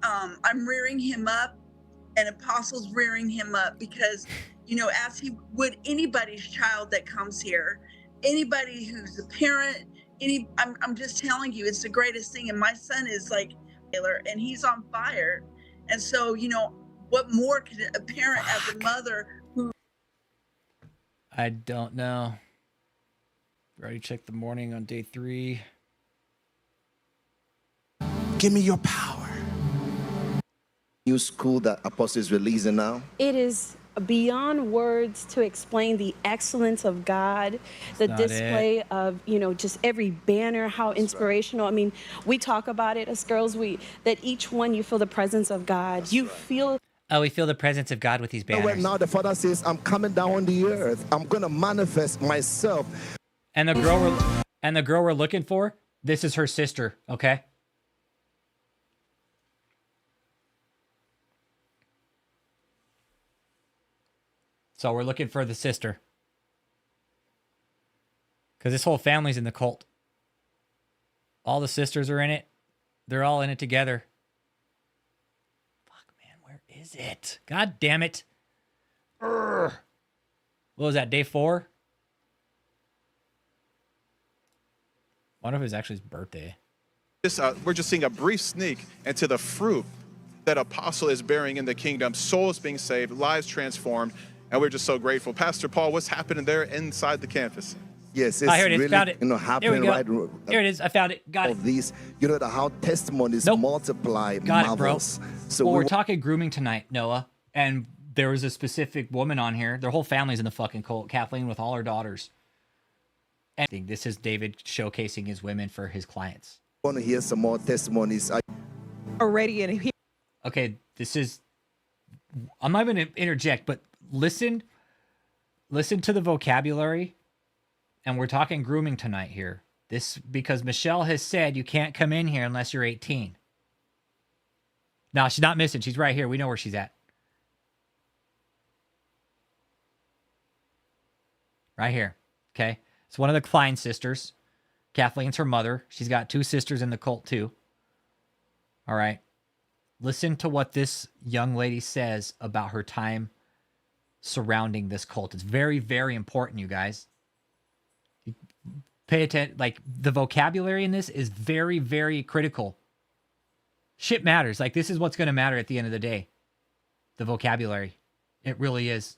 I'm rearing him up, and Apostle's rearing him up because, you know, as he would anybody's child that comes here, anybody who's a parent, I'm just telling you, it's the greatest thing. And my son is like Taylor, and he's on fire. And so, you know, what more could a parent as a mother who... I don't know. We already checked the morning on day 3. Give me your power. New school that Apostle is releasing now? It is beyond words to explain the excellence of God, the display of, you know, just every banner, how inspirational. I mean, we talk about it as girls, that each one you feel the presence of God. You feel... Oh, we feel the presence of God with these banners. Well, now the Father says, I'm coming down on the earth. I'm going to manifest myself. And the girl we're looking for, this is her sister, okay? So we're looking for the sister. Because this whole family's in the cult. All the sisters are in it. They're all in it together. Fuck, man, where is it? God damn it. Urgh. What was that, day 4? I wonder if it was actually his birthday. We're just seeing a brief sneak into the fruit that Apostle is bearing in the kingdom. Souls being saved, lives transformed. And we're just so grateful. Pastor Paul, what's happening there inside the campus? Yes, it's here it is. really, Found it. happening right. Here it is. I found it. Got it. These, how testimonies multiply. Got marvels. it, bro. So well, we're talking grooming tonight, Noah, and there was a specific woman on here. Their whole family's in the fucking cult. Kathleen with all her daughters. And I think this is David showcasing his women for his clients. I want to hear some more testimonies. Already in here. Okay, this is... I'm not going to interject, but listen to the vocabulary and we're talking grooming tonight here. This because Michelle has said you can't come in here unless you're 18. No, she's not missing. She's right here. We know where she's at. Right here. Okay. It's one of the Klein sisters. Kathleen's her mother. She's got 2 sisters in the cult too. All right. Listen to what this young lady says about her time surrounding this cult. It's very, very important, you guys. Pay attention. Like, the vocabulary in this is very, very critical. Shit matters. Like, this is what's going to matter at the end of the day. The vocabulary. It really is.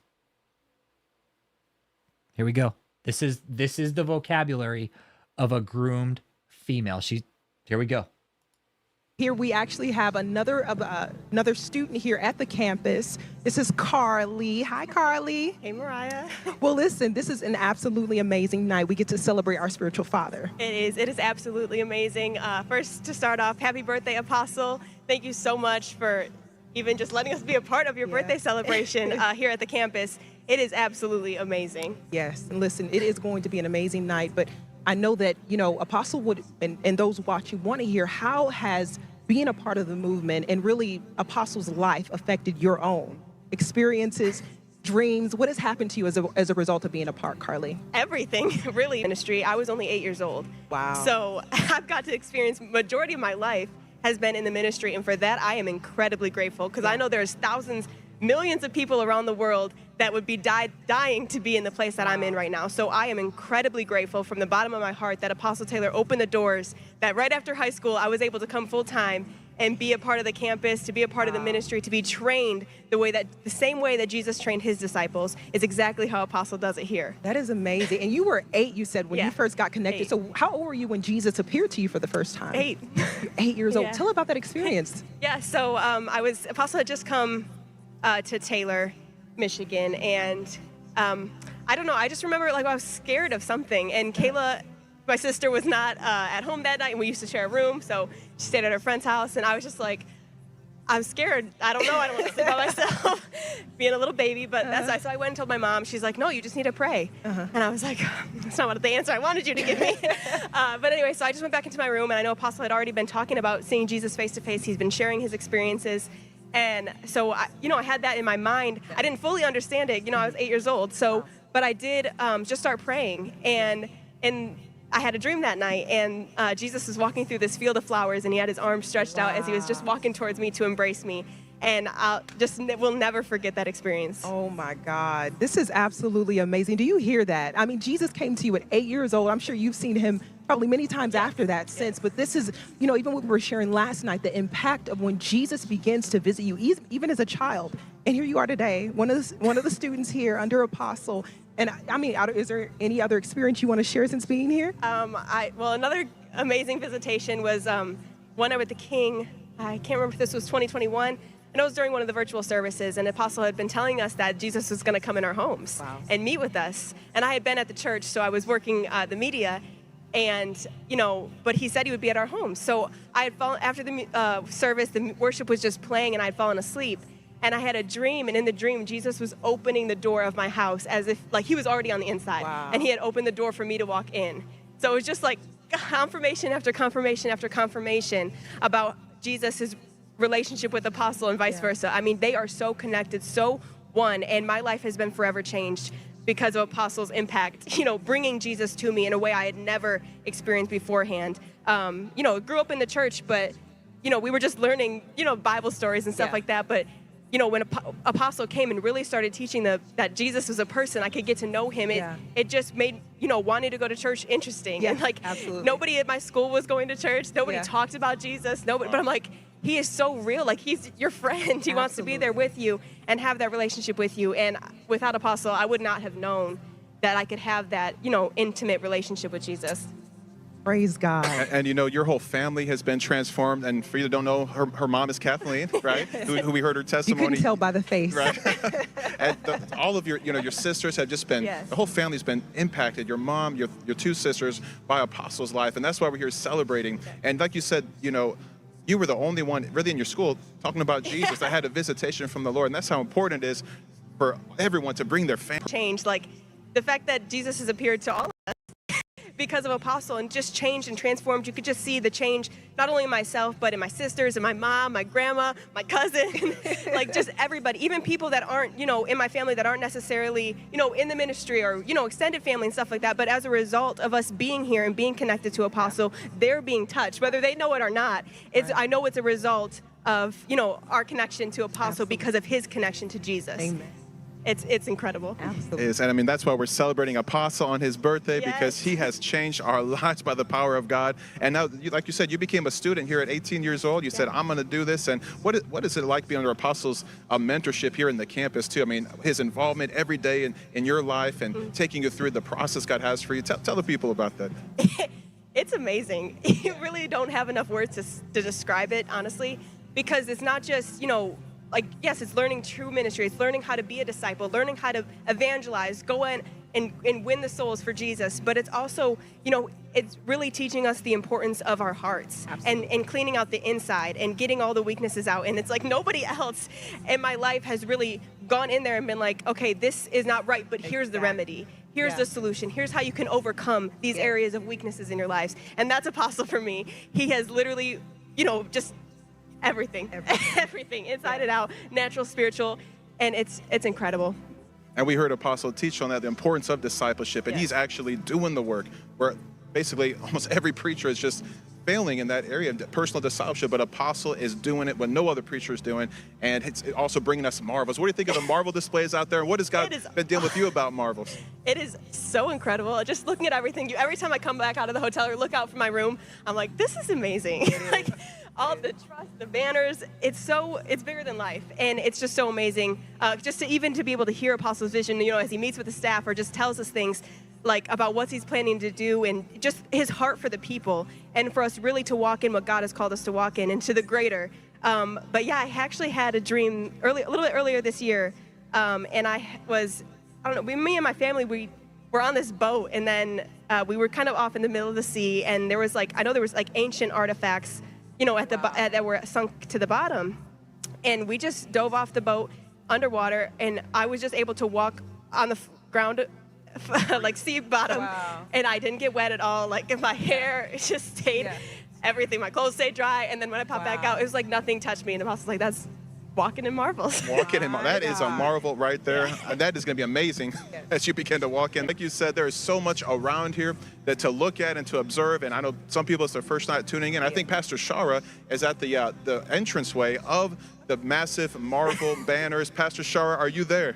Here we go. This is the vocabulary of a groomed female. Here we go. Here we actually have another student here at the campus. This is Carly. Hi, Carly. Hey, Mariah. Well, listen, this is an absolutely amazing night. We get to celebrate our spiritual father. It is absolutely amazing. First, to start off, happy birthday, Apostle. Thank you so much for even just letting us be a part of your birthday celebration here at the campus. It is absolutely amazing. Yes, and listen, it is going to be an amazing night, but I know that, Apostle would, and those watching want to hear, how has being a part of the movement and really Apostle's life affected your own experiences, dreams? What has happened to you as a result of being a part, Carly? Everything, really. Ministry. I was only 8 years old. Wow. So I've got to experience majority of my life has been in the ministry, and for that I am incredibly grateful, because I know there's thousands, millions of people around the world that would be dying to be in the place that I'm in right now. So I am incredibly grateful from the bottom of my heart that Apostle Taylor opened the doors, that right after high school I was able to come full time and be a part of the campus, to be a part of the ministry, to be trained the same way that Jesus trained his disciples is exactly how Apostle does it here. That is amazing. And you were 8, you said, when you first got connected. 8. So how old were you when Jesus appeared to you for the first time? 8. 8 years old. Yeah. Tell about that experience. Yeah, so Apostle had just come to Taylor, Michigan, and I don't know, I just remember I was scared of something, and Kayla, my sister, was not at home that night, and we used to share a room, so she stayed at her friend's house, and I was just like, I'm scared. I don't know, I don't want to sleep by myself, being a little baby, but so I went and told my mom. She's like, no, you just need to pray. And I was like, that's not what the answer I wanted you to give me. But anyway, so I just went back into my room, and I know Apostle had already been talking about seeing Jesus face to face. He's been sharing his experiences. And so, I had that in my mind. I didn't fully understand it. I was 8 years old. So, but I did just start praying. And I had a dream that night. And Jesus was walking through this field of flowers, and he had his arms stretched out as he was just walking towards me to embrace me. And we'll never forget that experience. Oh my God. This is absolutely amazing. Do you hear that? I mean, Jesus came to you at 8 years old. I'm sure you've seen him probably many times after that since, but this is, even what we were sharing last night, the impact of when Jesus begins to visit you, even as a child. And here you are today, one of the students here under Apostle. And I mean, is there any other experience you want to share since being here? Another amazing visitation was one night with the King. I can't remember if this was 2021. And it was during one of the virtual services, and Apostle had been telling us that Jesus was going to come in our homes and meet with us. And I had been at the church, so I was working the media, and but he said he would be at our homes. So I had fallen after the service. The worship was just playing, and I had fallen asleep. And I had a dream, and in the dream, Jesus was opening the door of my house as if he was already on the inside, and he had opened the door for me to walk in. So it was just like confirmation after confirmation after confirmation about Jesus' relationship with Apostle and vice versa. I mean, they are so connected, so one, and my life has been forever changed because of Apostle's impact, bringing Jesus to me in a way I had never experienced beforehand. Grew up in the church, but, we were just learning, Bible stories and stuff like that. But, when Apostle came and really started teaching that Jesus was a person, I could get to know him. It just made, wanting to go to church interesting. Yeah, and absolutely. Nobody at my school was going to church. Nobody talked about Jesus. But I'm like, he is so real. He's your friend. He wants to be there with you and have that relationship with you. And without Apostle, I would not have known that I could have that, intimate relationship with Jesus. Praise God. And your whole family has been transformed. And for you that don't know, her mom is Kathleen, right? who we heard her testimony. You couldn't tell by the face. Right. And all of your sisters have just been, the whole family's been impacted. Your mom, your 2 sisters, by Apostle's life. And that's why we're here celebrating. And like you said, you were the only one really in your school talking about Jesus that had a visitation from the Lord. And that's how important it is for everyone to bring their family. Change, the fact that Jesus has appeared to all of us, because of Apostle, and just changed and transformed. You could just see the change, not only in myself, but in my sisters and my mom, my grandma, my cousin, like just everybody, even people that aren't, in my family that aren't necessarily, in the ministry or, extended family and stuff like that. But as a result of us being here and being connected to Apostle, they're being touched, whether they know it or not. I know it's a result of, our connection to Apostle because of his connection to Jesus. Amen. It's incredible. Absolutely. And I mean, that's why we're celebrating Apostle on his birthday, because he has changed our lives by the power of God. And now, like you said, you became a student here at 18 years old. You said, I'm going to do this. And what is it like being under Apostle's mentorship here in the campus, too? I mean, his involvement every day in your life and taking you through the process God has for you. Tell the people about that. It's amazing. You really don't have enough words to describe it, honestly, because it's not just, yes, it's learning true ministry. It's learning how to be a disciple, learning how to evangelize, go in and win the souls for Jesus. But it's also, it's really teaching us the importance of our hearts and cleaning out the inside and getting all the weaknesses out. And it's like nobody else in my life has really gone in there and been like, okay, this is not right, but here's the remedy. Here's the solution. Here's how you can overcome these areas of weaknesses in your lives. And that's Apostle for me. He has literally, just everything inside and out, natural, spiritual, and it's incredible. And we heard Apostle teach on that, the importance of discipleship, and he's actually doing the work where basically almost every preacher is just failing in that area of personal discipleship, but Apostle is doing it when no other preacher is doing, and it's also bringing us marvels. What do you think of the marvel displays out there, and what has God been dealing with you about marvels? It is so incredible. Just looking at everything, every time I come back out of the hotel or look out from my room, I'm like, this is amazing. Like, all the trust, the banners, it's bigger than life. And it's just so amazing. Just to be able to hear Apostle's vision, as he meets with the staff or just tells us things like about what he's planning to do and just his heart for the people and for us really to walk in what God has called us to walk in and to the greater. But yeah, I actually had a dream a little bit earlier this year. And me and my family, we were on this boat, and then we were kind of off in the middle of the sea, and there was ancient artifacts that were sunk to the bottom. And we just dove off the boat underwater, and I was just able to walk on the ground, like sea bottom. Wow. And I didn't get wet at all. Like, my hair just stayed, everything. My clothes stayed dry. And then when I popped back out, it was like nothing touched me. And the boss was like, that's walking in marvels. Walking in marvels. That is a marvel right there. That is going to be amazing as you begin to walk in. Like you said, there is so much around here that to look at and to observe. And I know some people, it's their first night tuning in. I think Pastor Shara is at the entranceway of the massive marvel banners. Pastor Shara, are you there?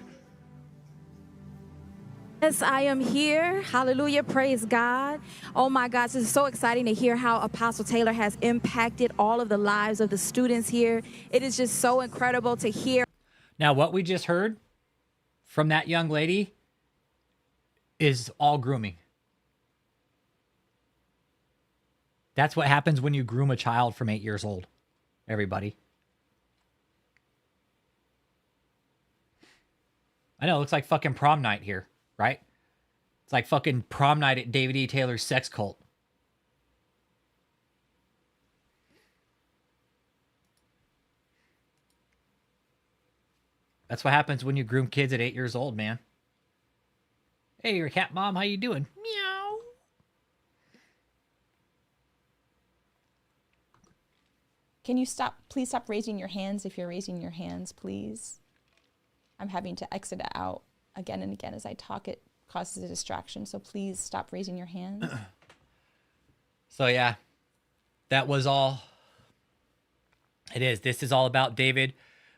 Yes, I am here. Hallelujah. Praise God. Oh my gosh, it's so exciting to hear how Apostle Taylor has impacted all of the lives of the students here. It is just so incredible to hear. Now, what we just heard from that young lady is all grooming. That's what happens when you groom a child from 8 years old, everybody. I know, it looks like fucking prom night here. Right? It's like fucking prom night at David E. Taylor's sex cult. That's what happens when you groom kids at 8 years old, man. Hey, your cat mom, how you doing? Meow. Can you please stop raising your hands if you're raising your hands, please? I'm having to exit it out again and again as I talk. It causes a distraction, so please stop raising your hands. So yeah, that was all. This is all about David.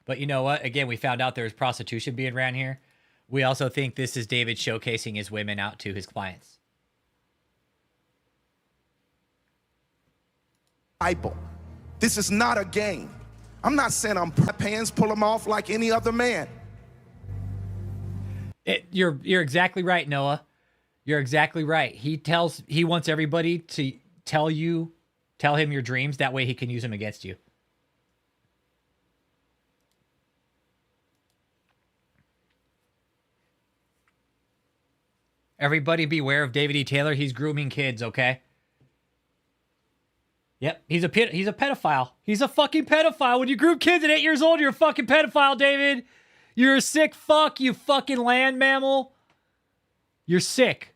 But you know what? Again, we found out there's prostitution being ran here. We also think this is David showcasing his women out to his clients. This is not a game. I'm not saying I'm pants, pull them off like any other man. You're exactly right, Noah. You're exactly right. He wants everybody to tell him your dreams. That way he can use them against you. Everybody beware of David E. Taylor. He's grooming kids, okay? Yep, he's a pedophile. He's a fucking pedophile. When you groom kids at 8 years old, you're a fucking pedophile, David. You're a sick fuck, you fucking land mammal. You're sick.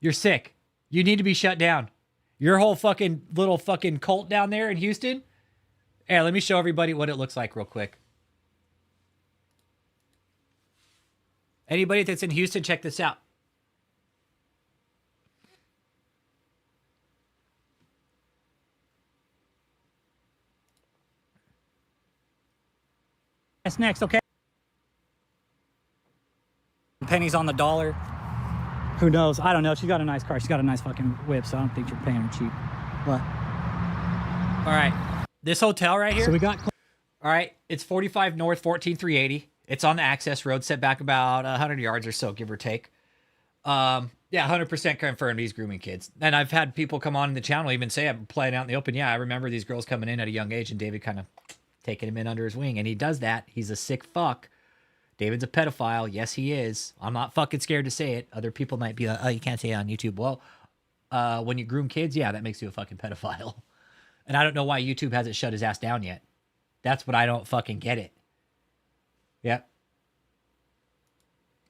You're sick. You need to be shut down. Your whole fucking little fucking cult down there in Houston. Hey, let me show everybody what it looks like real quick. Anybody that's in Houston, check this out. That's next, okay? Pennies on the dollar. Who knows? I don't know. She's got a nice car. She's got a nice fucking whip, so I don't think you're paying her cheap. But all right, this hotel right here. So we got. All right, it's 45 North, 14380. It's on the access road, set back about 100 yards or so, give or take. Yeah, 100% confirmed he's grooming kids. And I've had people come on in the channel even say I'm playing out in the open. Yeah, I remember these girls coming in at a young age and David kind of taking him in under his wing. And he does that. He's a sick fuck. David's a pedophile. Yes, he is. I'm not fucking scared to say it. Other people might be like, oh, you can't say it on YouTube. Well, when you groom kids, yeah, that makes you a fucking pedophile. And I don't know why YouTube hasn't shut his ass down yet. That's what I don't fucking get it. Yep.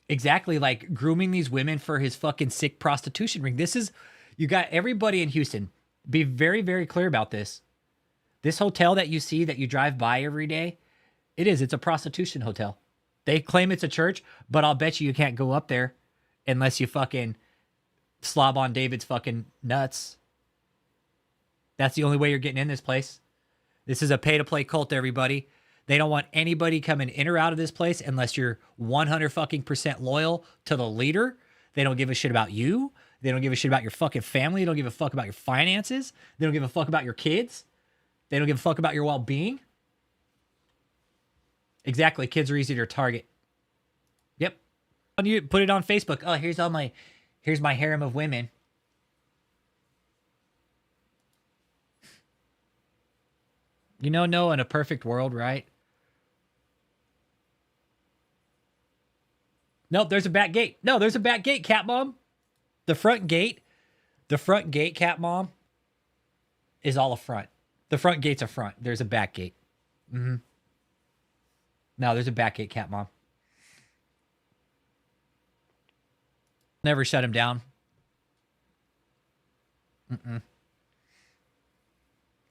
Exactly, like grooming these women for his fucking sick prostitution ring. This is, you got everybody in Houston. Be very, very clear about this. This hotel that you see, that you drive by every day, it's a prostitution hotel. They claim it's a church, but I'll bet you can't go up there unless you fucking slob on David's fucking nuts. That's the only way you're getting in this place. This is a pay-to-play cult, everybody. They don't want anybody coming in or out of this place unless you're 100% loyal to the leader. They don't give a shit about you. They don't give a shit about your fucking family. They don't give a fuck about your finances. They don't give a fuck about your kids. They don't give a fuck about your well-being. Exactly. Kids are easy to target. Yep. You put it on Facebook. Oh, here's my harem of women. You know, no, in a perfect world, right? Nope, there's a back gate. No, there's a back gate, Cat Mom. The front gate, Cat Mom, is all a front. The front gate's a front. There's a back gate. Mm-hmm. No, there's a back gate, Cat Mom. Never shut him down. Mm-mm.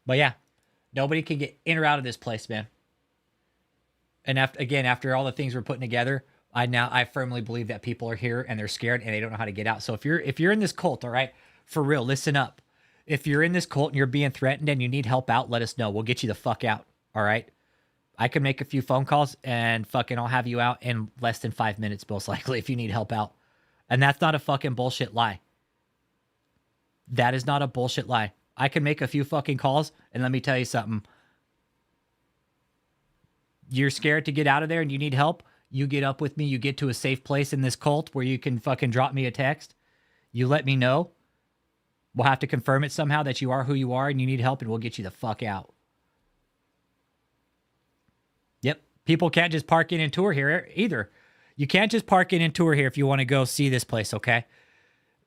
But yeah, nobody can get in or out of this place, man. And after all the things we're putting together, I firmly believe that people are here and they're scared and they don't know how to get out. So if you're in this cult, all right, for real, listen up. If you're in this cult and you're being threatened and you need help out, let us know. We'll get you the fuck out. All right. I can make a few phone calls and fucking I'll have you out in less than 5 minutes, most likely, if you need help out. And that's not a fucking bullshit lie. That is not a bullshit lie. I can make a few fucking calls and let me tell you something. You're scared to get out of there and you need help. You get up with me. You get to a safe place in this cult where you can fucking drop me a text. You let me know. We'll have to confirm it somehow that you are who you are and you need help and we'll get you the fuck out. Yep. People can't just park in and tour here either. You can't just park in and tour here if you want to go see this place, okay?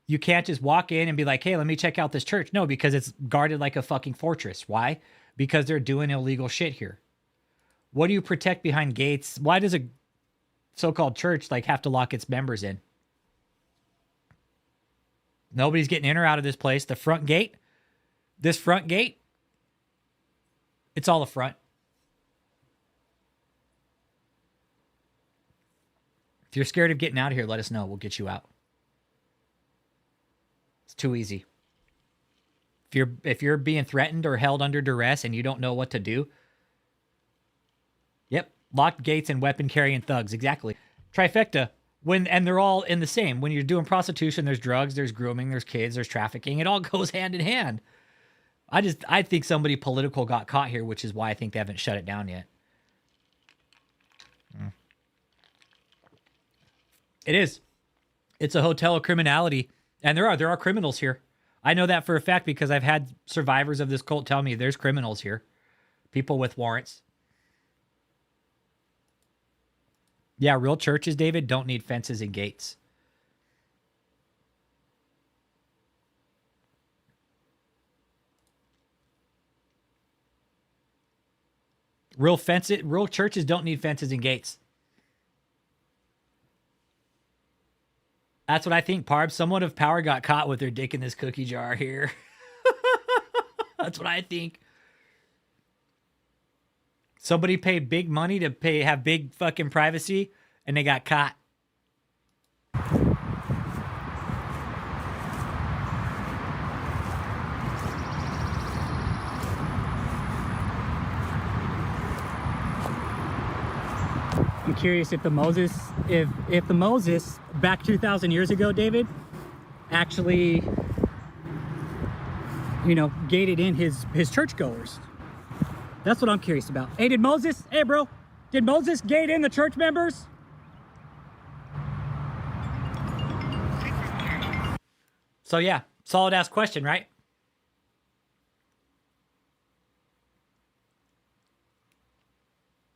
You can't just walk in and be like, hey, let me check out this church. No, because it's guarded like a fucking fortress. Why? Because they're doing illegal shit here. What do you protect behind gates? Why does a so-called church have to lock its members in? Nobody's getting in or out of this place. The front gate, this front gate, it's all a front. If you're scared of getting out of here, let us know. We'll get you out. It's too easy. If you're being threatened or held under duress and you don't know what to do, yep, locked gates and weapon carrying thugs. Exactly. Trifecta. And they're all in the same. When you're doing prostitution, there's drugs, there's grooming, there's kids, there's trafficking. It all goes hand in hand. I think somebody political got caught here, which is why I think they haven't shut it down yet. It is. It's a hotel of criminality. And there are criminals here. I know that for a fact because I've had survivors of this cult tell me there's criminals here. People with warrants. Yeah, real churches, David, don't need fences and gates. Real churches don't need fences and gates. That's what I think, Parb. Someone of power got caught with their dick in this cookie jar here. That's what I think. Somebody paid big money to have big fucking privacy, and they got caught. I'm curious if the Moses, if the Moses back 2,000 years ago, David, actually, you know, gated in his churchgoers. That's what I'm curious about. Hey, did Moses, hey bro, did Moses gate in the church members? So yeah, solid ass question, right?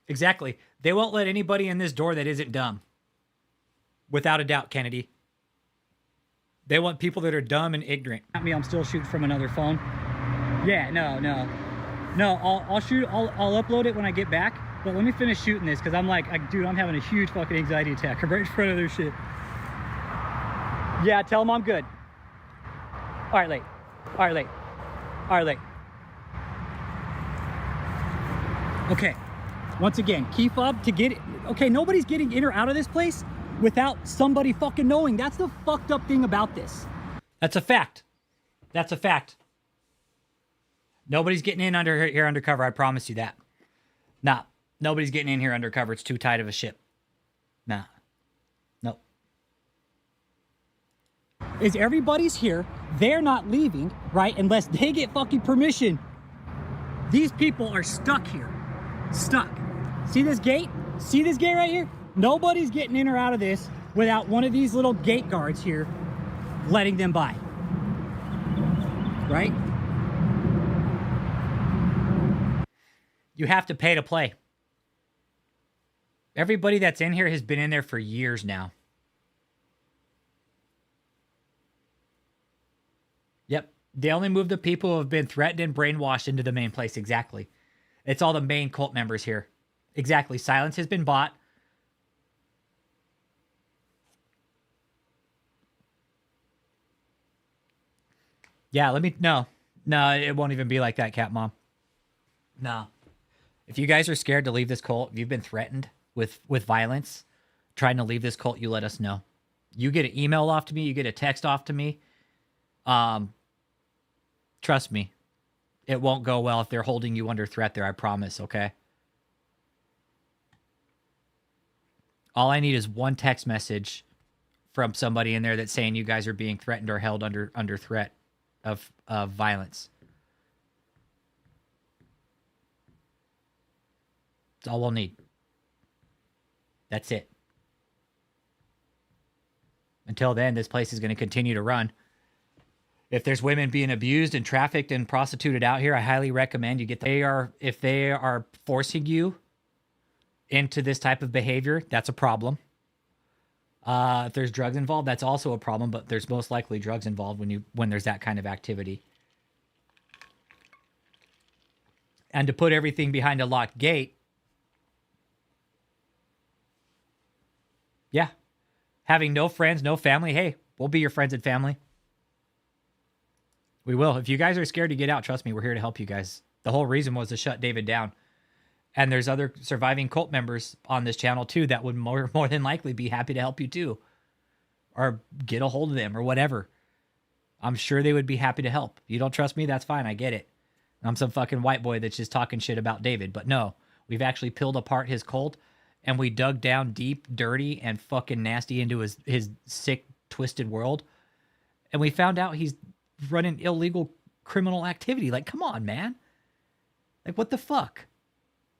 Exactly. They won't let anybody in this door that isn't dumb. Without a doubt, Kennedy. They want people that are dumb and ignorant. At me, I'm still shooting from another phone. Yeah, no, I'll shoot, I'll upload it when I get back, but let me finish shooting this, because I'm like, dude, I'm having a huge fucking anxiety attack. I'm right in front of their shit. Yeah, tell them I'm good. All right, late. All right, late. All right, late. Okay, once again, key fob to get it. Okay, nobody's getting in or out of this place without somebody fucking knowing. That's the fucked up thing about this. That's a fact. That's a fact. Nobody's getting in here undercover. I promise you that. Nah, nobody's getting in here undercover. It's too tight of a ship. Nah. Nope. Is everybody's here. They're not leaving, right? Unless they get fucking permission. These people are stuck here. Stuck. See this gate? See this gate right here? Nobody's getting in or out of this without one of these little gate guards here letting them by. Right? You have to pay to play. Everybody that's in here has been in there for years now. Yep. They only move the people who have been threatened and brainwashed into the main place. Exactly. It's all the main cult members here. Exactly. Silence has been bought. Yeah, no, it won't even be like that, Cat Mom. No. If you guys are scared to leave this cult, if you've been threatened with violence, trying to leave this cult, you let us know. You get an email off to me, you get a text off to me. Trust me, it won't go well if they're holding you under threat there, I promise, okay? All I need is one text message from somebody in there that's saying you guys are being threatened or held under threat of violence. That's all we'll need. That's it. Until then, this place is going to continue to run. If there's women being abused and trafficked and prostituted out here, I highly recommend you get if they are forcing you into this type of behavior, that's a problem. If there's drugs involved, that's also a problem, but there's most likely drugs involved when there's that kind of activity. And to put everything behind a locked gate, yeah. Having no friends, no family, hey, we'll be your friends and family. We will. If you guys are scared to get out, trust me, we're here to help you guys. The whole reason was to shut David down. And there's other surviving cult members on this channel too that would more than likely be happy to help you too. Or get a hold of them or whatever. I'm sure they would be happy to help. You don't trust me? That's fine. I get it. I'm some fucking white boy that's just talking shit about David. But no, we've actually peeled apart his cult and we dug down deep, dirty, and fucking nasty into his sick, twisted world. And we found out he's running illegal criminal activity. Like, come on, man. Like, what the fuck?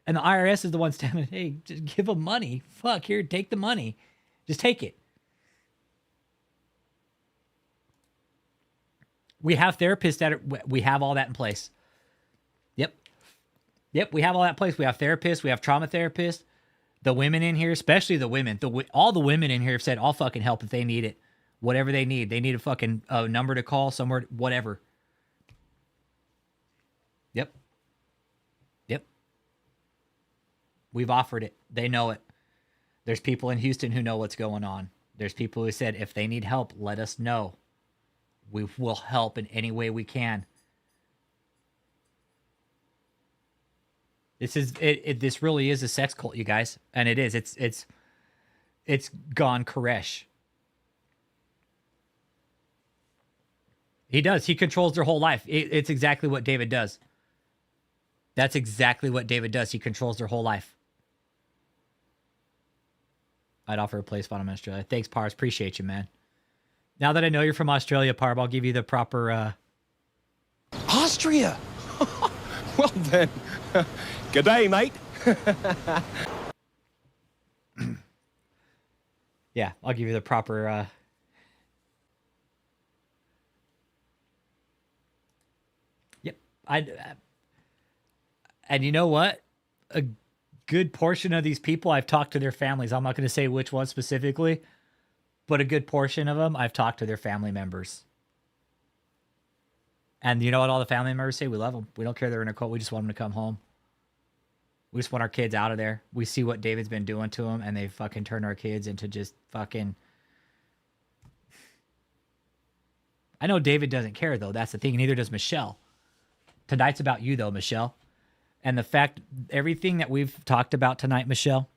And the IRS is the one standing, hey, just give him money. Fuck, here, take the money. Just take it. We have therapists we have all that in place. Yep, we have all that in place. We have therapists, we have trauma therapists. The women in here, especially the women, all the women in here have said, I'll fucking help if they need it. Whatever they need. They need a fucking number to call somewhere, whatever. Yep. We've offered it. They know it. There's people in Houston who know what's going on. There's people who said, if they need help, let us know. We will help in any way we can. This really is a sex cult, you guys. And it is. It's gone Koresh. He does. He controls their whole life. It's exactly what David does. That's exactly what David does. He controls their whole life. I'd offer a play spot in Australia. Thanks, Pars. Appreciate you, man. Now that I know you're from Australia, Parb, I'll give you the proper... Austria? Well then, g'day, mate. Yeah, I'll give you the proper... Yep. And you know what? A good portion of these people, I've talked to their families. I'm not going to say which one specifically, but a good portion of them, I've talked to their family members. And you know what all the family members say? We love them. We don't care they're in a cult. We just want them to come home. We just want our kids out of there. We see what David's been doing to them, and they fucking turn our kids into just fucking... I know David doesn't care, though. That's the thing. Neither does Michelle. Tonight's about you, though, Michelle. And the fact, everything that we've talked about tonight, Michelle,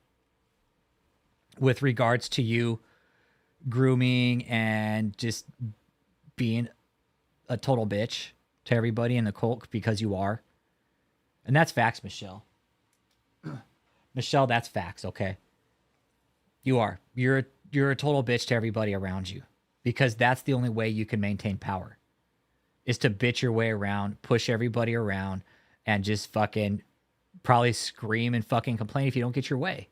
with regards to you grooming and just being a total bitch to everybody in the cult, because you are. And that's facts, Michelle. Michelle, that's facts, okay? You are. You're a total bitch to everybody around you, because that's the only way you can maintain power, is to bitch your way around, push everybody around, and just fucking probably scream and fucking complain if you don't get your way.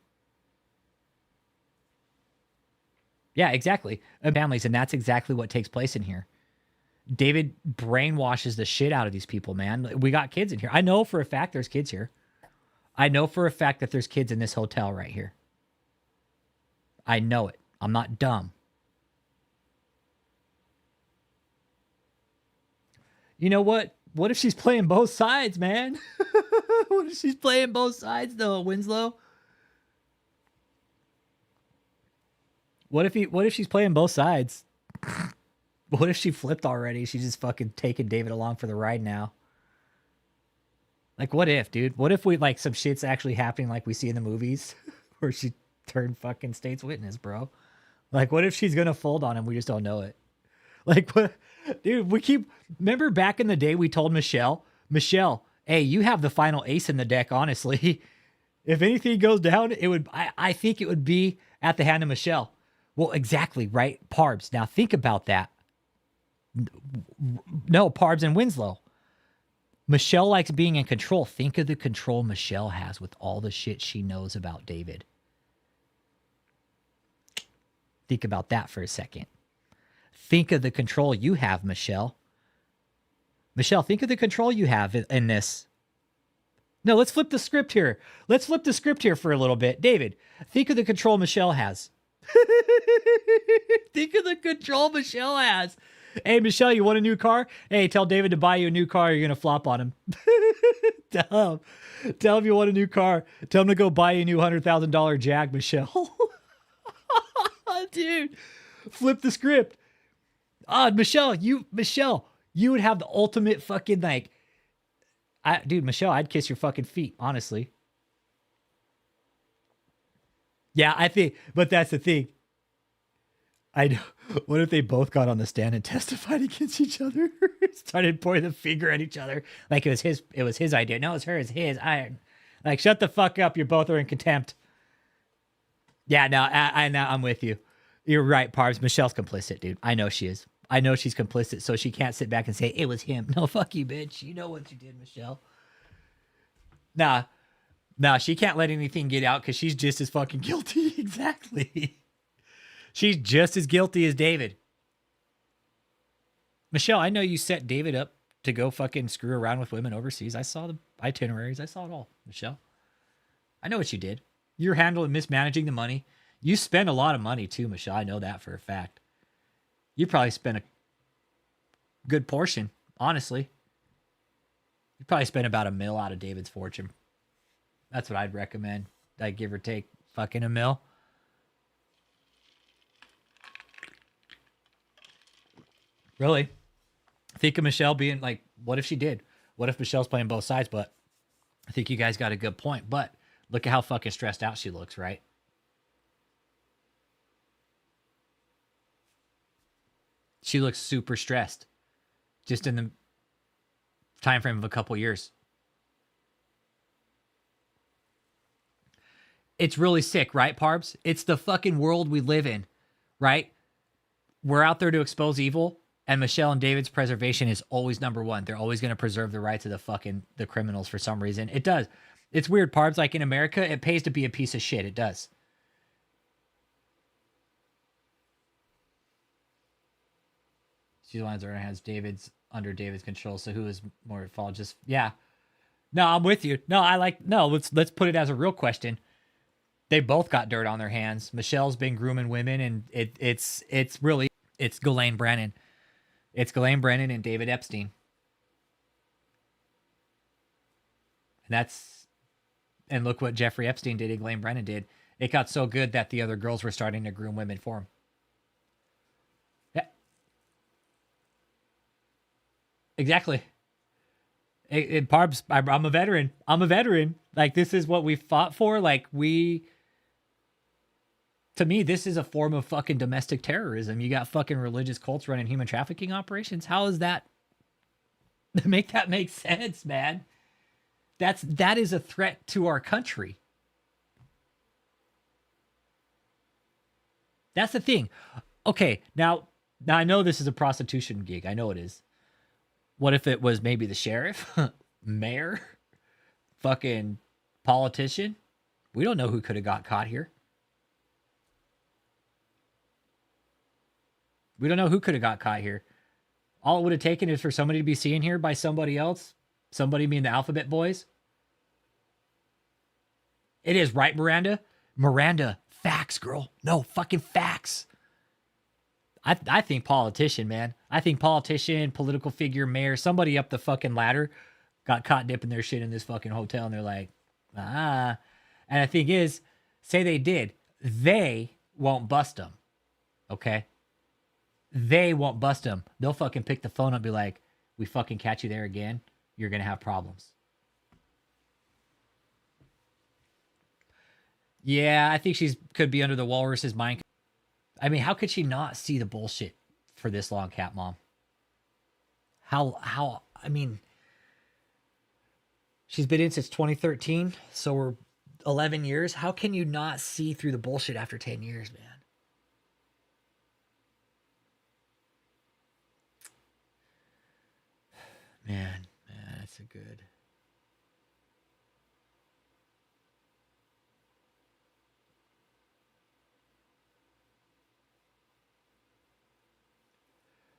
Yeah, exactly. And families, and that's exactly what takes place in here. David brainwashes the shit out of these people, man. We got kids in here. I know for a fact there's kids here. I know for a fact that there's kids in this hotel right here. I know it. I'm not dumb. You know what? What if she's playing both sides, man? What if she's playing both sides, though, Winslow? What if she's playing both sides? What if she flipped already? She's just fucking taking David along for the ride now. Like, what if, dude? What if we, like, some shit's actually happening like we see in the movies where she turned fucking state's witness, bro? Like, what if she's gonna fold on him? We just don't know it. Like, what? Dude, remember back in the day we told Michelle, hey, you have the final ace in the deck, honestly. If anything goes down, I think it would be at the hand of Michelle. Well, exactly, right? Parbs. Now think about that. No, Parbs and Winslow. Michelle likes being in control. Think of the control Michelle has with all the shit she knows about David. Think about that for a second. Think of the control you have, Michelle. Michelle, think of the control you have in this. No, let's flip the script here. Let's flip the script here for a little bit. David, think of the control Michelle has. Think of the control Michelle has. Hey, Michelle, you want a new car? Hey, tell David to buy you a new car. You're going to flop on him. Tell him you want a new car. Tell him to go buy you a new $100,000 Jag, Michelle. Dude, flip the script. Michelle, you would have the ultimate fucking, like, dude, Michelle, I'd kiss your fucking feet, honestly. Yeah, I think, but that's the thing. I know. What if they both got on the stand and testified against each other? Started pointing the finger at each other like it was his idea. No, it's hers, his. Like, shut the fuck up. You both are in contempt. Yeah, no, I'm with you. You're right, Parbs. Michelle's complicit, dude. I know she is. I know she's complicit, so she can't sit back and say, it was him. No, fuck you, bitch. You know what you did, Michelle. Nah, she can't let anything get out because she's just as fucking guilty. Exactly. She's just as guilty as David. Michelle, I know you set David up to go fucking screw around with women overseas. I saw the itineraries. I saw it all, Michelle. I know what you did. You're mismanaging the money. You spend a lot of money too, Michelle. I know that for a fact. You probably spent a good portion, honestly. You probably spent about $1 million out of David's fortune. That's what I'd recommend. I'd give or take fucking $1 million. Really? Think of Michelle being like, what if she did? What if Michelle's playing both sides? But I think you guys got a good point. But look at how fucking stressed out she looks, right? She looks super stressed just in the time frame of a couple years. It's really sick, right, Parbs? It's the fucking world we live in, right? We're out there to expose evil, and Michelle and David's preservation is always number one. They're always going to preserve the rights of the criminals for some reason. It does. It's weird, Parbs. Like in America, it pays to be a piece of shit. It does. She's the one that has under David's control. So who is more at fault? Just yeah. No, I'm with you. No, let's put it as a real question. They both got dirt on their hands. Michelle's been grooming women, and it's Ghislaine Brannon. It's Ghislaine Brannon and David Epstein. And look what Jeffrey Epstein did and Ghislaine Brannon did. It got so good that the other girls were starting to groom women for him. Yeah. Exactly. Parbs, I'm a veteran. Like, this is what we fought for. To me, this is a form of fucking domestic terrorism. You got fucking religious cults running human trafficking operations. How is that? Make that make sense, man. That is a threat to our country. That's the thing. Okay, now I know this is a prostitution gig. I know it is. What if it was maybe the sheriff, mayor, fucking politician? We don't know who could have got caught here. We don't know who could have got caught here. All it would have taken is for somebody to be seen here by somebody else. Somebody being the Alphabet Boys. It is, right, Miranda? Miranda, facts, girl. No, fucking facts. I think politician, man. I think politician, political figure, mayor, somebody up the fucking ladder got caught dipping their shit in this fucking hotel, and they're like, And the thing is, say they did, they won't bust them. Okay? They won't bust them. They'll fucking pick the phone up and be like, we fucking catch you there again, you're going to have problems. Yeah, I think could be under the walrus's mind. I mean, how could she not see the bullshit for this long, Cat Mom? I mean, she's been in since 2013, so we're 11 years. How can you not see through the bullshit after 10 years, man? Man, that's a good.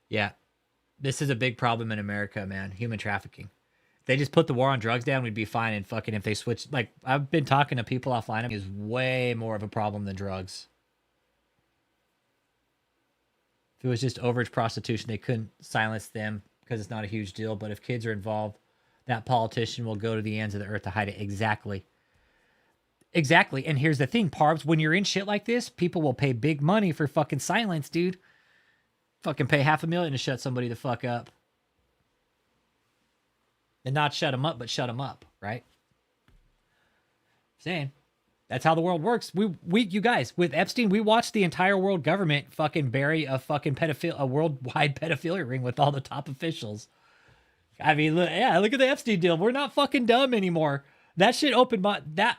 Yeah, this is a big problem in America, man. Human trafficking. If they just put the war on drugs down, we'd be fine. And fucking if they switch, like, I've been talking to people offline, is way more of a problem than drugs. If it was just overage prostitution, they couldn't silence them because it's not a huge deal. But if kids are involved, that politician will go to the ends of the earth to hide it. Exactly. Exactly. And here's the thing, Parbs. When you're in shit like this, people will pay big money for fucking silence, dude. Fucking pay $500,000 to shut somebody the fuck up. And not shut them up, but shut them up, right? Saying. That's how the world works. You guys, with Epstein, we watched the entire world government fucking bury a worldwide pedophilia ring with all the top officials. I mean, look at the Epstein deal. We're not fucking dumb anymore. That shit opened the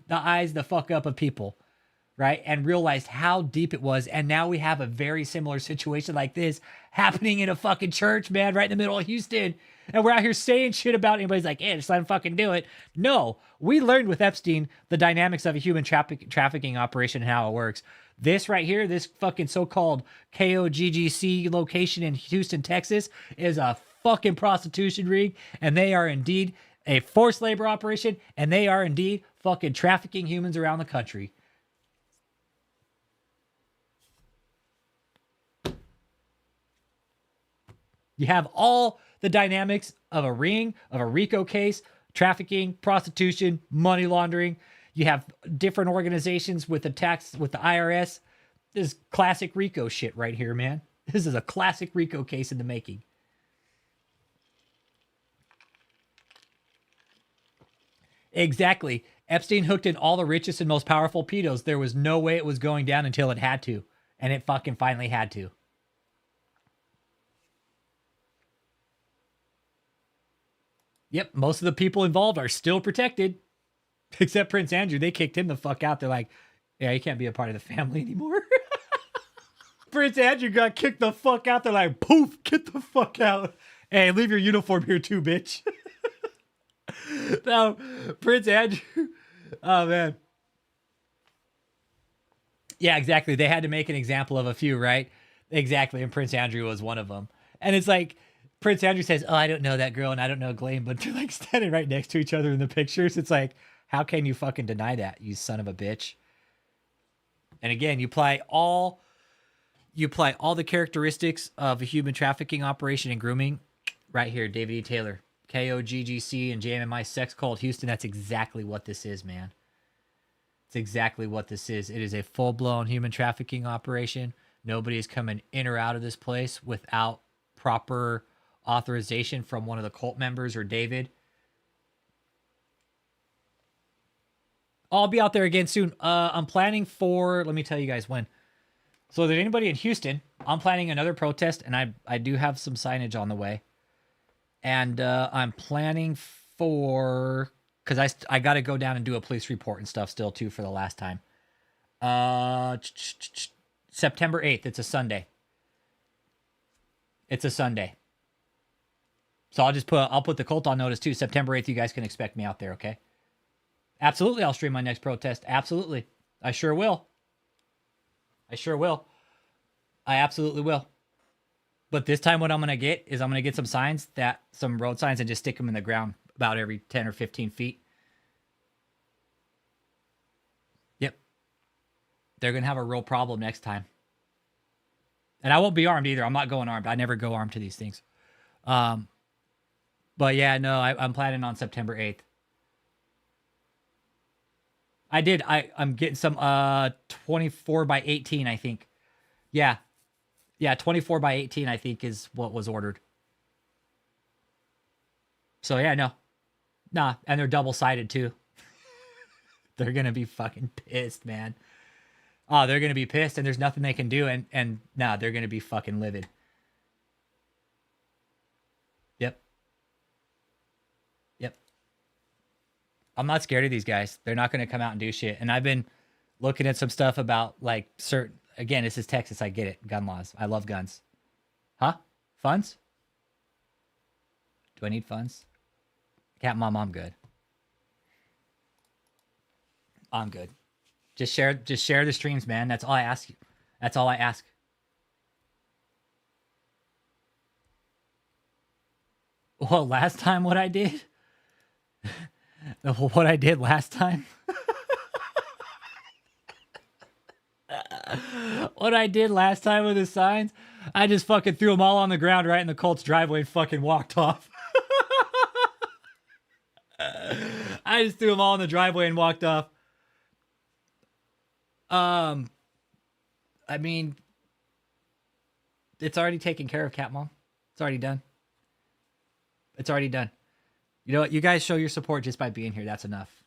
eyes the fuck up of people, right? And realized how deep it was. And now we have a very similar situation like this happening in a fucking church, man, right in the middle of Houston. And we're out here saying shit about it. Anybody's like, just let him fucking do it. No, we learned with Epstein the dynamics of a human trafficking operation and how it works. This right here, this fucking so-called KOGGC location in Houston, Texas, is a fucking prostitution ring. And they are indeed a forced labor operation. And they are indeed fucking trafficking humans around the country. You have all the dynamics of a ring, of a RICO case, trafficking, prostitution, money laundering. You have different organizations with the IRS. This is classic RICO shit right here, man. This is a classic RICO case in the making. Exactly. Epstein hooked in all the richest and most powerful pedos. There was no way it was going down until it had to. And it fucking finally had to. Yep, most of the people involved are still protected. Except Prince Andrew. They kicked him the fuck out. They're like, yeah, he can't be a part of the family anymore. Prince Andrew got kicked the fuck out. They're like, poof, get the fuck out. Hey, leave your uniform here too, bitch. No, Prince Andrew. Oh, man. Yeah, exactly. They had to make an example of a few, right? Exactly. And Prince Andrew was one of them. And it's like, Prince Andrew says, oh, I don't know that girl and I don't know Ghislaine, but they're like standing right next to each other in the pictures. It's like, how can you fucking deny that, you son of a bitch? And again, you apply all the characteristics of a human trafficking operation and grooming right here, David E. Taylor. KOGGC and JMMI Sex Cult Houston. That's exactly what this is, man. It's exactly what this is. It is a full-blown human trafficking operation. Nobody is coming in or out of this place without proper authorization from one of the cult members or David. I'll be out there again soon. I'm planning for, let me tell you guys when. So if there's anybody in Houston, I'm planning another protest, and I do have some signage on the way. And I'm planning for, because I got to go down and do a police report and stuff still too for the last time. September 8th. It's a Sunday. It's a Sunday. So I'll put the cult on notice too. September 8th, you guys can expect me out there, okay? Absolutely, I'll stream my next protest. Absolutely. I sure will. I sure will. I absolutely will. But this time what I'm going to get is I'm going to get some road signs and just stick them in the ground about every 10 or 15 feet. Yep. They're going to have a real problem next time. And I won't be armed either. I'm not going armed. I never go armed to these things. But yeah, no, I'm planning on September 8th. I'm getting some 24 by 18, I think. Yeah. Yeah, 24 by 18, I think, is what was ordered. So, yeah, no. Nah, and they're double-sided, too. They're going to be fucking pissed, man. Oh, they're going to be pissed, and there's nothing they can do, and nah, they're going to be fucking livid. Yep. Yep. I'm not scared of these guys. They're not going to come out and do shit. And I've been looking at some stuff about, like, certain... Again, this is Texas. I get it. Gun laws. I love guns. Huh? Funds? Do I need funds? Cat Mom, I'm good. I'm good. Just share the streams, man. That's all I ask you. That's all I ask. Well, last time what I did? What I did last time? What I did last time with the signs, I just fucking threw them all on the ground right in the Colts driveway and fucking walked off. I just threw them all in the driveway and walked off. I mean, it's already taken care of, Cat Mom. It's already done. It's already done. You know what? You guys show your support just by being here. That's enough.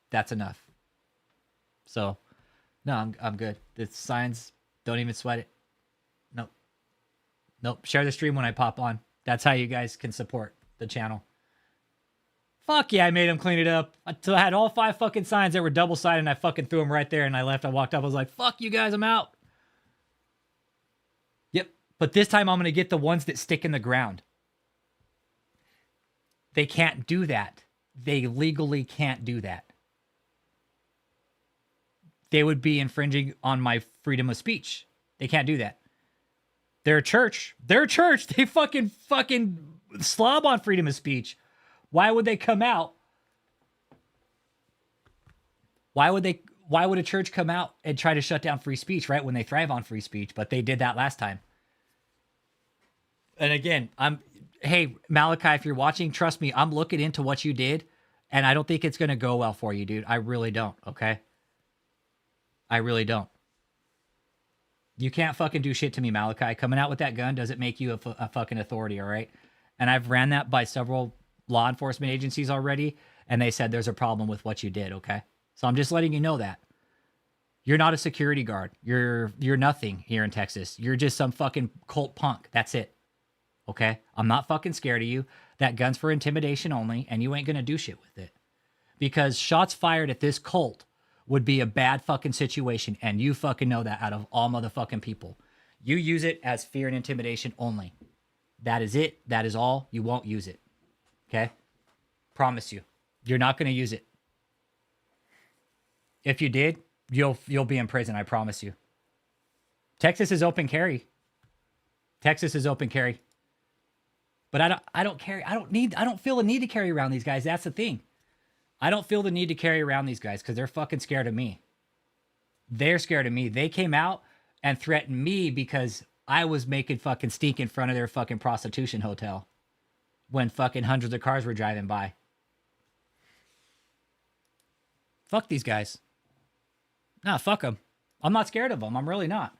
That's enough. So, no, I'm good. The signs, don't even sweat it. Nope. Nope. Share the stream when I pop on. That's how you guys can support the channel. Fuck yeah, I made him clean it up. Until I had all 5 fucking signs that were double-sided, and I fucking threw them right there, and I left. I walked up. I was like, fuck you guys, I'm out. Yep. But this time I'm going to get the ones that stick in the ground. They can't do that. They legally can't do that. They would be infringing on my freedom of speech. They can't do that. They're a church. They're a church. They fucking slob on freedom of speech. Why would they come out? Why would a church come out and try to shut down free speech, right? When they thrive on free speech, but they did that last time. And again, hey, Malachi, if you're watching, trust me, I'm looking into what you did, and I don't think it's going to go well for you, dude. I really don't, okay? I really don't. You can't fucking do shit to me, Malachi. Coming out with that gun doesn't make you a fucking authority, all right? And I've ran that by several law enforcement agencies already, and they said there's a problem with what you did, okay? So I'm just letting you know that. You're not a security guard. You're nothing here in Texas. You're just some fucking cult punk. That's it. Okay? I'm not fucking scared of you. That gun's for intimidation only, and you ain't gonna do shit with it. Because shots fired at this cult would be a bad fucking situation, and you fucking know that out of all motherfucking people. You use it as fear and intimidation only. That is it. That is all. You won't use it. Okay? Promise you. You're not going to use it. If you did, you'll be in prison, I promise you. Texas is open carry. Texas is open carry. But I don't carry. I don't feel a need to carry around these guys. That's the thing. I don't feel the need to carry around these guys because they're fucking scared of me. They're scared of me. They came out and threatened me because I was making fucking stink in front of their fucking prostitution hotel when fucking hundreds of cars were driving by. Fuck these guys. Nah, fuck them. I'm not scared of them. I'm really not.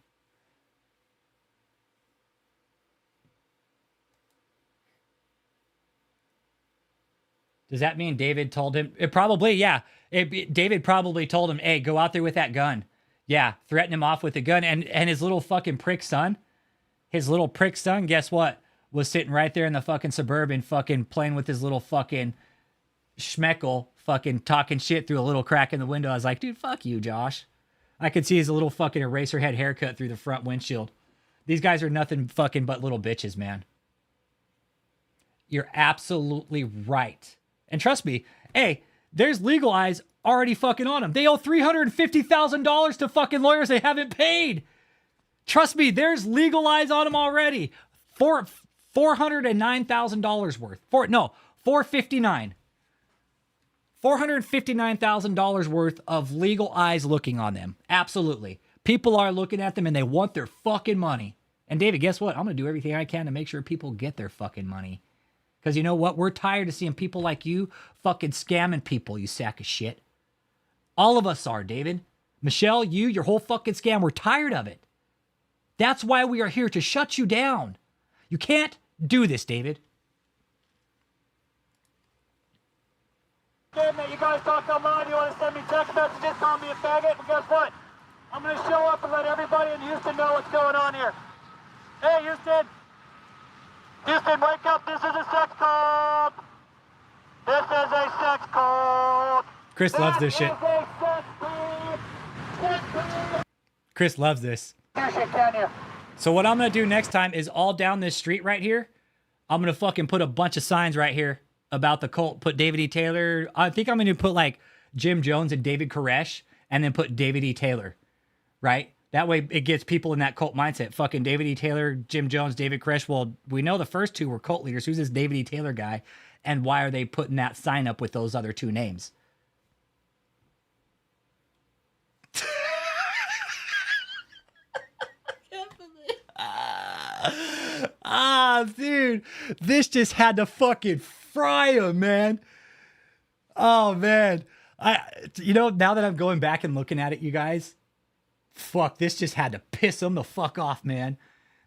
Does that mean David told him? It probably, yeah. David probably told him, hey, go out there with that gun. Yeah, threaten him off with the gun. And his little fucking prick son, guess what? Was sitting right there in the fucking Suburban fucking playing with his little fucking schmeckle, fucking talking shit through a little crack in the window. I was like, dude, fuck you, Josh. I could see his little fucking eraser head haircut through the front windshield. These guys are nothing fucking but little bitches, man. You're absolutely right. And trust me, hey, there's legal eyes already fucking on them. They owe $350,000 to fucking lawyers they haven't paid. Trust me, there's legal eyes on them already. $409,000 worth. $459,000. $459,000 worth of legal eyes looking on them. Absolutely. People are looking at them and they want their fucking money. And David, guess what? I'm going to do everything I can to make sure people get their fucking money. Because you know what? We're tired of seeing people like you fucking scamming people, you sack of shit. All of us are, David. Michelle, you, your whole fucking scam, we're tired of it. That's why we are here, to shut you down. You can't do this, David. That you guys talk online, you want to send me text messages, call me a faggot, and guess what? I'm going to show up and let everybody in Houston know what's going on here. Hey, Houston! Houston, wake up, this is a sex cult! This is a sex cult! Chris loves this shit. Chris loves this. So what I'm going to do next time is all down this street right here, I'm going to fucking put a bunch of signs right here about the cult. Put David E. Taylor. I think I'm going to put like Jim Jones and David Koresh and then put David E. Taylor, right? That way it gets people in that cult mindset. Fucking David E. Taylor, Jim Jones, David Koresh. Well, we know the first two were cult leaders. Who's this David E. Taylor guy? And why are they putting that sign up with those other two names? Dude, this just had to fucking fry him, man. Oh, man. Now that I'm going back and looking at it, you guys, fuck, this just had to piss him the fuck off, man.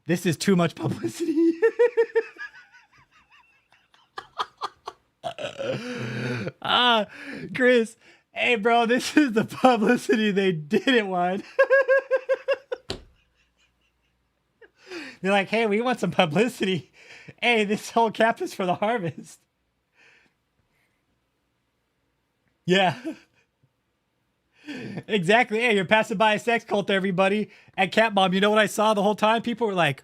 This is too much publicity. Chris, hey, bro, this is the publicity they didn't want. They're like, hey, we want some publicity. Hey, this whole cap is for the harvest. Yeah. Exactly. Hey, you're passing by a sex cult, everybody. At Cat Bomb, you know what I saw the whole time? People were like,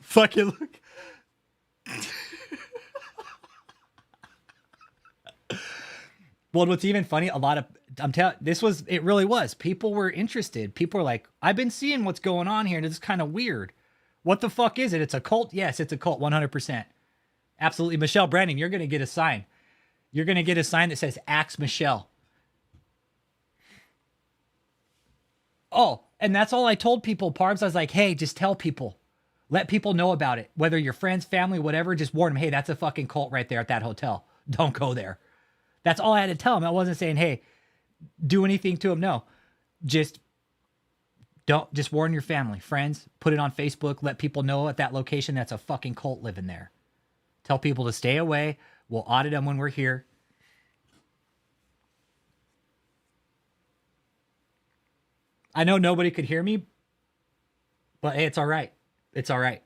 fucking look. Well, what's even funny, it really was. People were interested. People were like, I've been seeing what's going on here, and it's kind of weird. What the fuck is it? It's a cult? Yes, it's a cult, 100%. Absolutely. Michelle Brannon, you're going to get a sign. You're going to get a sign that says, Axe Michelle. Oh, and that's all I told people, Parbs. I was like, hey, just tell people. Let people know about it. Whether your friends, family, whatever, just warn them, hey, that's a fucking cult right there at that hotel. Don't go there. That's all I had to tell them. I wasn't saying, hey, do anything to them. No. Just Don't just warn your family, friends, put it on Facebook, let people know at that location that's a fucking cult living there. Tell people to stay away. We'll audit them when we're here. I know nobody could hear me, but hey, it's all right. It's all right.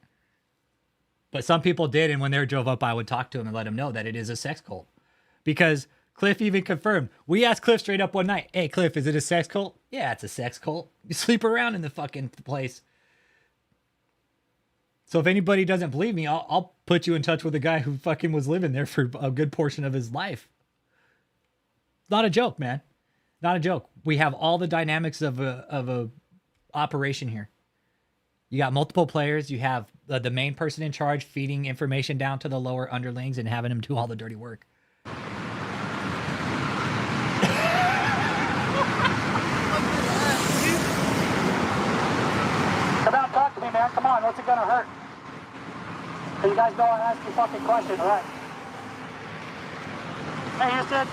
But some people did, and when they drove up, I would talk to them and let them know that it is a sex cult. Because Cliff even confirmed. We asked Cliff straight up one night, hey, Cliff, is it a sex cult? Yeah, it's a sex cult. You sleep around in the fucking place. So if anybody doesn't believe me, I'll put you in touch with a guy who fucking was living there for a good portion of his life. Not a joke, man. Not a joke. We have all the dynamics of a operation here. You got multiple players. You have the main person in charge feeding information down to the lower underlings and having them do all the dirty work. Come out and talk to me, man. Come on, what's it gonna hurt? So you guys know I asked you a fucking question, right? Hey, Houston.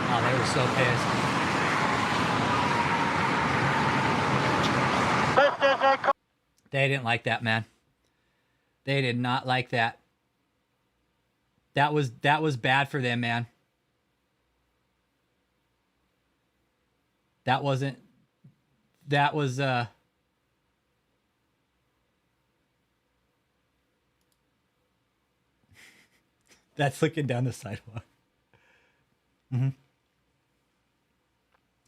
Oh, they were so pissed. They didn't like that, man. They did not like that. That was bad for them, man. That was that's looking down the sidewalk. Mm-hmm.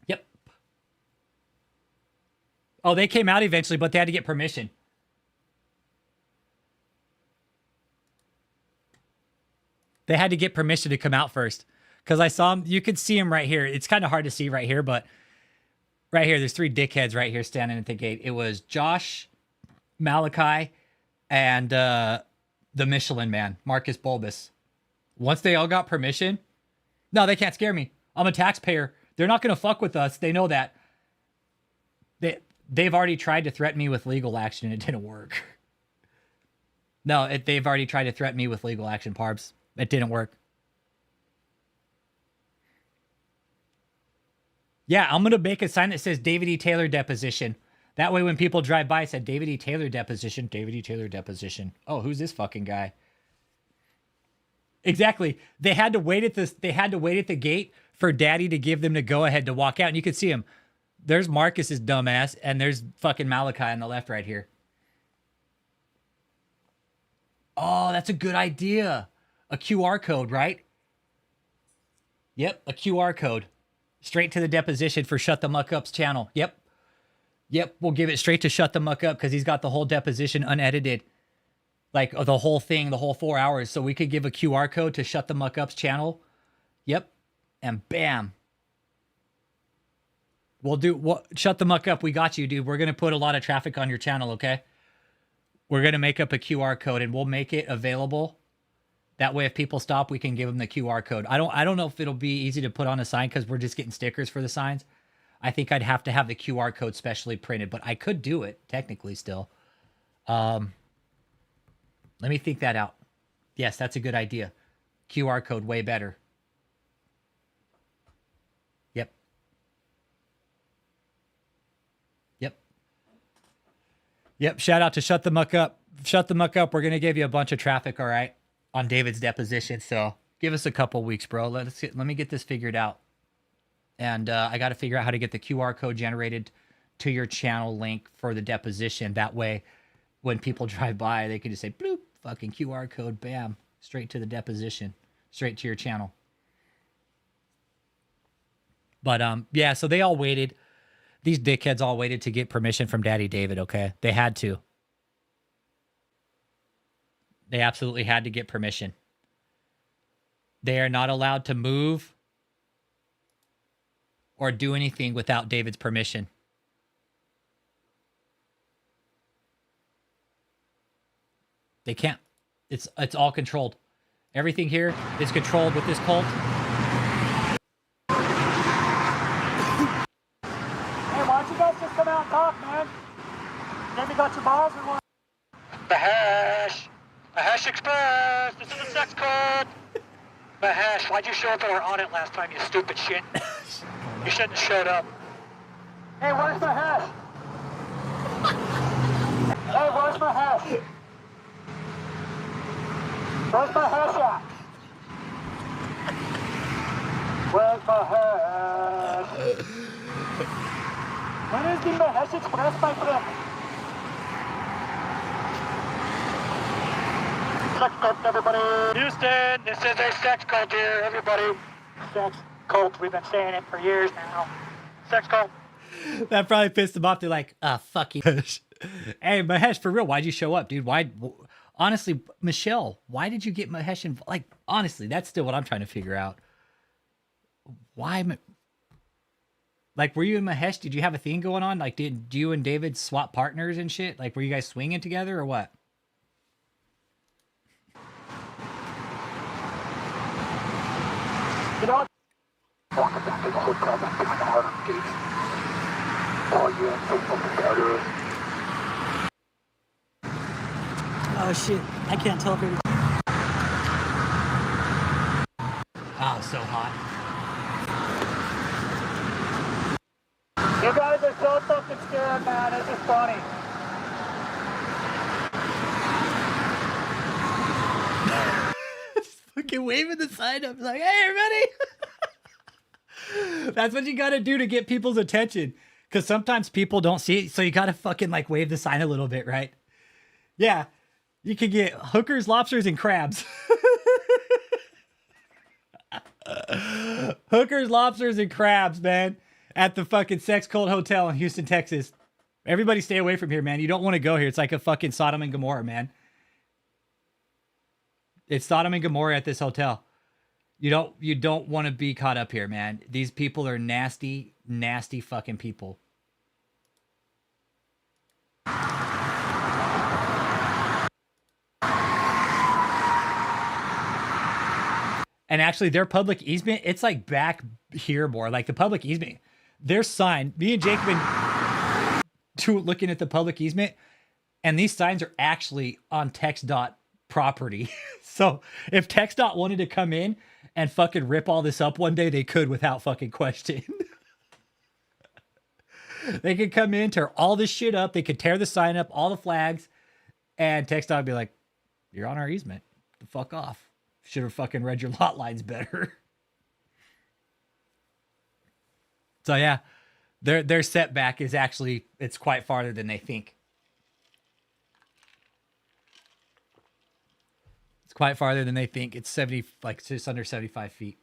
Yep. Oh, they came out eventually, but they had to get permission. They had to get permission to come out first. Because I saw him, you could see him right here. It's kind of hard to see right here, but right here, there's 3 dickheads right here standing at the gate. It was Josh, Malachi, and the Michelin man, Marcus Bulbus. Once they all got permission, no, they can't scare me. I'm a taxpayer. They're not going to fuck with us. They know that. They've already tried to threaten me with legal action, and it didn't work. No, they've already tried to threaten me with legal action, Parbs. It didn't work. Yeah, I'm going to make a sign that says David E. Taylor deposition. That way when people drive by, it said David E. Taylor deposition, David E. Taylor deposition. Oh, who's this fucking guy? Exactly. They had to wait at the gate for Daddy to give them the go ahead to walk out. And you could see him. There's Marcus's dumbass, and there's fucking Malachi on the left right here. Oh, that's a good idea. A QR code, right? Yep, a QR code. Straight to the deposition for Shut the Muck Up's channel. Yep. Yep, we'll give it straight to Shut the Muck Up because he's got the whole deposition unedited. Like the whole thing, the whole 4 hours. So we could give a QR code to Shut the Muck Up's channel. Yep. And bam. We'll do what? Shut the Muck Up. We got you, dude. We're going to put a lot of traffic on your channel, okay? We're going to make up a QR code and we'll make it available. That way, if people stop, we can give them the QR code. I don't know if it'll be easy to put on a sign because we're just getting stickers for the signs. I think I'd have to have the QR code specially printed, but I could do it technically still. Let me think that out. Yes, that's a good idea. QR code, way better. Yep. Yep. Yep. Shout out to Shut the Muck Up. Shut the Muck Up. We're going to give you a bunch of traffic, all right, on David's deposition. So give us a couple weeks, bro. Let me get this figured out. And I got to figure out how to get the QR code generated to your channel link for the deposition. That way, when people drive by, they can just say, bloop, fucking QR code, bam, straight to the deposition, straight to your channel. But yeah, so they all waited. These dickheads all waited to get permission from Daddy David, okay? They had to. They absolutely had to get permission. They are not allowed to move or do anything without David's permission. They can't. It's all controlled. Everything here is controlled with this cult. Hey, why don't you guys just come out and talk, man? Maybe got your balls or what? The hash express. This is a sex code. The hash. Why'd you show up at our audit last time, you stupid shit? You shouldn't have showed up. Hey, where's my hash? Hey, where's my hash? Where's my hash at? Where's my hash? When is the Hash Express, my friend? Sex cult, everybody. Houston, this is a sex cult here, everybody. Sex cult, we've been saying it for years now. Sex cult. That probably pissed them off. They're like, fuck you. Hey, Mahesh, for real, why'd you show up, dude? Why? Honestly, Michelle, why did you get Mahesh involved? Like, honestly, that's still what I'm trying to figure out. Why? Like, were you and Mahesh, did you have a thing going on? Like, did you and David swap partners and shit? Like, were you guys swinging together or what? You know what? Walking back to the hotel back behind the Harlem Gates. Oh, yeah, I'm so fucking tired. Oh shit, I can't tell if it was... Oh, so hot. You guys are so fucking scared, man. This is funny. Fucking waving the sign up like, hey, everybody. That's what you got to do to get people's attention. Because sometimes people don't see it. So you got to fucking like wave the sign a little bit, right? Yeah. You could get hookers, lobsters, and crabs. Hookers, lobsters, and crabs, man. At the fucking Sex Cult Hotel in Houston, Texas. Everybody stay away from here, man. You don't want to go here. It's like a fucking Sodom and Gomorrah, man. It's Sodom and Gomorrah at this hotel. You don't want to be caught up here, man. These people are nasty, nasty fucking people. And actually, their public easement, it's like back here more. Like the public easement, their sign, me and Jake have been looking at the public easement, and these signs are actually on TxDOT property. So if TxDOT wanted to come in and fucking rip all this up one day, they could without fucking question. They could come in, tear all this shit up. They could tear the sign up, all the flags, and TxDOT would be like, you're on our easement. The fuck off. Should have fucking read your lot lines better. So yeah, their setback is actually, it's quite farther than they think. It's quite farther than they think. It's 70, like just under 75 feet.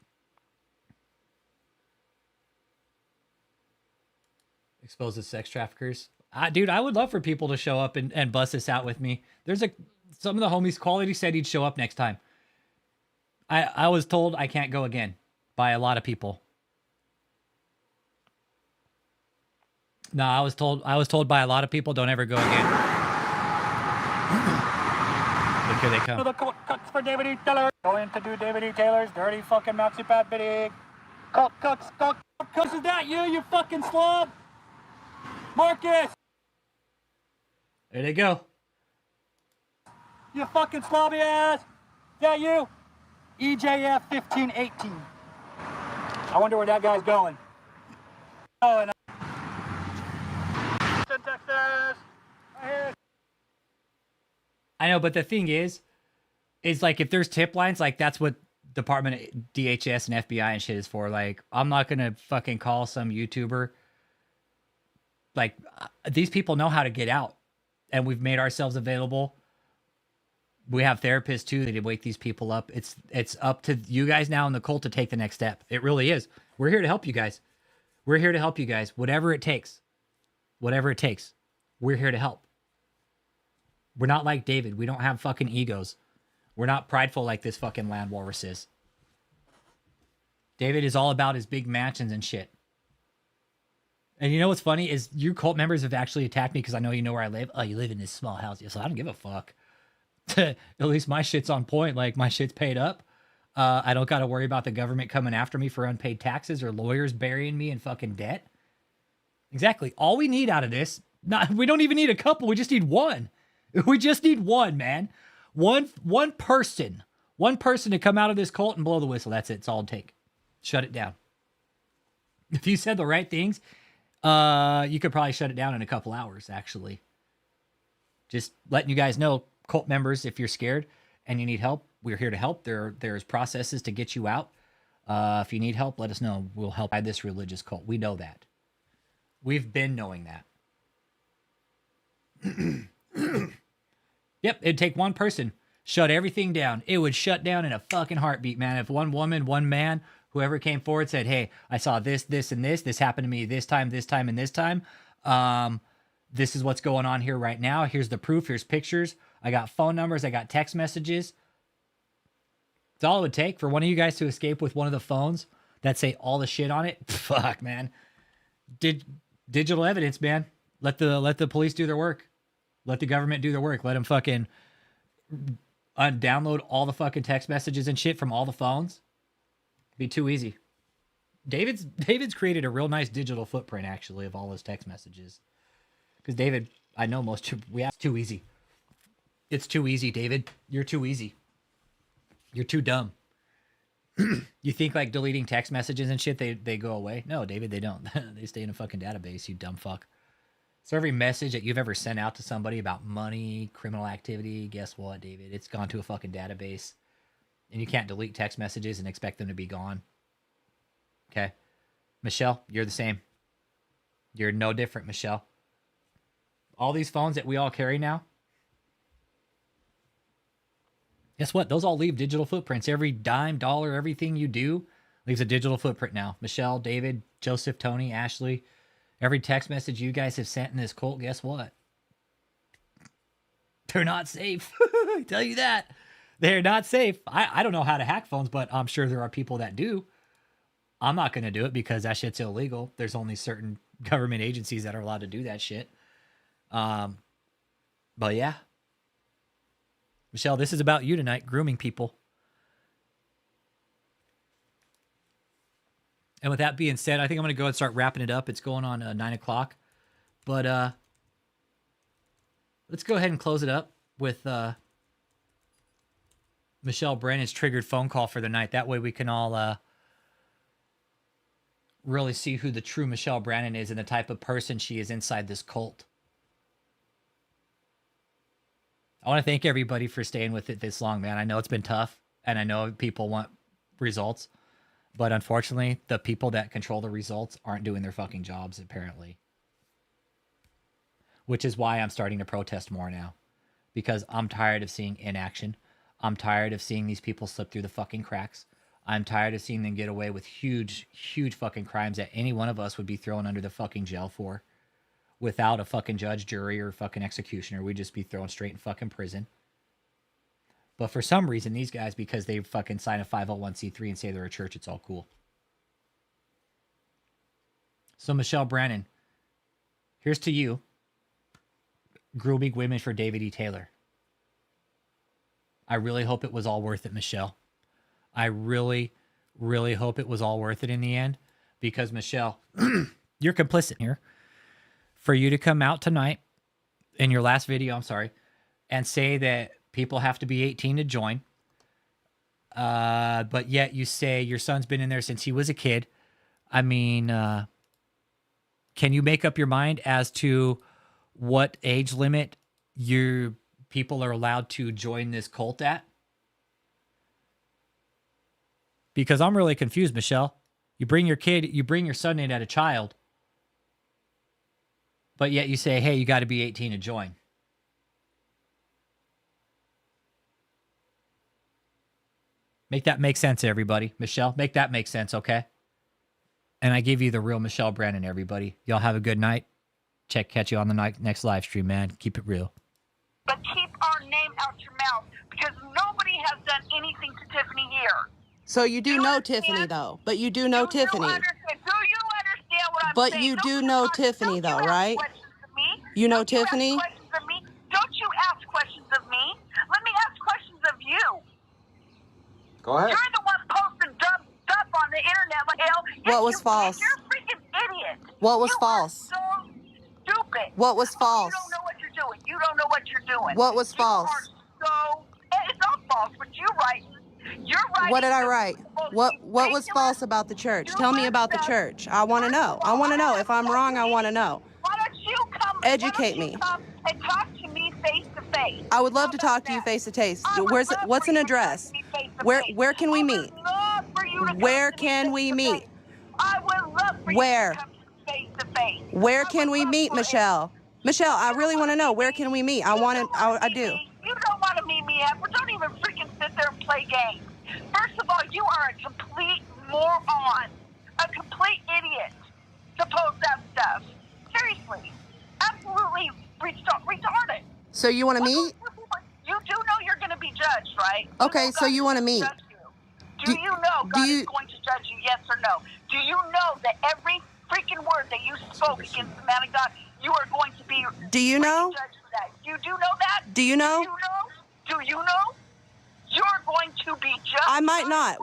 Exposes sex traffickers. Dude, I would love for people to show up and bust this out with me. There's some of the homies, Quality said he'd show up next time. I was told I can't go again by a lot of people. No, I was told by a lot of people, don't ever go again. Look, here they come. The cooks for David E. Taylor. Going to do David E. Taylor's dirty fucking maxi pad bidding. Cooks. Is that you fucking slob? Marcus! There they go. You fucking slobby ass! Is that you? EJF 1518. I wonder where that guy's going. Oh, and Texas. I know, but the thing is like if there's tip lines, like that's what Department of DHS and FBI and shit is for. Like, I'm not gonna fucking call some YouTuber. Like, these people know how to get out, and we've made ourselves available. We have therapists too that wake these people up. It's up to you guys now in the cult to take the next step. It really is. We're here to help you guys. We're here to help you guys. Whatever it takes. Whatever it takes. We're here to help. We're not like David. We don't have fucking egos. We're not prideful like this fucking land walrus is. David is all about his big mansions and shit. And you know what's funny is you cult members have actually attacked me because I know you know where I live. Oh, you live in this small house. So I don't give a fuck. At least my shit's on point. Like, my shit's paid up. I don't got to worry about the government coming after me for unpaid taxes or lawyers burying me in fucking debt. Exactly. All we need out of this, we don't even need a couple. We just need one. We just need one, man. One person to come out of this cult and blow the whistle. That's it. It's all it'll take. Shut it down. If you said the right things, You could probably shut it down in a couple hours, actually. Just letting you guys know, cult members, if you're scared and you need help, we're here to help. There's processes to get you out. If you need help, let us know. We'll help by this religious cult. We know that. We've been knowing that. Yep, it'd take one person, shut everything down. It would shut down in a fucking heartbeat, man. If one woman, one man, whoever came forward said, hey, I saw this, this, and this. This happened to me this time, and this time. This is what's going on here right now. Here's the proof. Here's pictures. I got phone numbers. I got text messages. It's all it would take for one of you guys to escape with one of the phones that say all the shit on it. Fuck, man. Digital evidence, man. Let the police do their work. Let the government do their work. Let them fucking download all the fucking text messages and shit from all the phones. Be too easy. David's created a real nice digital footprint, actually, of all his text messages. Because David, I know it's too easy. It's too easy, David. You're too easy. You're too dumb. You think like deleting text messages and shit, they go away? No, David, they don't. They stay in a fucking database, you dumb fuck. So every message that you've ever sent out to somebody about money, criminal activity, guess what, David? It's gone to a fucking database. And you can't delete text messages and expect them to be gone. Okay? Michelle, you're the same. You're no different, Michelle. All these phones that we all carry now, guess what? Those all leave digital footprints. Every dime, dollar, everything you do leaves a digital footprint now. Michelle, David, Joseph, Tony, Ashley, every text message you guys have sent in this cult, guess what? They're not safe. I tell you that. They're not safe. I don't know how to hack phones, but I'm sure there are people that do. I'm not going to do it because that shit's illegal. There's only certain government agencies that are allowed to do that shit. But yeah. Michelle, this is about you tonight, grooming people. And with that being said, I think I'm going to go and start wrapping it up. It's going on 9 o'clock. But let's go ahead and close it up with Michelle Brannon's triggered phone call for the night. That way we can all really see who the true Michelle Brannon is and the type of person she is inside this cult. I want to thank everybody for staying with it this long, man. I know it's been tough, and I know people want results, but unfortunately, the people that control the results aren't doing their fucking jobs, apparently. Which is why I'm starting to protest more now, because I'm tired of seeing inaction. I'm tired of seeing these people slip through the fucking cracks. I'm tired of seeing them get away with huge, huge fucking crimes that any one of us would be thrown under the fucking jail for. Without a fucking judge, jury, or fucking executioner. We'd just be thrown straight in fucking prison. But for some reason, these guys, because they fucking sign a 501c3 and say they're a church, it's all cool. So Michelle Brannon, here's to you. Grooming women for David E. Taylor. I really hope it was all worth it, Michelle. I really, really hope it was all worth it in the end. Because Michelle, you're complicit here. For you to come out tonight in your last video, and say that people have to be 18 to join, but yet you say your son's been in there since he was a kid. I mean, can you make up your mind as to what age limit your people are allowed to join this cult at? Because I'm really confused, Michelle. You bring your son in at a child, but yet you say, hey, you got to be 18 to join. Make that make sense, everybody. Michelle, make that make sense, okay? And I give you the real Michelle Brannon, everybody. Y'all have a good night. Catch you on the next live stream, man. Keep it real. But keep our name out your mouth, because nobody has done anything to Tiffany here. So you do know Tiffany, though. But you do know Tiffany. Do you understand what I'm but saying? You do know Tiffany, though, right? You know Tiffany? Don't you ask questions of me. Let me ask questions of you. Go ahead. You're the one posting dumb stuff on the internet like hell. What was false? You're a freaking idiot. What was false? You are so stupid. What was false? You don't know what you're doing. You don't know what you're doing. What was false? It's all false. What you writing You're writing. What did I write? most What was ridiculous, false about the church? Tell me stupid about the stuff. church. I want to know. I want to know. If I'm wrong, I want to know. Why don't you come? Educate me. Come and talk to me face to face? I would love to talk to you face to face. What's an address? Where can we meet? Where can we meet? I would love for Where? you to come face to face. Where can we meet, Michelle? Michelle, I really want to know. Where can we meet? I do. You don't want to meet me ever. Don't even freaking sit there and play games. First of all, you are a complete moron, a complete idiot to post that stuff. Seriously, absolutely retarded. So you want to meet? You do know you're going to be judged, right? Okay, so you want to meet? Do you know God is going to judge you? Yes or no? Do you know that every freaking word that you spoke against the man of God, you are going to be? Do you know? Judged for that. You do know that? Do you know? Do you know? You're going to be judged. I might not.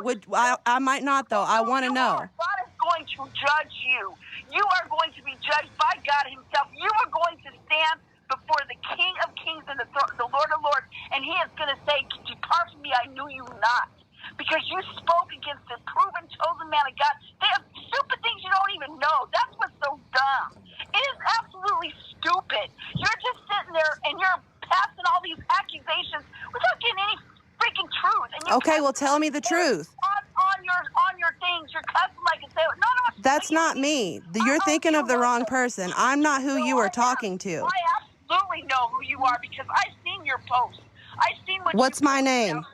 I might not though. I want to know. God is going to judge you. You are going to be judged by God Himself. You are going to stand before the King of Kings and the Lord of Lords, and He is going to say, "Depart from me, I knew you not." Because you spoke against the proven, chosen man of God. They have stupid things you don't even know. That's what's so dumb. It is absolutely stupid. You're just sitting there and you're passing all these accusations without getting any freaking truth. And okay, well, tell me the truth. On your things, you're cussing like a sailor. No. That's not me. You're thinking of the wrong person. I'm not who you are talking to. I absolutely know who you are because I've seen your posts. I've seen what. What's my name?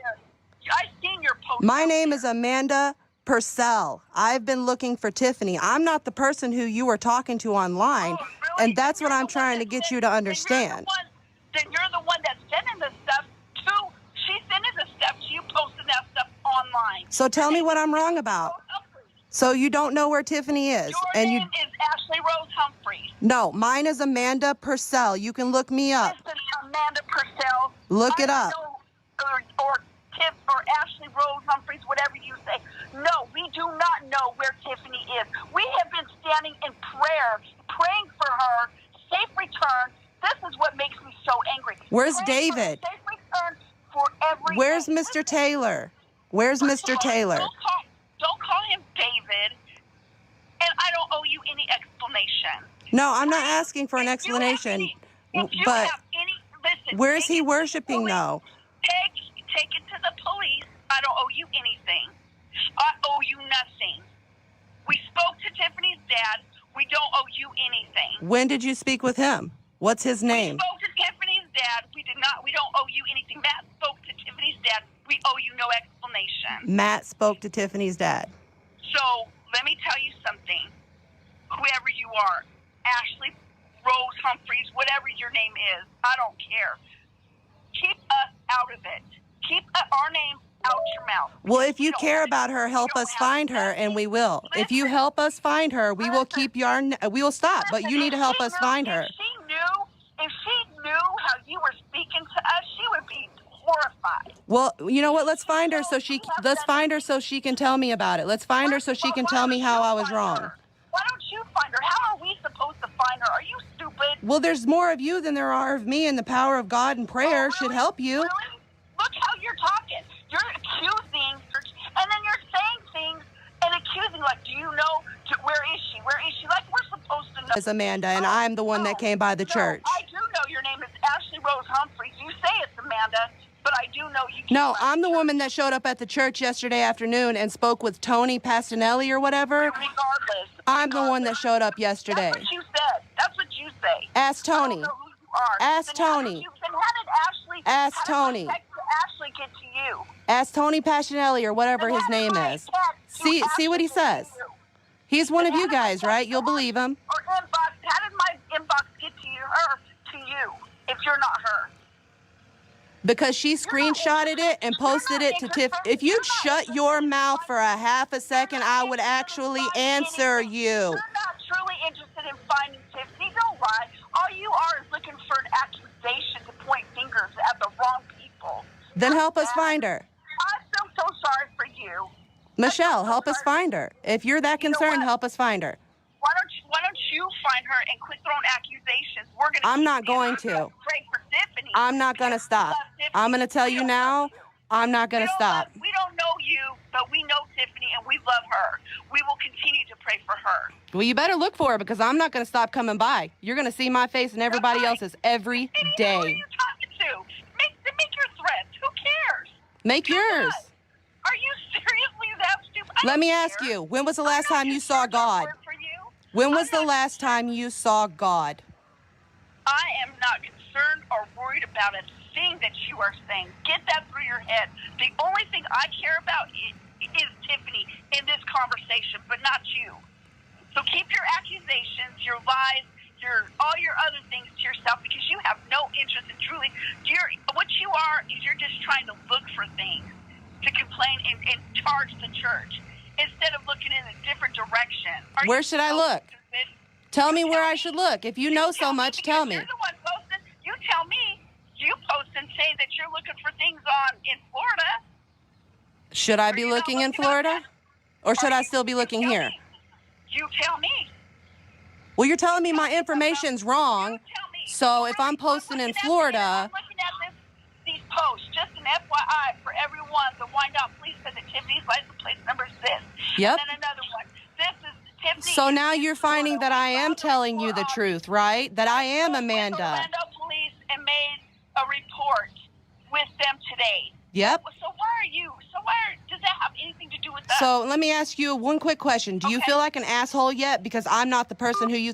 I've seen your post. My name is Amanda Purcell. I've been looking for Tiffany. I'm not the person who you were talking to online, and that's what I'm trying to get you to understand. Then you're the one that's sending this stuff to. She's sending the stuff to you, posting that stuff online. So tell me what I'm wrong about. So you don't know where Tiffany is, Your name is Ashley Rose Humphreys. No, mine is Amanda Purcell. You can look me up. Listen, Amanda Purcell. Look it up. Or Tiff or Ashley Rose Humphreys, whatever you say. No, we do not know where Tiffany is. We have been standing in prayer, praying for her, safe return. This is what makes me so angry. Where's David? Safe return for everything. Where's Mr. Taylor? Where's Mr. Taylor? Don't call him David, and I don't owe you any explanation. No, I'm not asking for an explanation. But where is he worshiping though? Take it to the police. I don't owe you anything. I owe you nothing. We spoke to Tiffany's dad. We don't owe you anything. When did you speak with him? What's his name? We spoke to Tiffany's dad. We did not. We don't owe you anything. Matt spoke to Tiffany's dad. We owe you no explanation. Matt spoke to Tiffany's dad. So let me tell you something. Whoever you are, Ashley Rose Humphreys, whatever your name is, I don't care. Keep us out of it. Keep our name out your mouth. Well, if you care about her, help us find her, and we will. If you help us find her, we will keep your. We will stop, but you need to help us find her. If she knew how you were speaking to us, she would be horrified. Well, you know what? Let's find her so she can tell me about it. Let's find her so she can tell me how I was wrong. Why don't you find her? How are we supposed to find her? Are you stupid? Well, there's more of you than there are of me, and the power of God and prayer should help you. Really? Look how you're talking. You're accusing, and then you're saying things and accusing, like, do you know, where is she? Where is she? Like, we're supposed to know. It's Amanda, and I'm the one that came by the church. I do know your name is Ashley Rose Humphreys. You say it's Amanda, but I do know you. No, I'm the woman that showed up at the church yesterday afternoon and spoke with Tony Pastinelli or whatever. Regardless. I'm the one that showed up yesterday. That's what you said. That's what you say. Ask Tony. I don't know who you are. Ask Tony. Ask Tony. Ashley get to you? Ask Tony Pastinelli or whatever his name is. See what he says. He's one of you guys, right? You'll believe him. Or inbox. How did my inbox get to you, if you're not her? Because she screenshotted it and posted it to Tiff. If you'd shut your mouth for a half a second, I would actually answer you. You're not truly interested in finding Tiffany. Don't lie. All you are is looking for an accusation to point fingers at the wrong people. Then help us find her. I feel so sorry for you. Michelle, help us find her. If you're that concerned, help us find her. Why don't you find her and quit throwing accusations? I'm not going to. Pray for Tiffany. I'm not going to stop. I'm going to tell you now, I'm not going to stop. We don't We love her. We will continue to pray for her. Well, you better look for her because I'm not going to stop coming by. You're going to see my face and everybody else's every day. Who are you talking to? Make your threats. Who cares? Make yours. Are you seriously that stupid? Let me ask you, when was the last time you saw God? When was the last time you saw God? I am not concerned or worried about a thing that you are saying. Get that through your head. The only thing I care about is Tiffany in this conversation, but not you. So keep your accusations, your lies, all your other things to yourself, because you have no interest in truly. What you are is you're just trying to look for things to complain and charge the church instead of looking in a different direction. Where should I look? Tell me where I should look. If you know so much, tell me. You're the one posting. You tell me. You post and say that you're looking for things in Florida. Should I be looking in Florida? Or should I still be looking here? You tell me. Well, you're telling me my information's wrong. So if I'm posting in Florida... I'm looking at these posts. Just an FYI for everyone. The Wind Out Police said that Tiffany's license plate number is this. Yep. And then another one. This is Tiffany. So now you're finding that I am telling you the truth, right? That I am Amanda. Orlando Police and made a report with them today. Yep. So does that have anything to do with that? So let me ask you one quick question. Do you feel like an asshole yet? Because I'm not the person who you